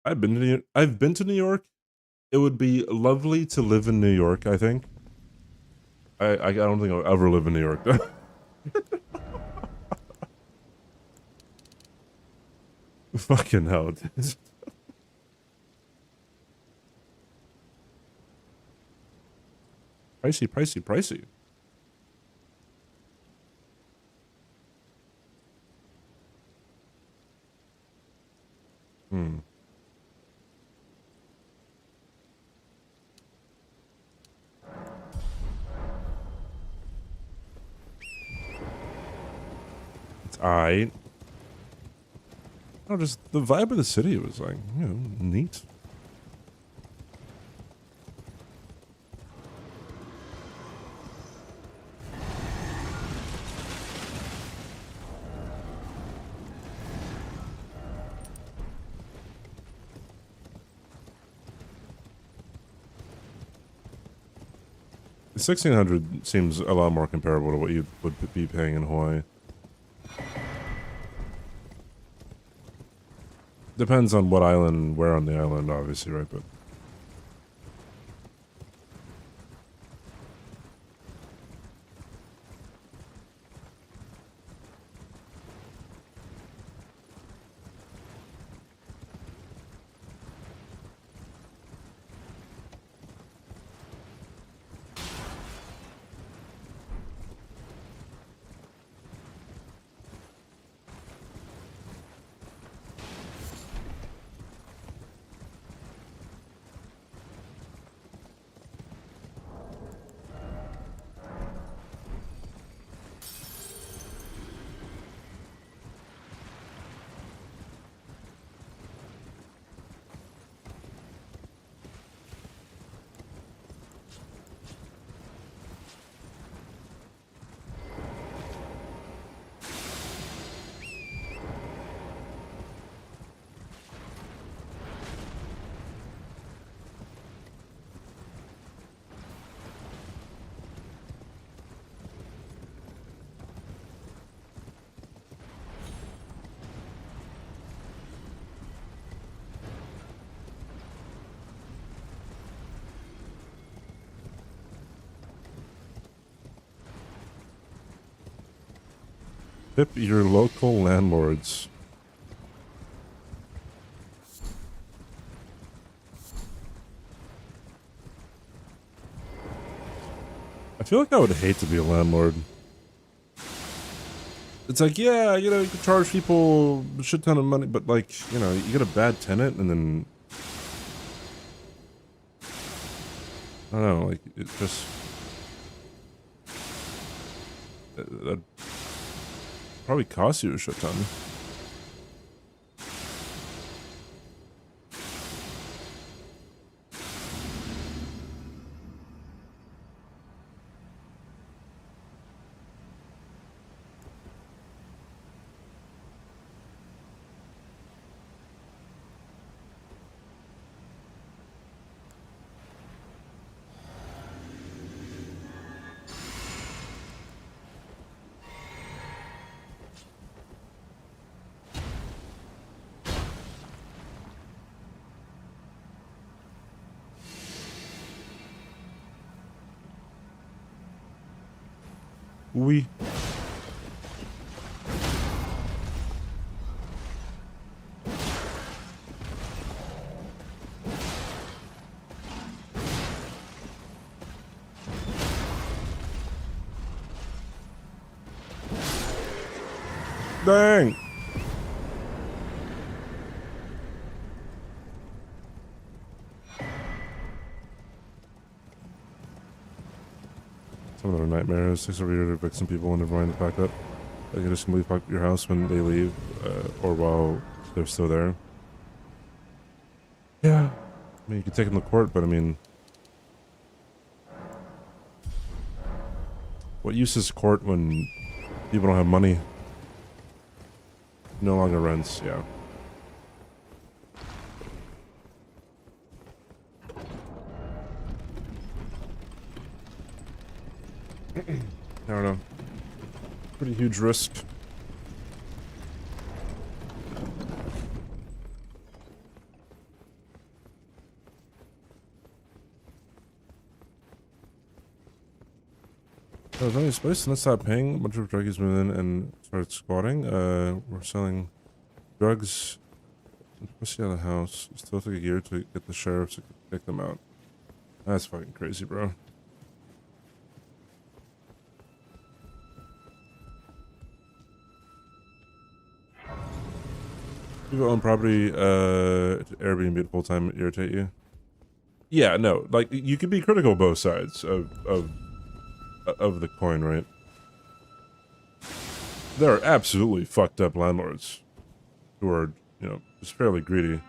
I've been to New York. It would be lovely to live in New York, I think. I don't think I'll ever live in New York, though. Fucking hell, dude. Pricey, pricey, pricey. Hmm. It's aight. No, just the vibe of the city was like, you know, neat. The 1,600 seems a lot more comparable to what you would be paying in Hawaii. Depends on what island, where on the island, obviously, right? But Tip your local landlords. I feel like I would hate to be a landlord. It's like, yeah, you know, you can charge people a shit ton of money, but like, you know, you get a bad tenant and then, I don't know, like, it just, that probably costs you a shit ton. We. Dang. Some of their nightmares. Takes over here to evict some people when they're running to pack up. Like, you just can leave your house when they leave, or while they're still there. Yeah. I mean, you could take them to court, but I mean, what use is court when people don't have money? No longer rents, yeah. I don't know. Pretty huge risk. I was running a space and I stopped paying. A bunch of druggies moved in and started squatting. We're selling drugs. Pussy out of the house. It still took a year to get the sheriff to kick them out. That's fucking crazy, bro. People own property, Airbnb the full time irritate you? Yeah, no. Like, you could be critical of both sides of the coin, right? There are absolutely fucked up landlords who are, you know, just fairly greedy.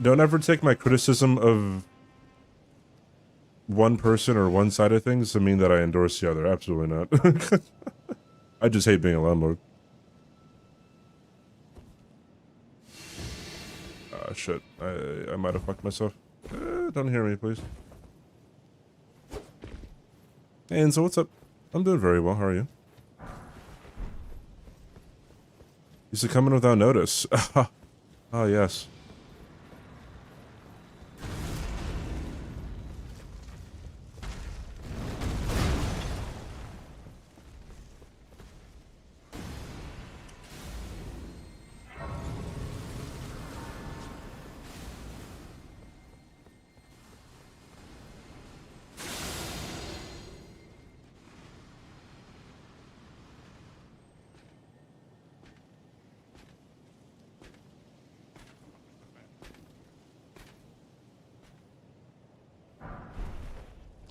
Don't ever take my criticism of one person or one side of things to mean that I endorse the other. Absolutely not. I just hate being a landlord. Ah, shit. I might have fucked myself. Don't hear me, please. Hey, Enzo, what's up? I'm doing very well. How are you? Used to come in without notice. Oh, yes.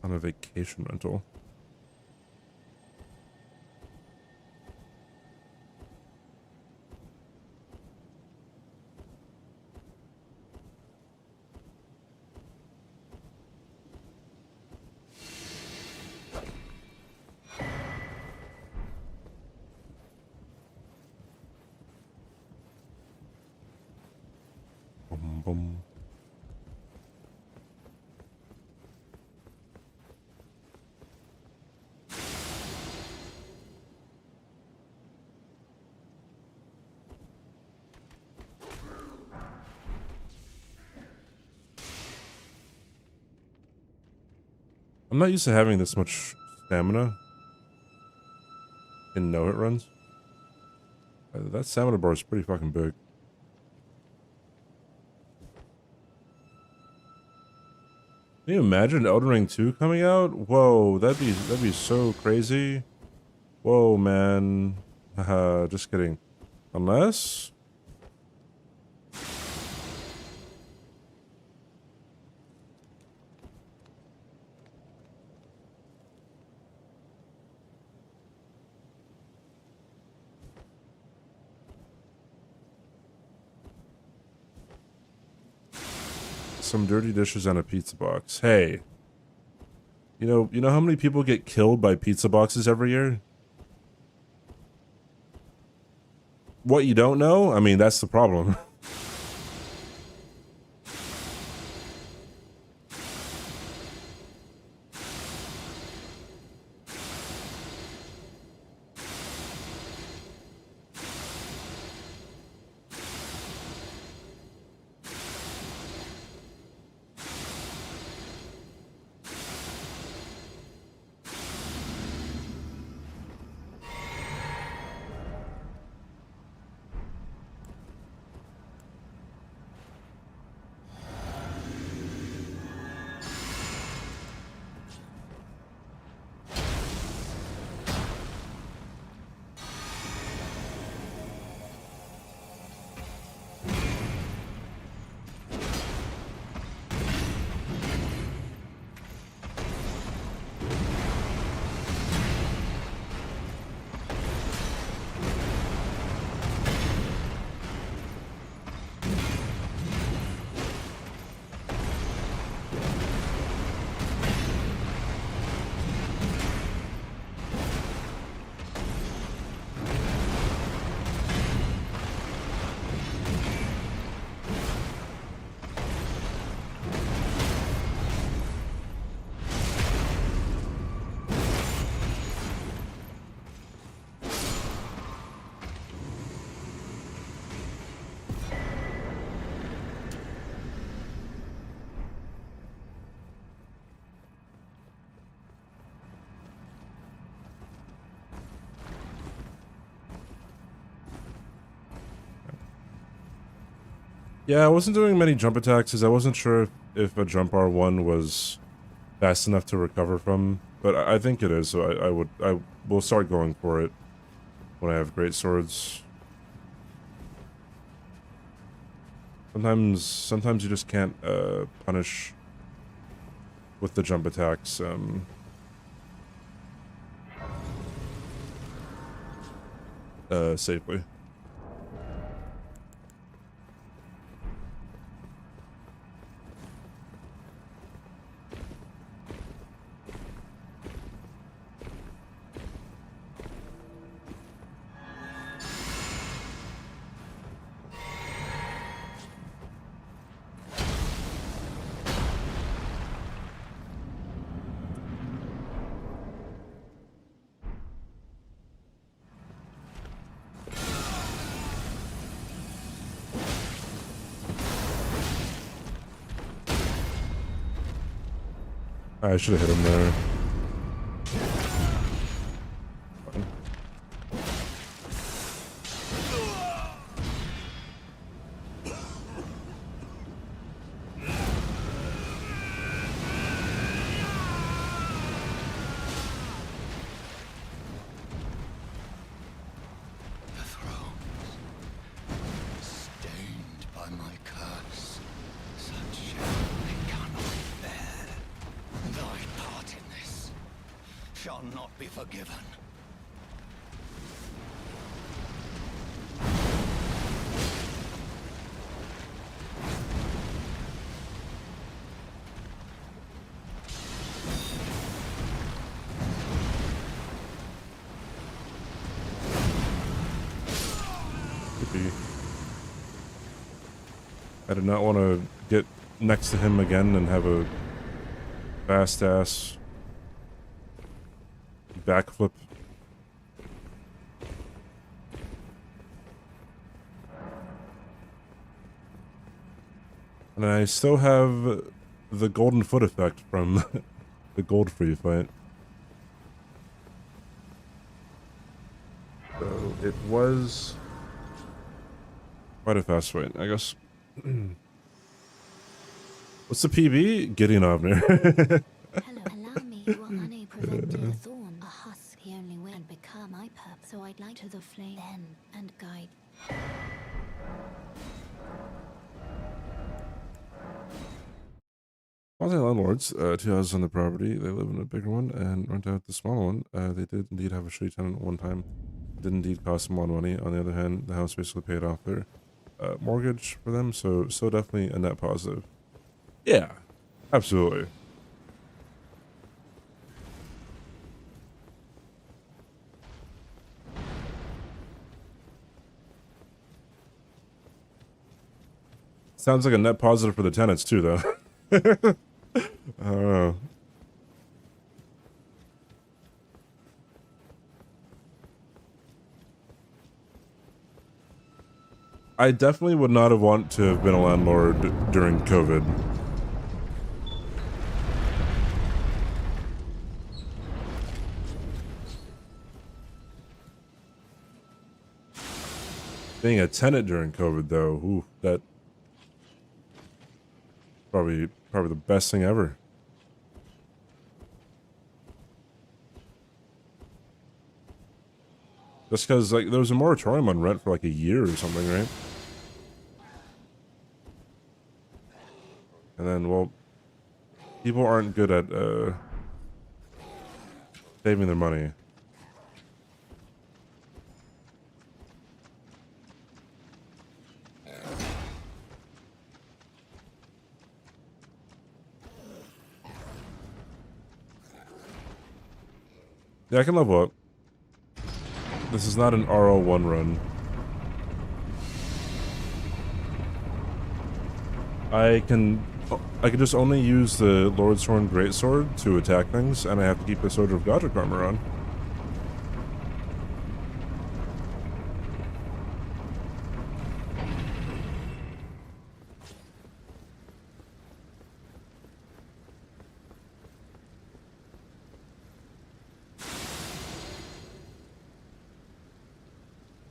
On a vacation rental. Boom, boom. I'm not used to having this much stamina in no hit runs. That stamina bar is pretty fucking big. Can you imagine Elden Ring 2 coming out? Whoa, that'd be so crazy. Whoa, man. Haha, just kidding. Unless... some dirty dishes and a pizza box. Hey. You know how many people get killed by pizza boxes every year? What, you don't know? I mean, that's the problem. Yeah, I wasn't doing many jump attacks because I wasn't sure if a jump R1 was fast enough to recover from, but I think it is, so I will start going for it when I have great swords. Sometimes you just can't punish with the jump attacks. Safely. I should have hit him there. Shall not be forgiven. I did not want to get next to him again and have a fast ass backflip. And I still have the golden foot effect from the gold free fight. So it was quite a fast fight, I guess. What's the PB? Getting off there. Hello, allow me. You are unable to prevent the thorn. A husk, the only way and become my purpose. So I'd like to the flame then and guide. Landlords, 2 houses on the property. They live in a bigger one and rent out the smaller one. They did indeed have a shitty tenant at one time. It did indeed cost them a lot of money. On the other hand, the house basically paid off their mortgage for them, so definitely a net positive. Yeah, absolutely. Sounds like a net positive for the tenants too, though. I don't know. I definitely would not have wanted to have been a landlord during COVID. Being a tenant during COVID, though, ooh, that probably the best thing ever. Just because, like, there was a moratorium on rent for like a year or something, right? And then, well, people aren't good at saving their money. Yeah, I can level up. This is not an RO1 run. I can just only use the Lord's Horn Greatsword to attack things, and I have to keep the Sword of Godrick armor on.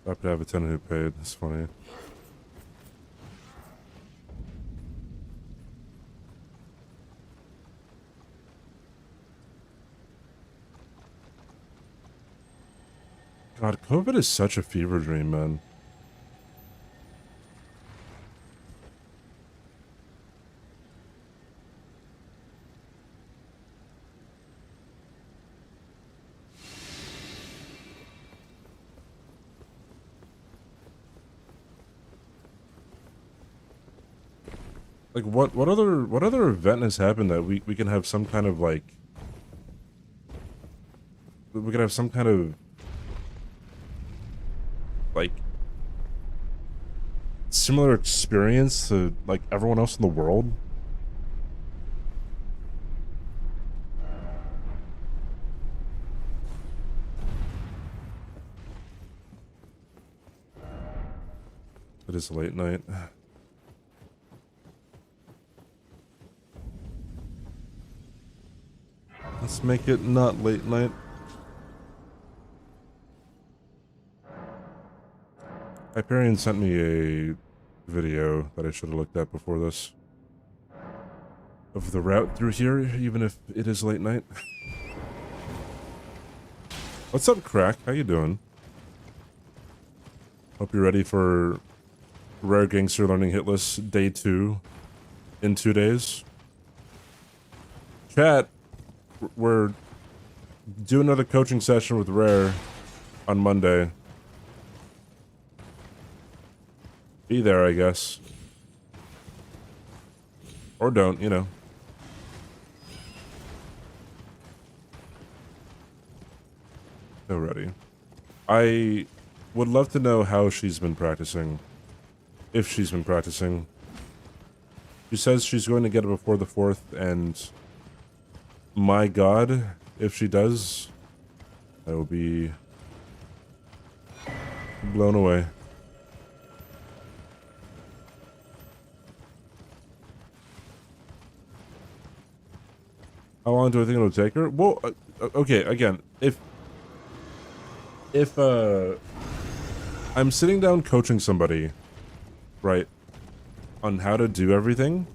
I have to have a tenant who paid. That's funny. God, COVID is such a fever dream, man. Like, what other event has happened that we can have some kind of, like, we can have some kind of, like, similar experience to, like, everyone else in the world? It is late night. Let's make it not late night. Hyperion sent me a video that I should have looked at before this. Of the route through here, even if it is late night. What's up, Crack? How you doing? Hope you're ready for Rare Gangster Learning Hitless Day 2 in 2 days. Chat, we're doing another coaching session with Rare on Monday. Be there, I guess. Or don't, you know. So ready. I would love to know how she's been practicing. If she's been practicing. She says she's going to get it before the 4th, and my god, if she does, I will be blown away. How long do I think it'll take her? Well, okay, again, if I'm sitting down coaching somebody, right, on how to do everything,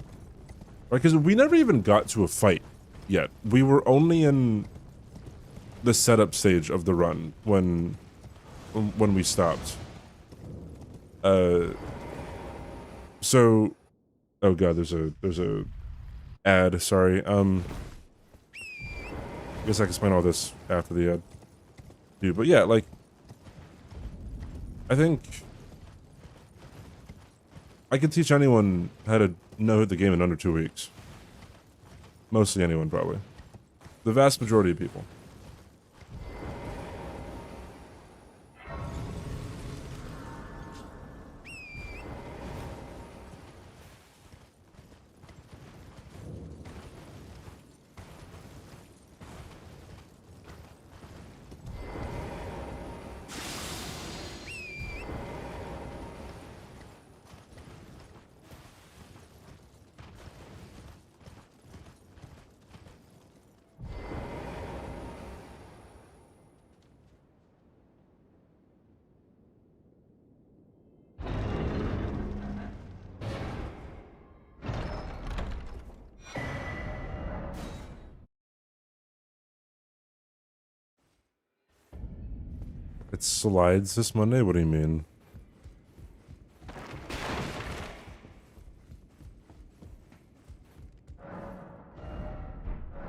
right, because we never even got to a fight yet. We were only in the setup stage of the run when we stopped. So, oh god, there's a ad, sorry. I guess I can explain all this after the ad. Dude, but yeah, like, I think I could teach anyone how to know the game in under 2 weeks. Mostly anyone, probably. The vast majority of people. It slides this Monday? What do you mean?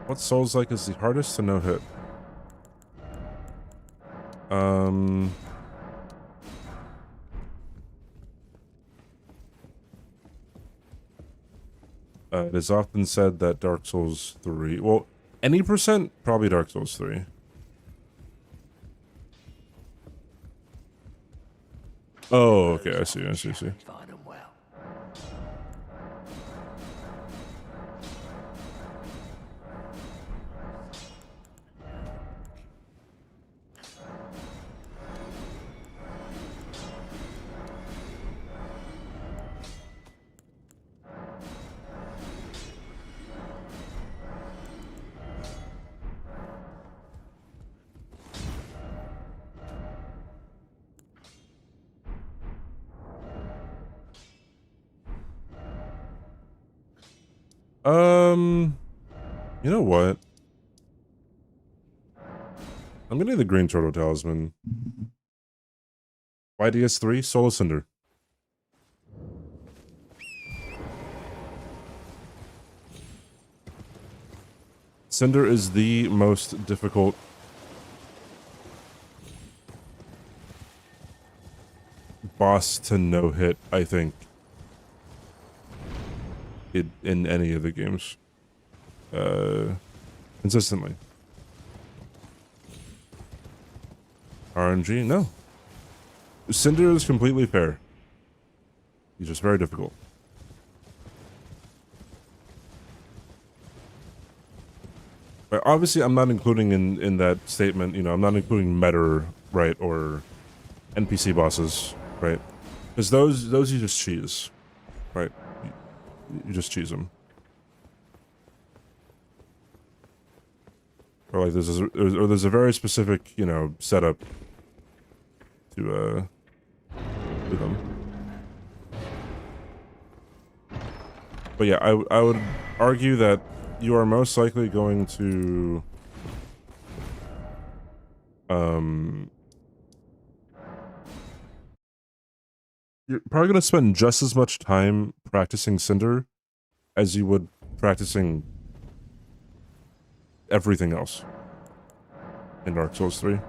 What Souls-like is the hardest to no-hit? It is often said that Dark Souls 3... Well, any percent, probably Dark Souls 3. Oh, okay, I see. Find 'em well. You know what? I'm getting the Green Turtle Talisman. YDS3, Soul of Cinder. Cinder is the most difficult boss to no-hit, I think, in any of the games. Consistently. RNG? No. Cinder is completely fair. He's just very difficult. But obviously, I'm not including in that statement, you know, I'm not including meta, right, or NPC bosses, right? Because those you just cheese, right? You just cheese them. Or like there's a very specific, you know, setup to do them. But yeah, I would argue that you are most likely going to you're probably going to spend just as much time practicing Cinder as you would practicing everything else in Dark Souls 3.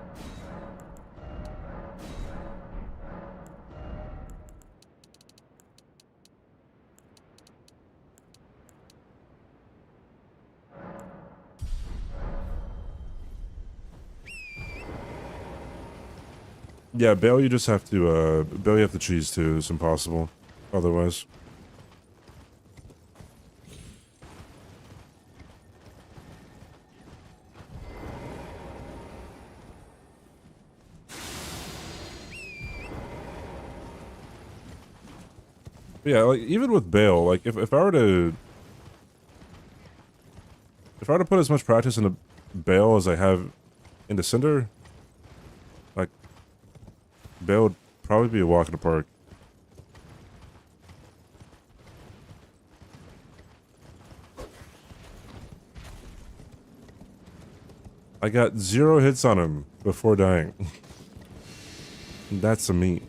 Yeah, Bale you just have to Bale you have to cheese too, it's impossible otherwise. Yeah, like even with Bale, like if I were to if I were to put as much practice into Bale as I have into Cinder, like, Bale would probably be a walk in the park. I got 0 hits on him before dying. That's a meat.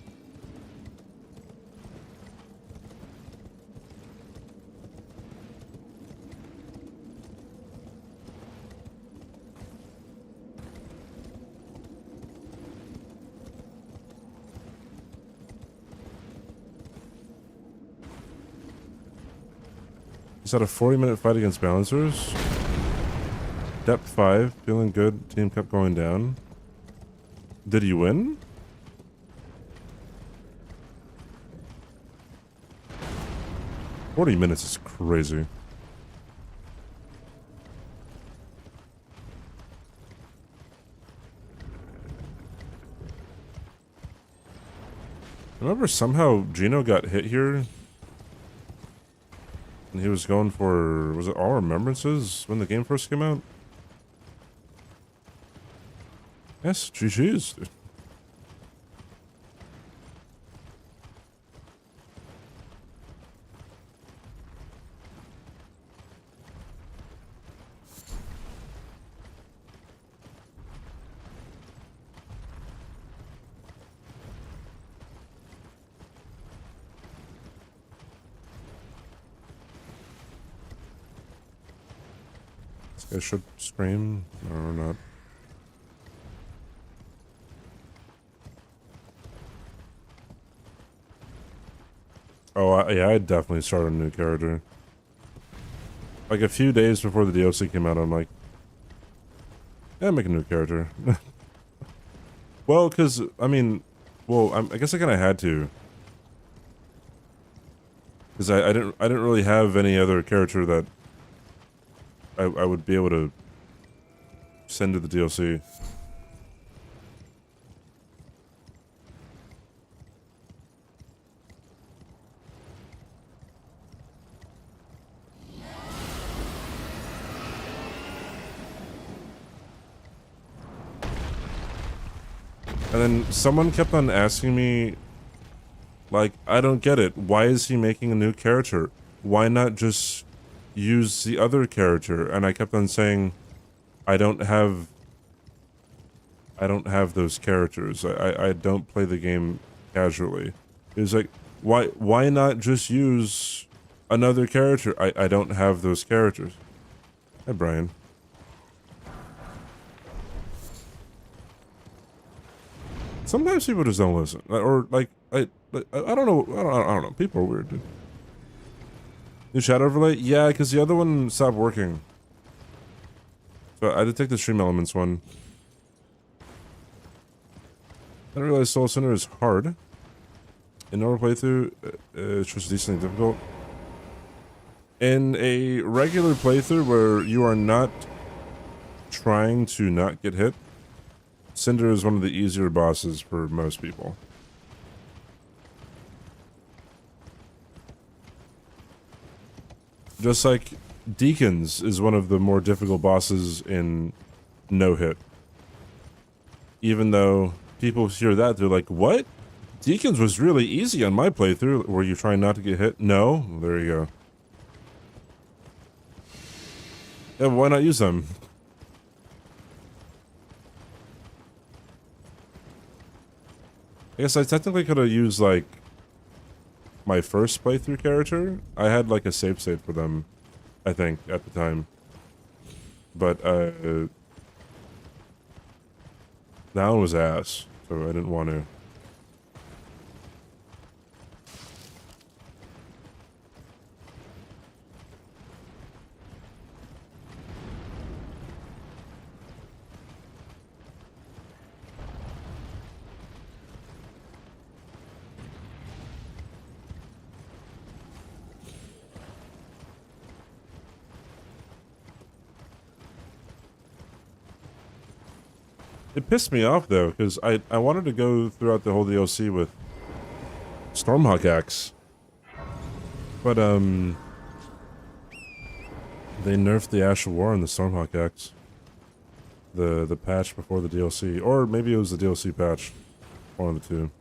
He's had a 40-minute fight against balancers. Depth 5, feeling good. Team kept going down. Did he win? "40 minutes is crazy. Remember somehow Gino got hit here? And he was going for, was it All Remembrances when the game first came out? Yes, GG's, dude. This guy should scream, or not. Oh, yeah, I definitely started a new character. Like, a few days before the DLC came out, I'm like, yeah, make a new character. Well, because, I mean, well, I guess I kind of had to. Because I didn't really have any other character that I would be able to send to the DLC. And then someone kept on asking me, like, I don't get it. Why is he making a new character? Why not just use the other character? And I kept on saying, I don't have those characters. I don't play the game casually. It was like, why not just use another character? I don't have those characters. Hi, Brian. Sometimes people just don't listen, or like I don't know. I don't know. People are weird, dude. New chat overlay? Yeah, because the other one stopped working. So I did take the stream elements one. I didn't realize Soul Sinner is hard. In normal playthrough, it's just decently difficult. In a regular playthrough where you are not trying to not get hit, Cinder is one of the easier bosses for most people. Just like Deacons is one of the more difficult bosses in No Hit. Even though people hear that, they're like, what? Deacons was really easy on my playthrough. Were you trying not to get hit? No? There you go. Yeah, why not use them? I guess I technically could have used, like, my first playthrough character. I had, like, a save state for them, I think, at the time. But, that one was ass, so I didn't want to. It pissed me off, though, because I wanted to go throughout the whole DLC with Stormhawk Axe. But, They nerfed the Ash of War and the Stormhawk axe. The patch before the DLC. Or maybe it was the DLC patch. One of the two.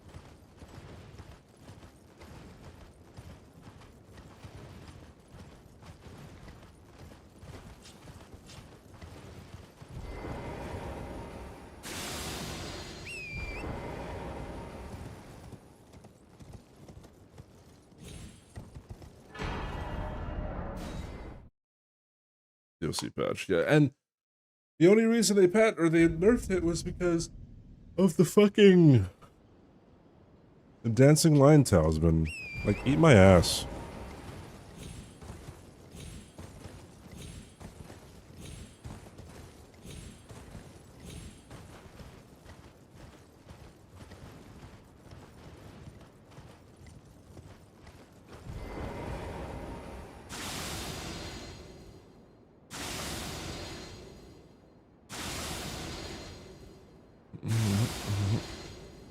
DLC patch, yeah. And the only reason they nerfed it was because of the fucking dancing lion talisman. Like, eat my ass.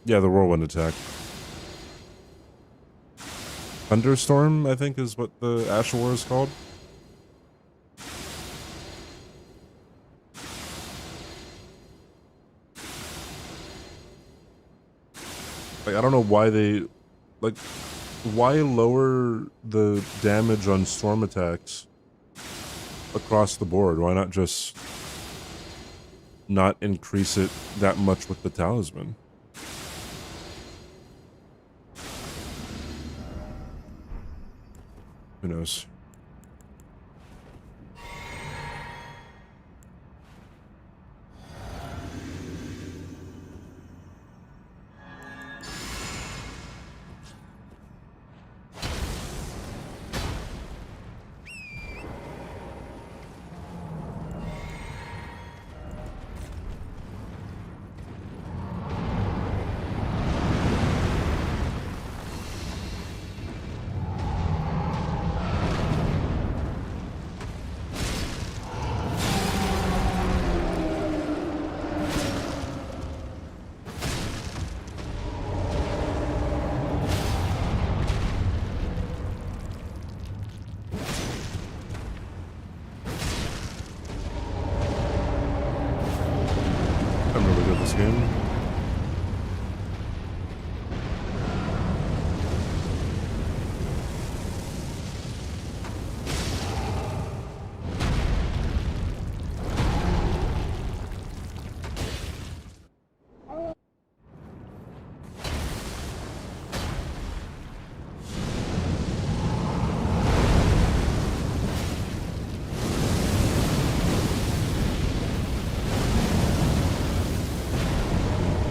Yeah, the whirlwind attack. Thunderstorm, I think, is what the Ash of War is called. Like, I don't know why they... Like, why lower the damage on storm attacks across the board? Why not just not increase it that much with the talisman? Who knows? I'm really good at this game.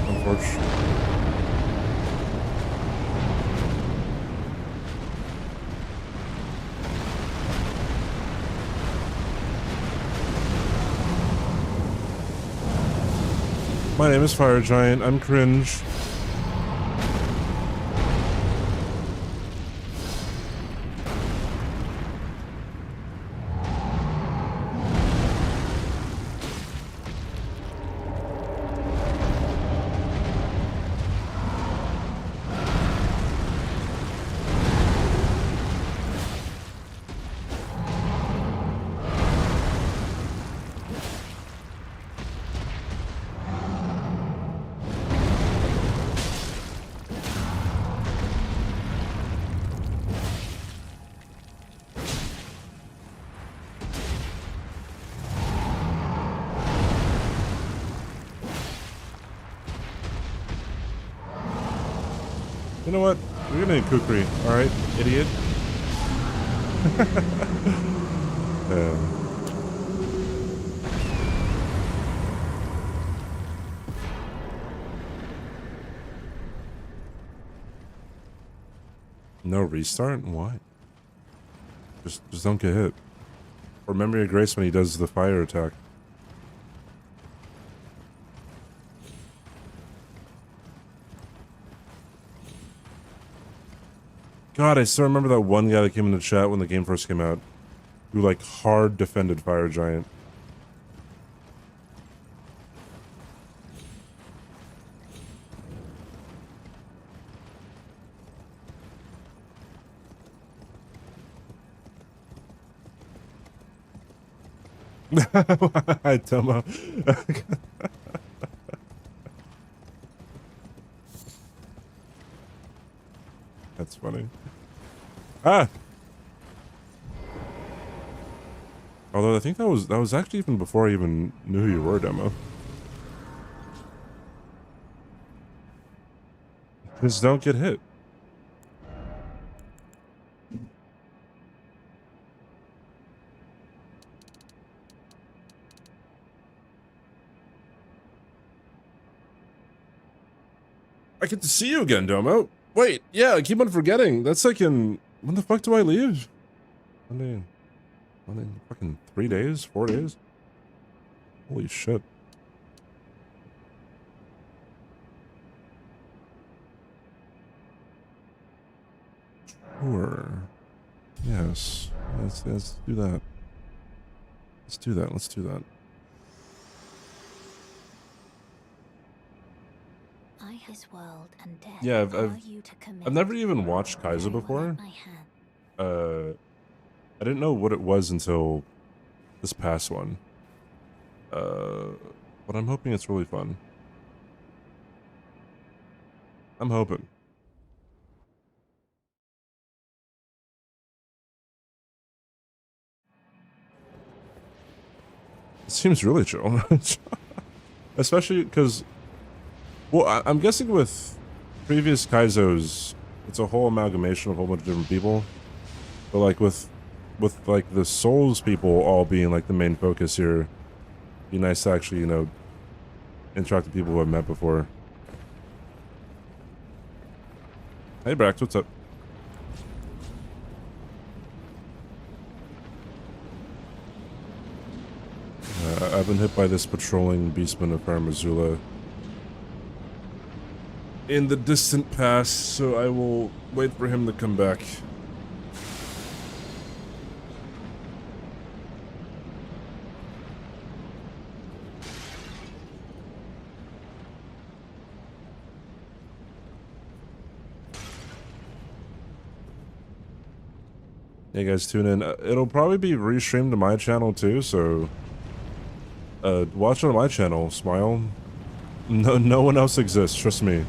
Unfortunately. My name is Fire Giant. I'm cringe. You know what? We're gonna need kukri, alright, idiot? No restart? Why? Just don't get hit. Or Memory of Grace when he does the fire attack. God, I still remember that one guy that came in the chat when the game first came out, who like hard defended Fire Giant. Hi, Tomo. That's funny. Ah! Although I think that was actually even before I even knew who you were, Demo. Just don't get hit. I get to see you again, Domo. Wait, yeah, I keep on forgetting. That's like in... When the fuck do I leave? Monday, fucking 3 days? 4 days? Holy shit. Sure. Yes. Let's do that. Let's do that. Let's do that. I his world and death. Yeah, I've never I've even watched Kaizo before. I didn't know what it was until this past one. But I'm hoping it's really fun. I'm hoping. It seems really chill. Especially because, well, I'm guessing with previous Kaizos, it's a whole amalgamation of a whole bunch of different people. But like with like the Souls people all being like the main focus here, be nice to actually, you know, interact with people who I've met before. Hey Brax, what's up? I've been hit by this patrolling beastman of Paramazula in the distant past, so I will wait for him to come back. Hey guys, tune in. It'll probably be restreamed to my channel too, so watch it on my channel, Smile. No one else exists, trust me.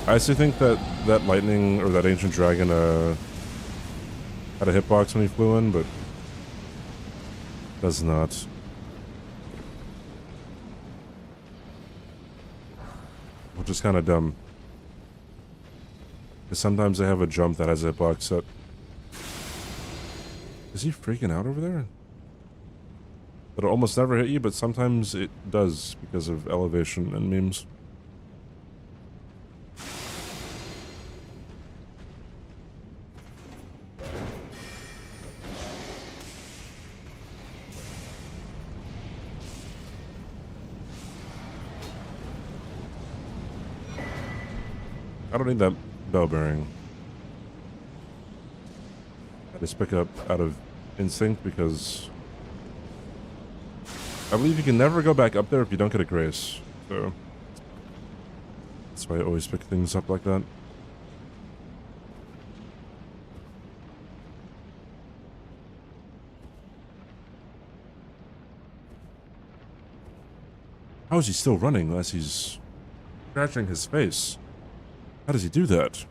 I actually think that lightning or that ancient dragon had a hitbox when he flew in, but does not. Which is kind of dumb. Because sometimes they have a jump that has a hitbox set. Is he freaking out over there? It'll almost never hit you, but sometimes it does because of elevation and memes. I don't need that bell bearing. I just pick it up out of instinct because I believe you can never go back up there if you don't get a grace. So that's why I always pick things up like that. How is he still running unless he's scratching his face? How does he do that?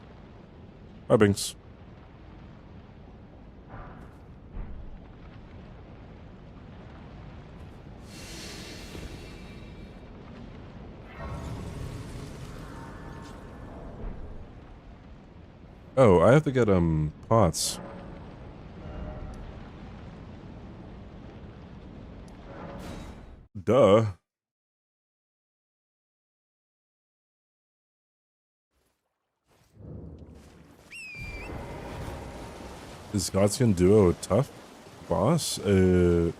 Bye, Binks. Oh, I have to get, pots. Duh. Is Godskin Duo a tough boss? No,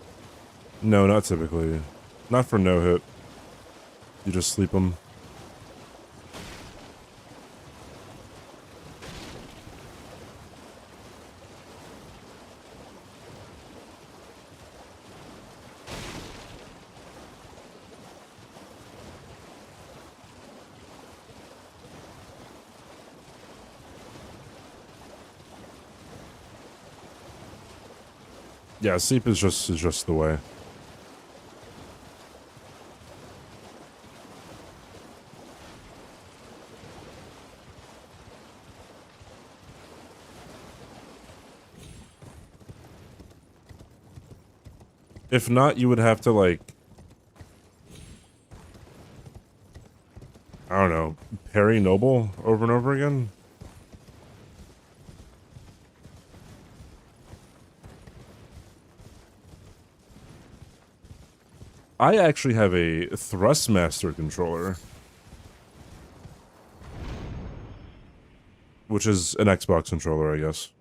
not typically. Not for no hit. You just sleep them. Yeah, sleep is just the way. If not, you would have to, like, I don't know, parry Noble over and over again? I actually have a Thrustmaster controller, which is an Xbox controller, I guess.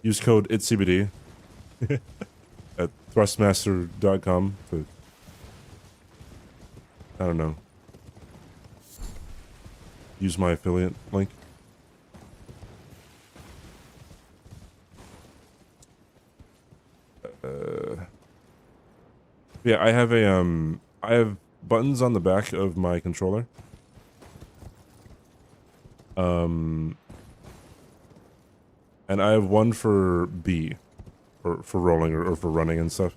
Use code itzCBD at thrustmaster.com to, I don't know, use my affiliate link. Yeah, I have I have buttons on the back of my controller. And I have one for B, for rolling or for running and stuff.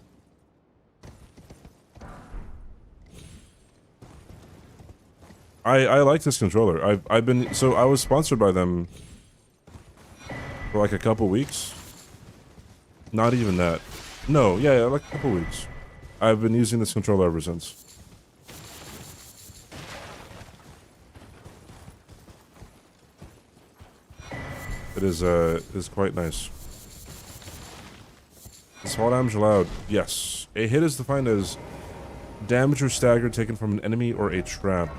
I like this controller. I've been, so I was sponsored by them for like a couple weeks. Not even that. No, yeah, like a couple weeks. I've been using this controller ever since. It is quite nice. Is fall damage allowed? Yes. A hit is defined as damage or stagger taken from an enemy or a trap.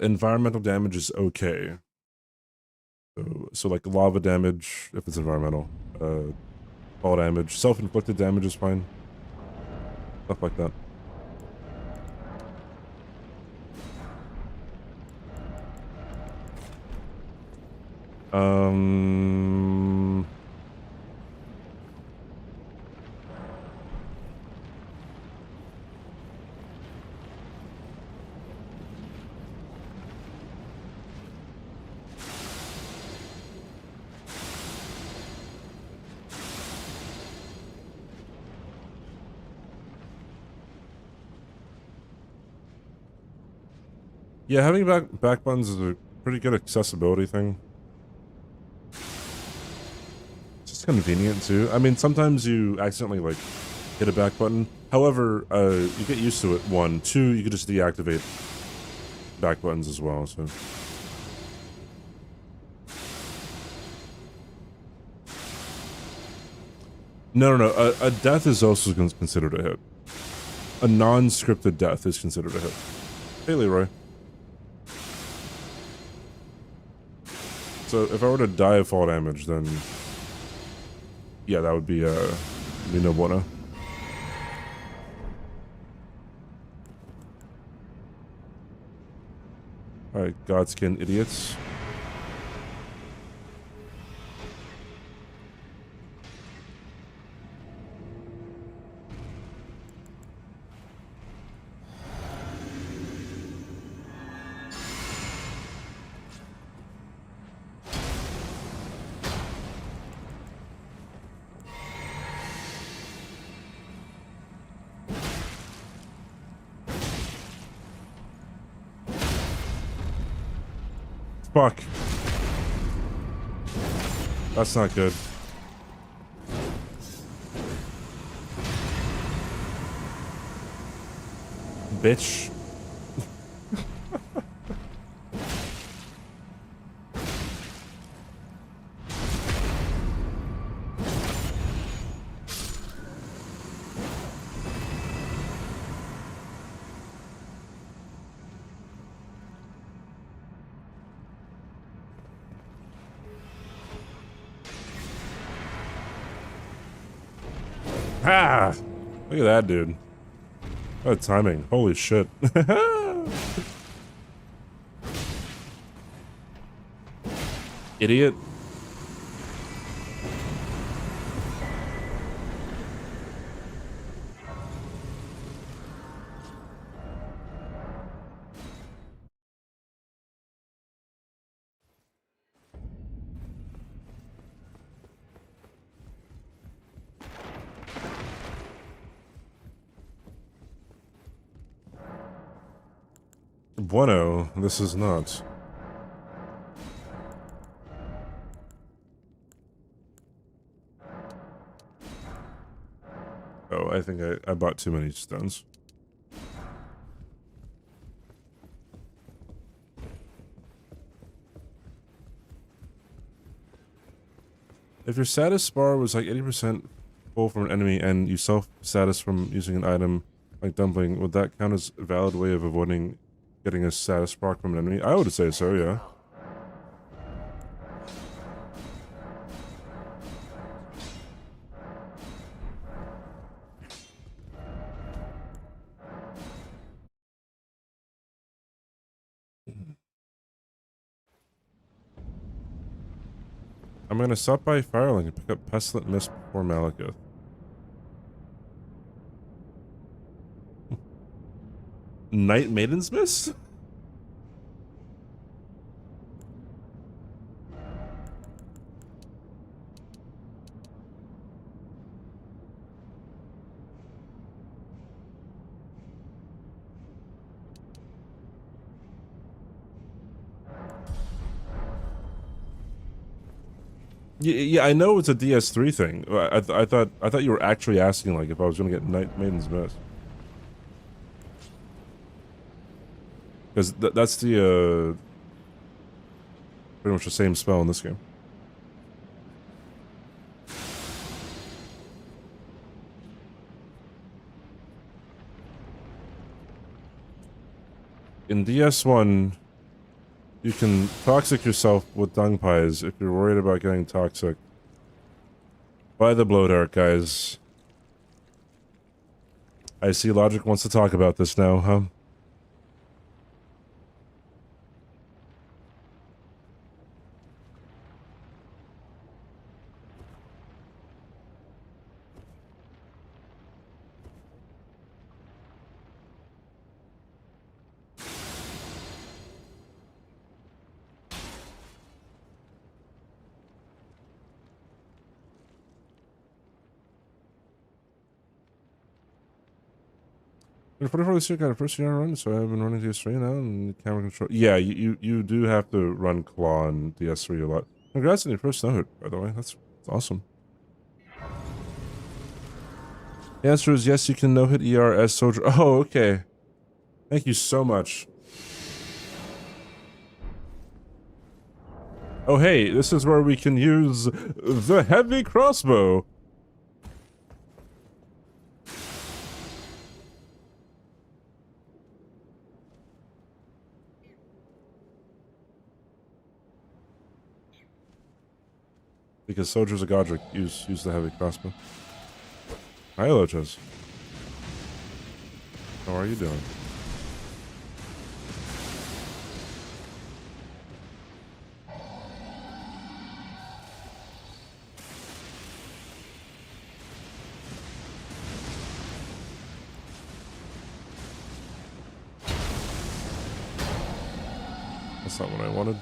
Environmental damage is okay. So like lava damage, if it's environmental. Fall damage. Self-inflicted damage is fine. Stuff like that. Yeah, having back buttons is a pretty good accessibility thing. It's just convenient too. I mean, sometimes you accidentally like hit a back button. However, you get used to it. 1, 2, you can just deactivate back buttons as well. So. No. A death is also considered a hit. A non-scripted death is considered a hit. Hey, Leroy. So if I were to die of fall damage, then yeah, that would be no bueno. All right, Godskin idiots. Fuck. That's not good. Bitch. Ah! Look at that, dude. What timing. Holy shit. Idiot. Bueno, this is not. Oh, I think I bought too many stones. If your status bar was like 80% full from an enemy and you self-status from using an item like dumpling, would that count as a valid way of avoiding getting a status proc from an enemy? I would say so, yeah. I'm gonna stop by Firelink and pick up Pestilent Mist before Malekith. Night Maiden's Mist? Yeah, I know it's a DS3 thing. I thought you were actually asking like if I was gonna get Night Maiden's Mist. Because that's the pretty much the same spell in this game. In DS1, you can toxic yourself with dung pies if you're worried about getting toxic. By the blow dart, guys. I see Logic wants to talk about this now, huh? In 44 this year, got a first year run, so I've been running DS3 now and camera control. Yeah, you do have to run claw on DS3 a lot. Congrats on your first note, by the way. That's awesome. The answer is yes, you can no-hit ER as soldier. Oh, okay. Thank you so much. Oh, hey, this is where we can use the heavy crossbow. Because soldiers of Godrick use the heavy crossbow. Hi, Loches. How are you doing? That's not what I wanted.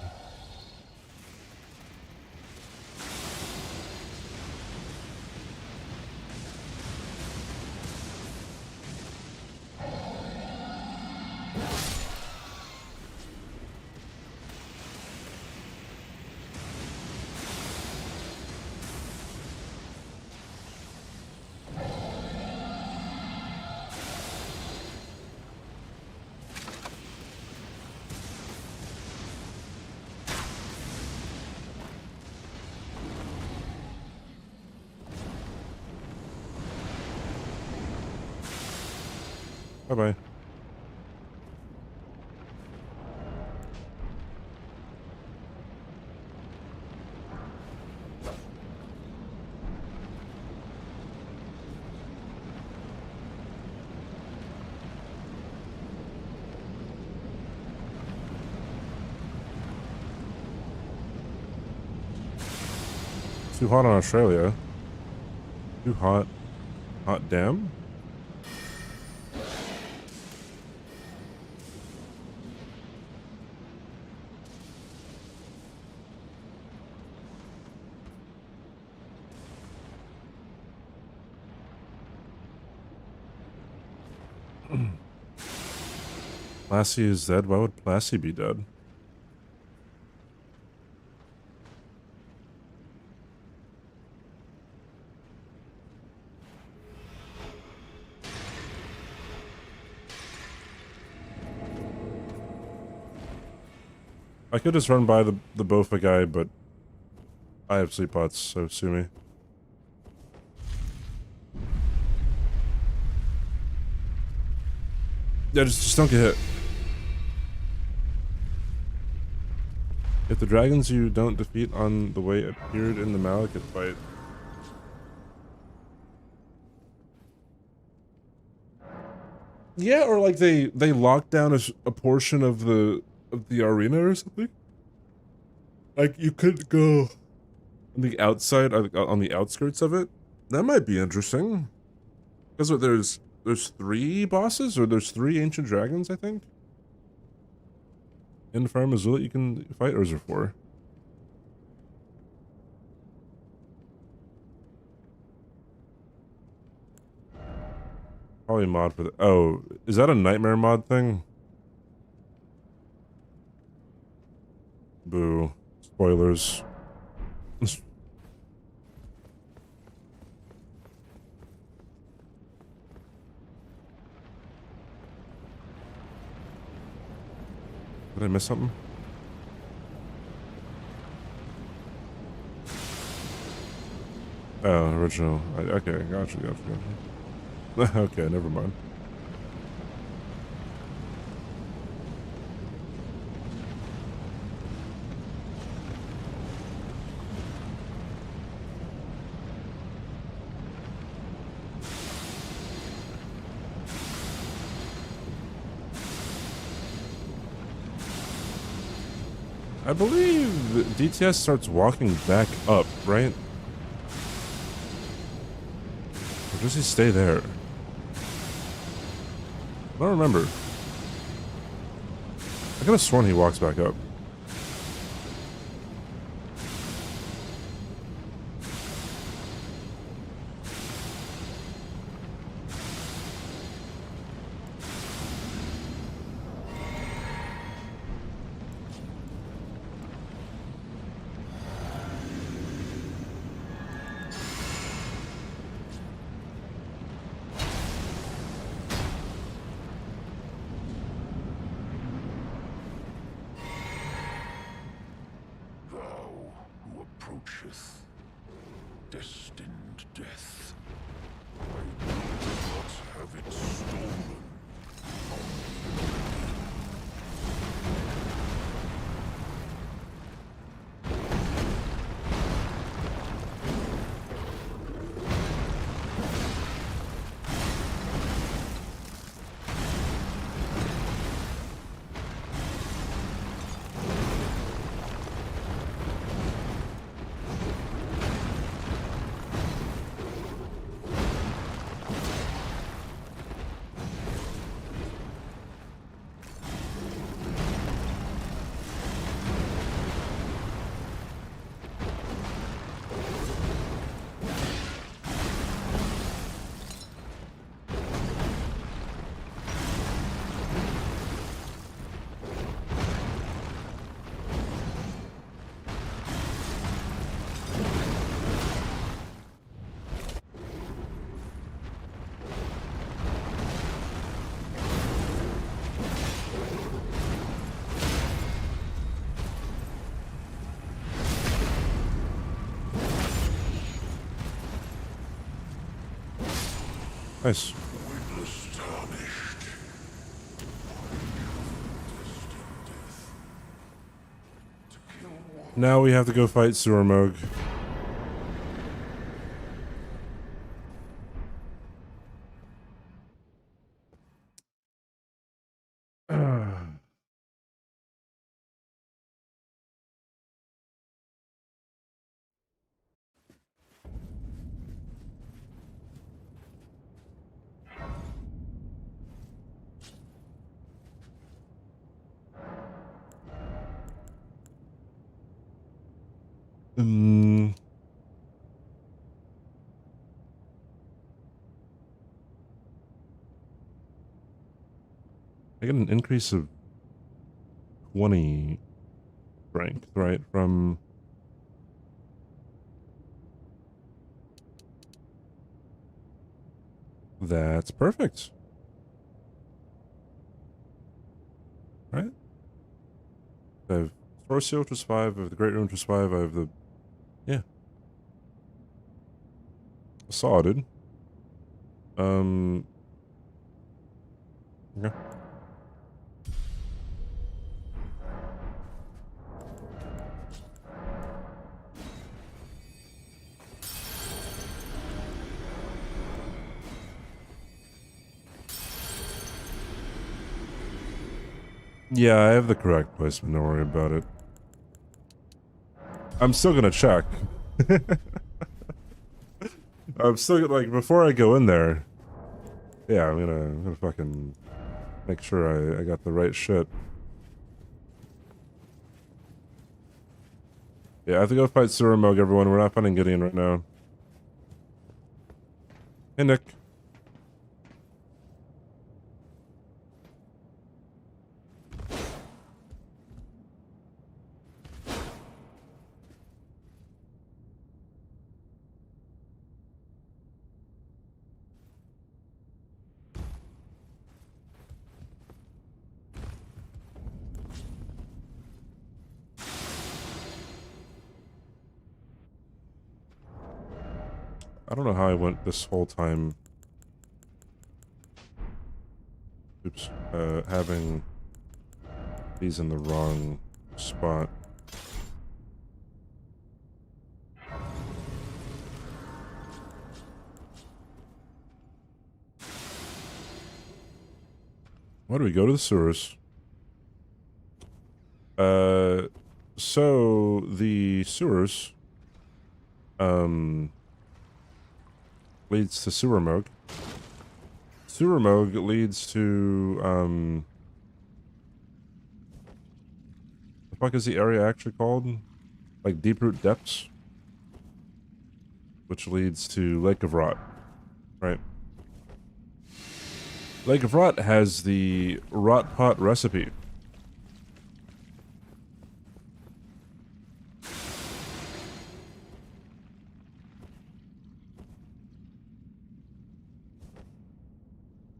Bye-bye. Too hot on Australia. Too hot. Hot damn? Lassie is dead? Why would Lassie be dead? I could just run by the Bofa guy, but I have sleep pots, so sue me. Yeah, just don't get hit. If the dragons you don't defeat on the way appeared in the Malekith fight. Yeah, or like they locked down a portion of the arena or something. Like you could go on the outside, on the outskirts of it. That might be interesting. Because there's 3 bosses, or there's 3 ancient dragons, I think. In Farm Azula you can fight, or is there 4? Probably mod for the. Oh, is that a nightmare mod thing? Boo. Spoilers. Did I miss something? Oh, original. Okay, gotcha. Okay, never mind. I believe DTS starts walking back up, right? Or does he stay there? I don't remember. I could have sworn he walks back up. Approacheth destined death. I will not have it stolen. Nice. Now we have to go fight Surmog. Mm. I get an increase of 20 strength, right? From... That's perfect. Right? I have Sorcery, which is 5. I have the Great Rune, which is 5. I have the... Yeah. Solid, dude. Okay. Yeah, I have the correct placement, don't worry about it. I'm still gonna check. I'm still, like, before I go in there... Yeah, I'm gonna fucking make sure I got the right shit. Yeah, I have to go fight Suramog, everyone. We're not fighting Gideon right now. Hey, Nick. I don't know how I went this whole time. Oops. Having these in the wrong spot. Why do we go to the sewers? So the sewers, leads to Suramog. Suramog leads to, the fuck is the area actually called? Like Deeproot Depths? Which leads to Lake of Rot, right? Lake of Rot has the Rot Pot recipe.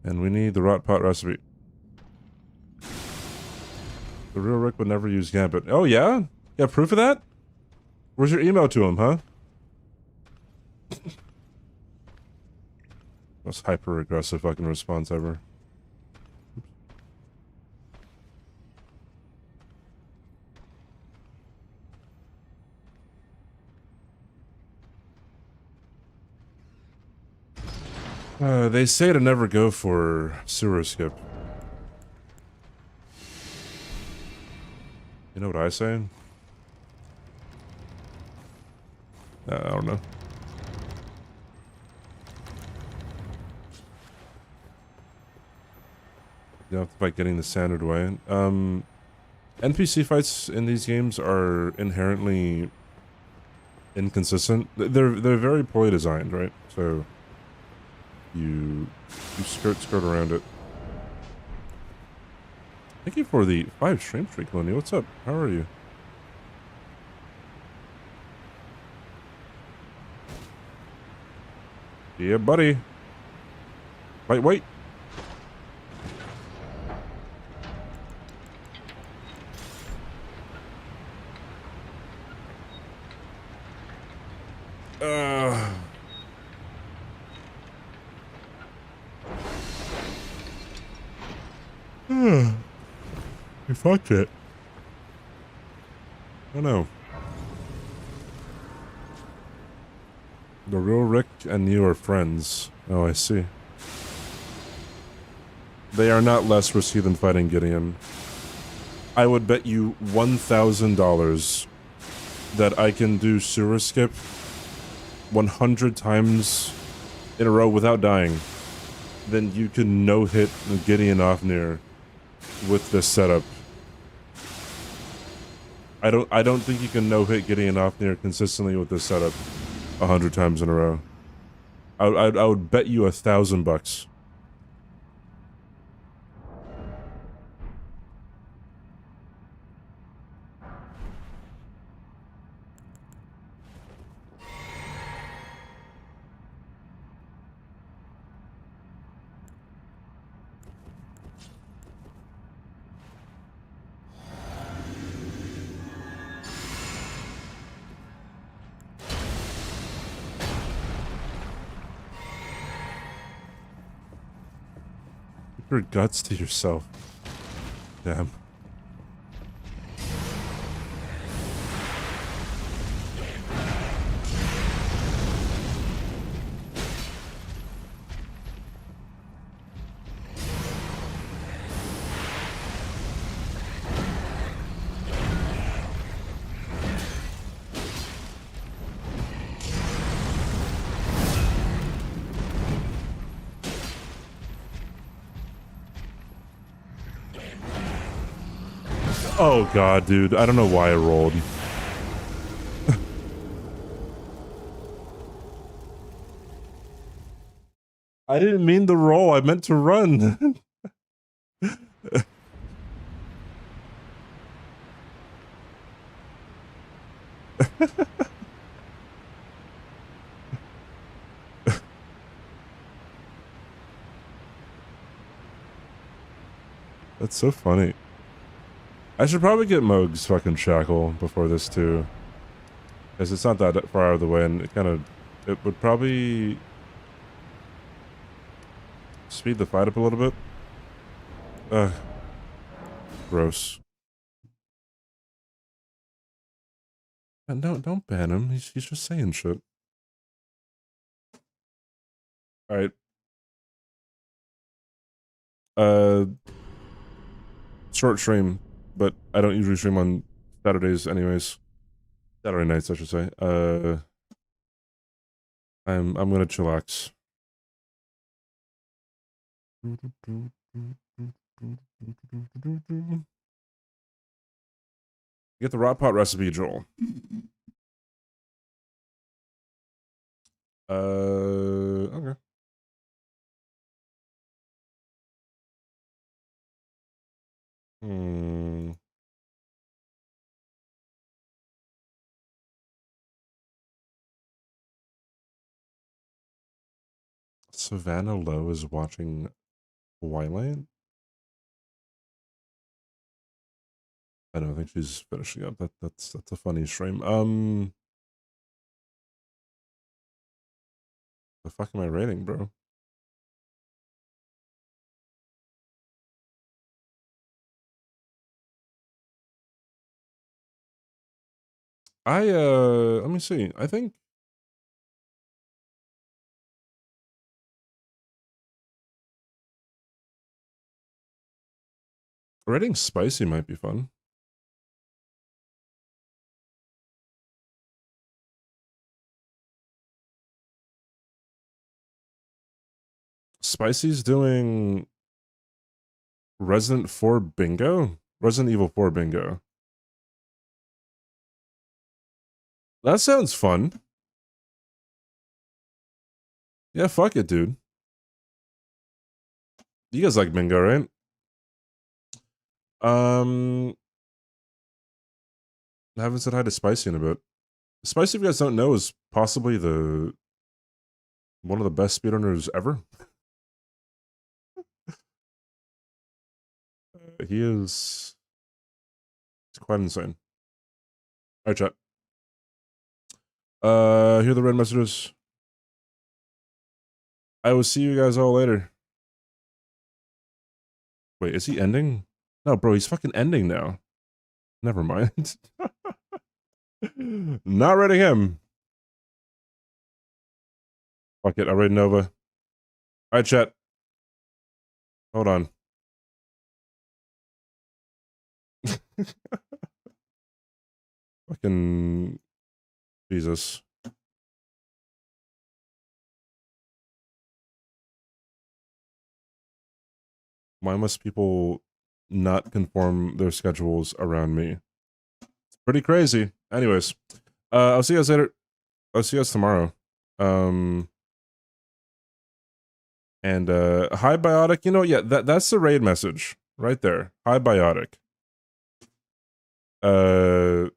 And we need the Rot Pot recipe. The real Rick would never use Gambit. Oh yeah? You got proof of that? Where's your email to him, huh? Most hyper-aggressive fucking response ever. They say to never go for sewer skip. You know what I say? I don't know. You have to fight getting the standard way. NPC fights in these games are inherently inconsistent. They're very poorly designed, right? So you skirt around it. Thank you for the 5 stream streak, Lonnie. What's up? How are you? Yeah, buddy. Wait. You fucked it. Oh no. The real Rick and you are friends. Oh, I see. They are not less risky than fighting Gideon. I would bet you $1,000 that I can do sewer skip 100 times in a row without dying. Then you can no-hit Gideon Ofnir with this setup. I don't think you can no-hit Gideon Ofnir consistently with this setup 100 times in a row. I would bet you $1,000. Your guts to yourself. Damn. Oh god, dude. I don't know why I rolled. I didn't mean to roll. I meant to run. That's so funny. I should probably get Moog's fucking shackle before this too. Because it's not that far out of the way and it would probably speed the fight up a little bit. Ugh. Gross. And don't ban him. He's just saying shit. Alright. Short stream, but I don't usually stream on Saturdays anyways. Saturday nights, I should say. I'm gonna chillax. Get the raw pot recipe, Joel. Okay. Savannah Lowe is watching Twilight? I don't think she's finishing up. That's a funny stream. The fuck am I rating, bro? Let me see. I think rating spicy might be fun. Spicy's doing Resident Evil 4 bingo. That sounds fun. Yeah, fuck it, dude. You guys like bingo, right? I haven't said hi to Spicy in a bit. Spicy, if you guys don't know, is possibly one of the best speedrunners ever. He is... It's quite insane. Alright, chat. Here are the red messages. I will see you guys all later. Wait, is he ending? No, bro, he's fucking ending now. Never mind. Not rating him. Fuck it, I'll rate Nova. Alright, chat. Hold on. Fucking Jesus. Why must people not conform their schedules around me? It's pretty crazy. Anyways, I'll see you guys later. I'll see you guys tomorrow. And hi Biotic. You know, yeah, that's the raid message right there. Hi Biotic. And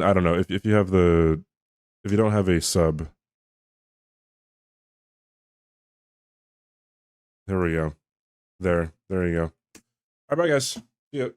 I don't know if you have if you don't have a sub. There we go. There you go. All right, bye guys. See ya.